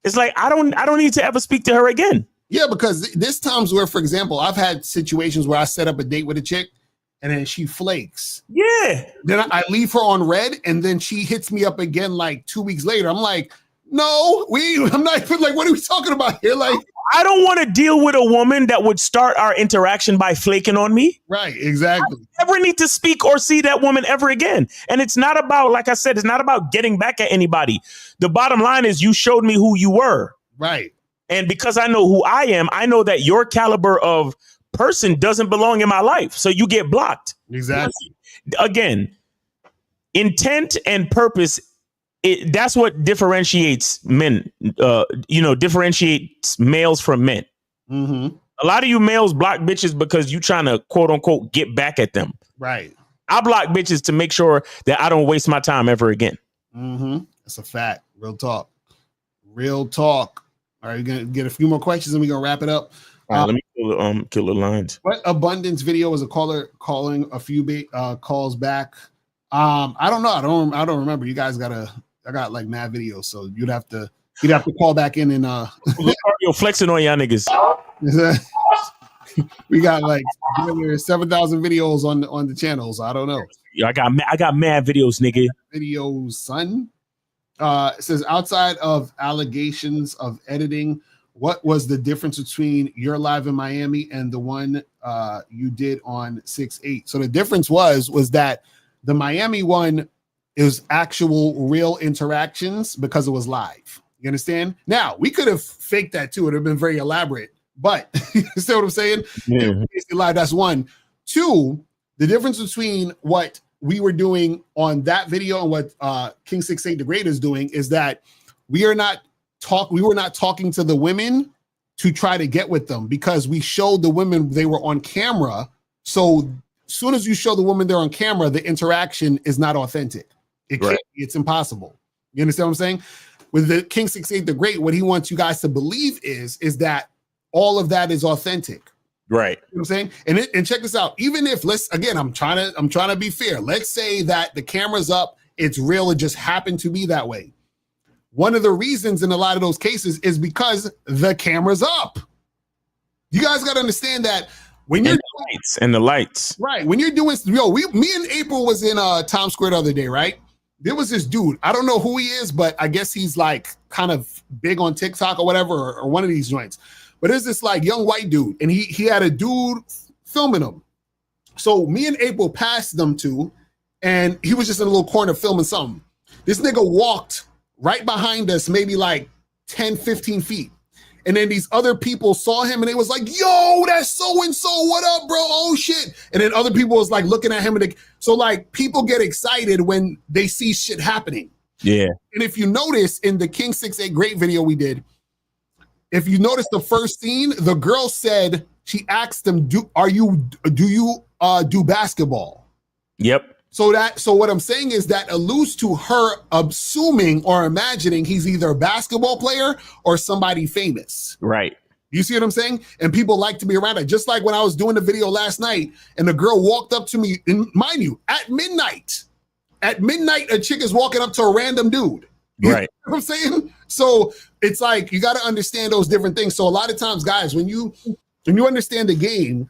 S5: it's like I don't need to ever speak to her again.
S10: Yeah, because there's times where, for example, I've had situations where I set up a date with a chick and then she flakes.
S5: Yeah.
S10: Then I leave her on red and then she hits me up again like 2 weeks later. I'm like, no, I'm not even like, what are we talking about here? Like,
S5: I don't want to deal with a woman that would start our interaction by flaking on me.
S10: Right, exactly.
S5: I never need to speak or see that woman ever again. And it's not about, like I said, it's not about getting back at anybody. The bottom line is you showed me who you were.
S10: Right.
S5: And because I know who I am, I know that your caliber of person doesn't belong in my life. So you get blocked.
S10: Exactly.
S5: Again, intent and purpose, that's what differentiates men, differentiates males from men.
S10: Mm-hmm.
S5: A lot of you males block bitches because you trying to quote unquote get back at them.
S10: Right.
S5: I block bitches to make sure that I don't waste my time ever again.
S10: Mm-hmm. That's a fact. Real talk. Real talk. All right, we're gonna get a few more questions and we're gonna wrap it up.
S11: All right, let me kill the lines.
S10: What abundance video was a caller calling a few calls back? I don't know. I don't remember. You guys I got like mad videos, so you'd have to call back in and
S11: Locario flexing on y'all niggas.
S10: We got like 7,000 videos on the channel, so I don't know.
S11: Yeah, I got mad videos, nigga.
S10: Videos, son. It says outside of allegations of editing, what was the difference between your live in Miami and the one you did on 6/8? So the difference was that the Miami one is actual real interactions because it was live. You understand? Now we could have faked that too. It would have been very elaborate. But you see what I'm saying?
S11: Yeah.
S10: Live, that's one. Two, the difference between what we were doing on that video and what King 6/8 the Great is doing is that we were not talking to the women to try to get with them, because we showed the women they were on camera. So as soon as you show the woman they're on camera, the interaction is not authentic. It's impossible. You understand what I'm saying? With the King 6/8 the Great, what he wants you guys to believe is that all of that is authentic.
S11: Right.
S10: You know what I'm saying? And check this out. Even if I'm trying to be fair. Let's say that the camera's up, it's real, it just happened to be that way. One of the reasons in a lot of those cases is because the camera's up. You guys got to understand that when you're
S11: the lights.
S10: Right. When you're doing, me and April was in Times Square the other day, right? There was this dude. I don't know who he is, but I guess he's like kind of big on TikTok or whatever, or one of these joints. But there's this like young white dude, and he had a dude filming him. So me and April passed them two, and he was just in a little corner filming something. This nigga walked right behind us, maybe like 10, 15 feet. And then these other people saw him and they was like, yo, that's so-and-so, what up, bro? Oh shit. And then other people was like looking at him. So like people get excited when they see shit happening.
S11: Yeah.
S10: And if you notice in the King 6/8 Great video we did, if you notice the first scene, the girl said, she asked him, do you do basketball?
S11: Yep.
S10: So what I'm saying is that alludes to her assuming or imagining he's either a basketball player or somebody famous.
S11: Right.
S10: You see what I'm saying? And people like to be around it. Just like when I was doing the video last night and the girl walked up to me, and mind you, at midnight, a chick is walking up to a random dude.
S11: Right.
S10: You know what I'm saying? So it's like, you got to understand those different things. So a lot of times, guys, when you understand the game,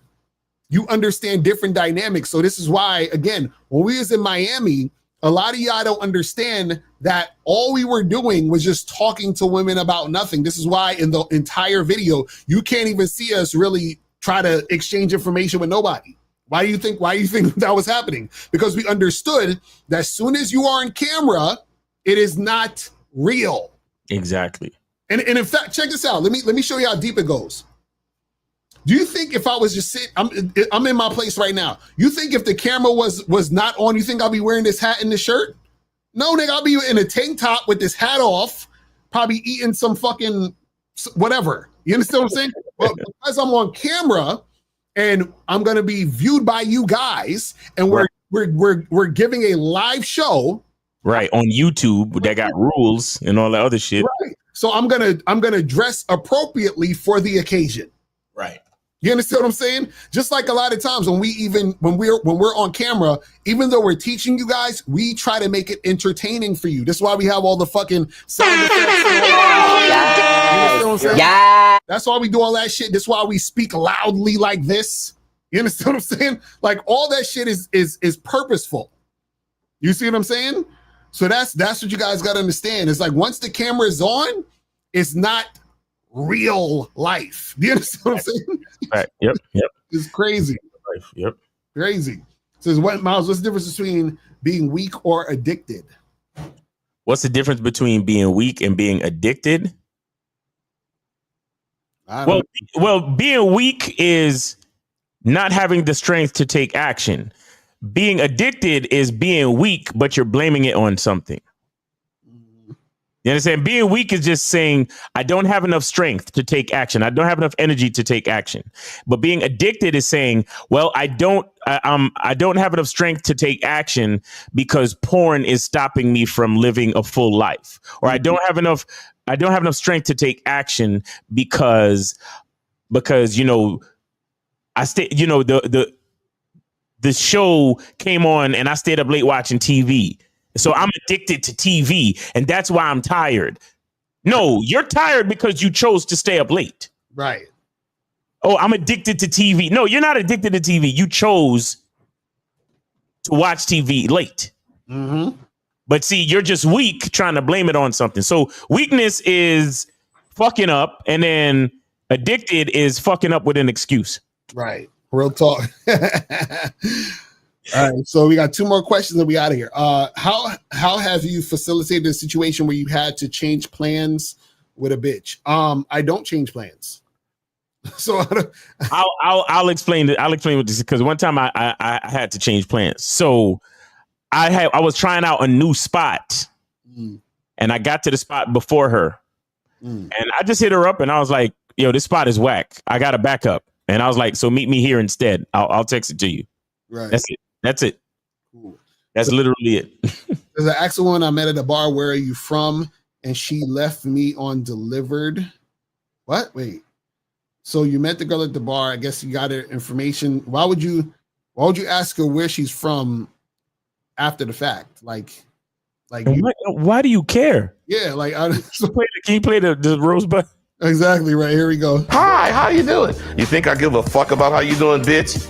S10: you understand different dynamics. So this is why, again, when we was in Miami, a lot of y'all don't understand that all we were doing was just talking to women about nothing. This is why in the entire video, you can't even see us really try to exchange information with nobody. Why do you think that was happening? Because we understood that as soon as you are on camera, it is not real.
S11: Exactly.
S10: And in fact, check this out. Let me show you how deep it goes. Do you think if I was just sitting, I'm in my place right now. You think if the camera was not on, you think I'll be wearing this hat and this shirt? No, nigga, I'll be in a tank top with this hat off, probably eating some fucking whatever. You understand what I'm saying? But because I'm on camera and I'm gonna be viewed by you guys, and we're giving a live show.
S11: Right, on YouTube that got rules and all that other shit.
S10: Right. So I'm gonna dress appropriately for the occasion.
S11: Right.
S10: You understand what I'm saying? Just like a lot of times when we're on camera, even though we're teaching you guys, we try to make it entertaining for you. That's why we have all the fucking sound effects. Yeah. That's why we do all that shit. That's why we speak loudly like this. You understand what I'm saying? Like all that shit is purposeful. You see what I'm saying? So that's what you guys got to understand. It's like once the camera is on, it's not real life. Do you understand what I'm saying?
S11: Right. Yep.
S10: It's crazy.
S11: Yep.
S10: Crazy. Says Miles, what's the difference between being weak or addicted?
S11: What's the difference between being weak and being addicted? Well, being weak is not having the strength to take action. Being addicted is being weak, but you're blaming it on something. You understand? Being weak is just saying, I don't have enough strength to take action. I don't have enough energy to take action. But being addicted is saying, well, I don't have enough strength to take action because porn is stopping me from living a full life. Or I don't have enough I don't have enough strength to take action because you know, I stay, you know, the show came on and I stayed up late watching TV. So I'm addicted to TV, and that's why I'm tired. No, you're tired because you chose to stay up late.
S10: Right.
S11: Oh, I'm addicted to TV. No, you're not addicted to TV. You chose to watch TV late.
S10: Mm-hmm.
S11: But see, you're just weak trying to blame it on something. So weakness is fucking up, and then addicted is fucking up with an excuse.
S10: Right. Real talk. All right. So we got 2 more questions and we out of here. How have you facilitated a situation where you had to change plans with a bitch? I don't change plans. So
S11: I'll explain it. I'll explain what this is, because one time I had to change plans. So I was trying out a new spot, and I got to the spot before her, and I just hit her up and I was like, "Yo, this spot is whack. I got a backup." And I was like, "So meet me here instead. I'll text it to you."
S10: Right.
S11: That's it. Cool. That's literally it.
S10: There's an actual one I met at a bar. Where are you from? And she left me on delivered. What? Wait. So you met the girl at the bar. I guess you got her information. Why would you ask her where she's from after the fact? Like
S11: why do you care?
S10: Yeah, like
S11: can you play the rosebud?
S10: Exactly right. Here we go.
S2: Hi, how you doing? You think I give a fuck about how you doing, bitch?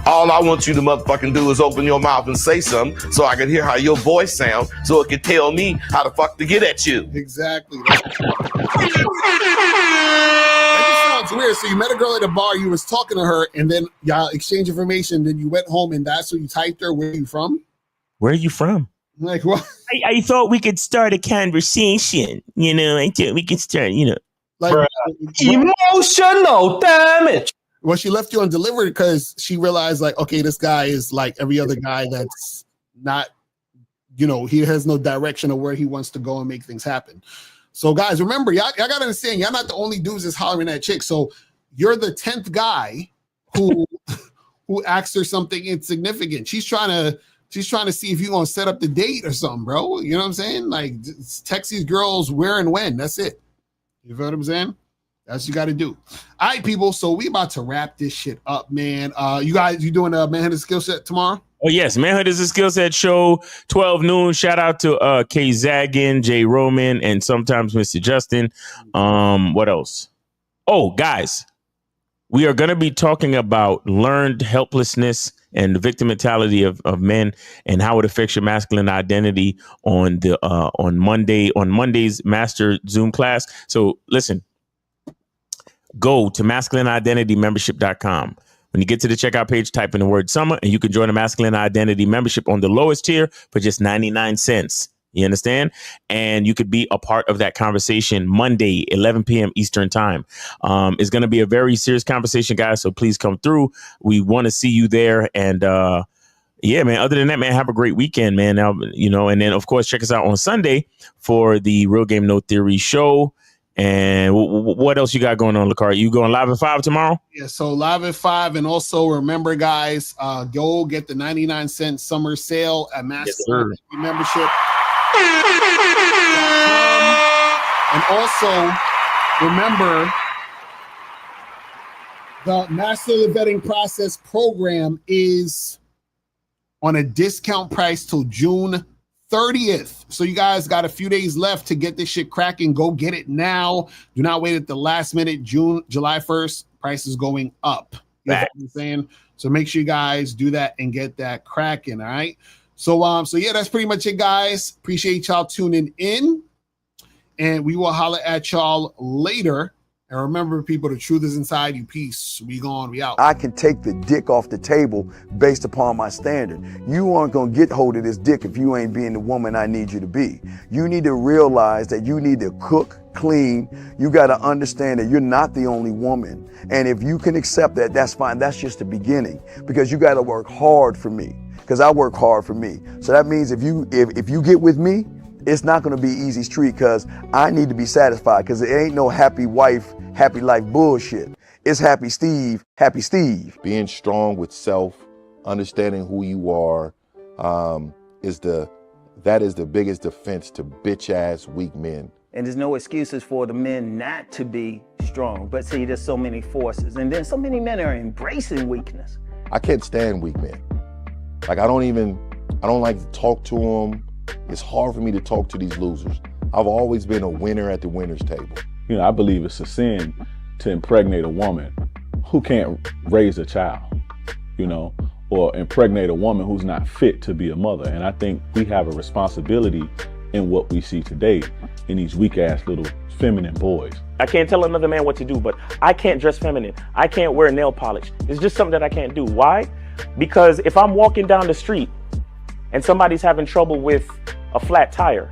S2: All I want you to motherfucking do is open your mouth and say something so I can hear how your voice sounds, so it can tell me how the fuck to get at you.
S10: Exactly. That just sounds weird. So you met a girl at a bar, you was talking to her, and then y'all exchanged information, then you went home and that's what you typed her. Where are you from?
S11: Where are you from?
S10: Like what?
S11: I thought we could start a conversation. You know, I thought we could start, you know.
S10: Like
S20: emotional damage.
S10: Well, she left you undelivered because she realized, like, okay, this guy is like every other guy that's not, you know, he has no direction of where he wants to go and make things happen. So, guys, remember, y'all got to understand, y'all not the only dudes that's hollering at chicks. So you're the 10th guy who asks her something insignificant. She's trying to see if you're going to set up the date or something, bro. You know what I'm saying? Like, text these girls where and when. That's it. You feel what I'm saying? That's what you got to do. All right, people. So we about to wrap this shit up, man. You doing a Manhood Skill Set tomorrow?
S11: Oh, yes. Manhood is a Skill Set show, 12 noon. Shout out to Kay Zaggin, Jay Roman, and sometimes Mr. Justin. What else? Oh, guys, we are going to be talking about learned helplessness and the victim mentality of men and how it affects your masculine identity on Monday's master Zoom class. So listen. Go to masculineidentitymembership.com. When you get to the checkout page, type in the word summer and you can join the Masculine Identity membership on the lowest tier for just 99 cents. You understand? And you could be a part of that conversation Monday, 11 p.m. Eastern time. It's going to be a very serious conversation, guys. So please come through. We want to see you there. And yeah, man, other than that, man, have a great weekend, man. Now, you know, and then, of course, check us out on Sunday for the Real Game No Theory show. And what else you got going on, Locario? You going live at 5 tomorrow?
S10: Yeah, so live at 5. And also remember, guys, go get the 99-cent summer sale at Master Membership. And also remember, the Master the Vetting Process program is on a discount price till June 30th. So you guys got a few days left to get this shit cracking. Go get it now. Do not wait at the last minute. July 1st, price is going up. You know what I'm saying? So make sure you guys do that and get that cracking. All right. So yeah, that's pretty much it, guys. Appreciate y'all tuning in. And we will holler at y'all later. And remember, people, the truth is inside you. Peace. We gone. We out.
S22: I can take the dick off the table based upon my standard. You aren't going to get hold of this dick if you ain't being the woman I need you to be. You need to realize that you need to cook, clean. You got to understand that you're not the only woman. And if you can accept that, that's fine. That's just the beginning, because you got to work hard for me, because I work hard for me. So that means if you get with me, it's not going to be easy street, because I need to be satisfied, because it ain't no happy wife, happy life bullshit. It's happy Steve, happy Steve.
S2: Being strong with self, understanding who you are, is the
S4: That is the biggest defense to bitch-ass weak men.
S7: And there's no excuses for the men not to be strong. But see, there's so many forces. And then so many men are embracing weakness.
S4: I can't stand weak men. Like, I don't like to talk to them. It's hard for me to talk to these losers. I've always been a winner at the winner's table.
S23: You know, I believe it's a sin to impregnate a woman who can't raise a child, you know, or impregnate a woman who's not fit to be a mother. And I think we have a responsibility in what we see today in these weak ass little feminine boys.
S5: I can't tell another man what to do, but I can't dress feminine. I can't wear nail polish. It's just something that I can't do. Why? Because if I'm walking down the street and somebody's having trouble with a flat tire,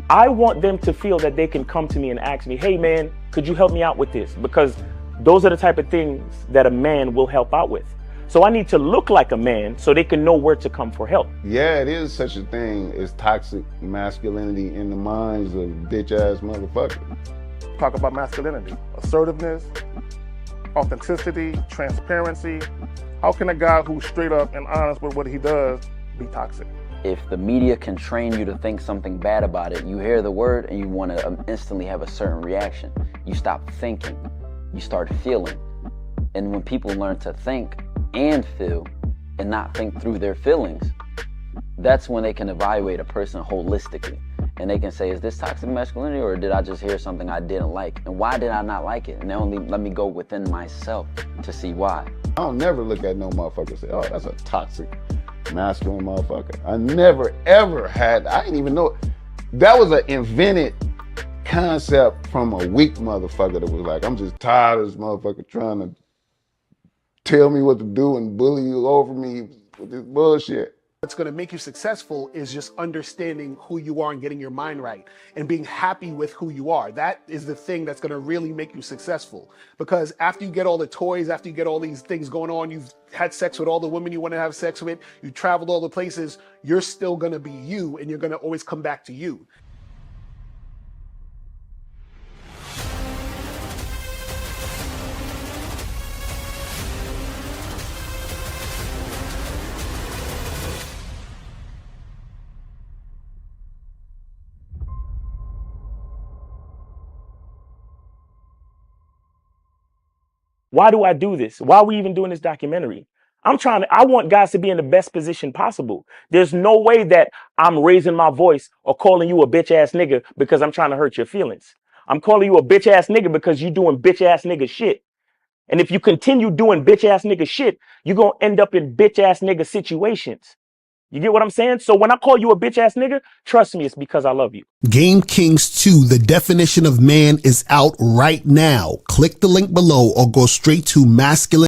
S5: I want them to feel that they can come to me and ask me, hey man, could you help me out with this? Because those are the type of things that a man will help out with. So I need to look like a man so they can know where to come for help.
S6: Yeah, it is such a thing as toxic masculinity in the minds of bitch-ass motherfuckers.
S24: Talk about masculinity, assertiveness, authenticity, transparency. How can a guy who's straight up and honest with what he does be toxic?
S8: If the media can train you to think something bad about it, you hear the word and you want to instantly have a certain reaction. You stop thinking, you start feeling. And when people learn to think and feel and not think through their feelings, that's when they can evaluate a person holistically. And they can say, is this toxic masculinity, or did I just hear something I didn't like? And why did I not like it? And only let me go within myself to see why.
S6: I don't never look at no motherfucker and say, oh, that's a toxic masculine motherfucker. I never ever had, I didn't even know, that was an invented concept from a weak motherfucker that was like, I'm just tired of this motherfucker trying to tell me what to do and bully you over me with this bullshit.
S9: What's going to make you successful is just understanding who you are and getting your mind right and being happy with who you are. That is the thing that's going to really make you successful. Because after you get all the toys, after you get all these things going on, you've had sex with all the women you want to have sex with, you traveled all the places, you're still going to be you, and you're going to always come back to you.
S5: Why do I do this? Why are we even doing this documentary? I want guys to be in the best position possible. There's no way that I'm raising my voice or calling you a bitch ass nigga because I'm trying to hurt your feelings. I'm calling you a bitch ass nigga because you're doing bitch ass nigga shit. And if you continue doing bitch ass nigga shit, you're going to end up in bitch ass nigga situations. You get what I'm saying? So when I call you a bitch ass nigga, trust me, it's because I love you.
S10: Game Kings 2, the definition of man, is out right now. Click the link below or go straight to masculine.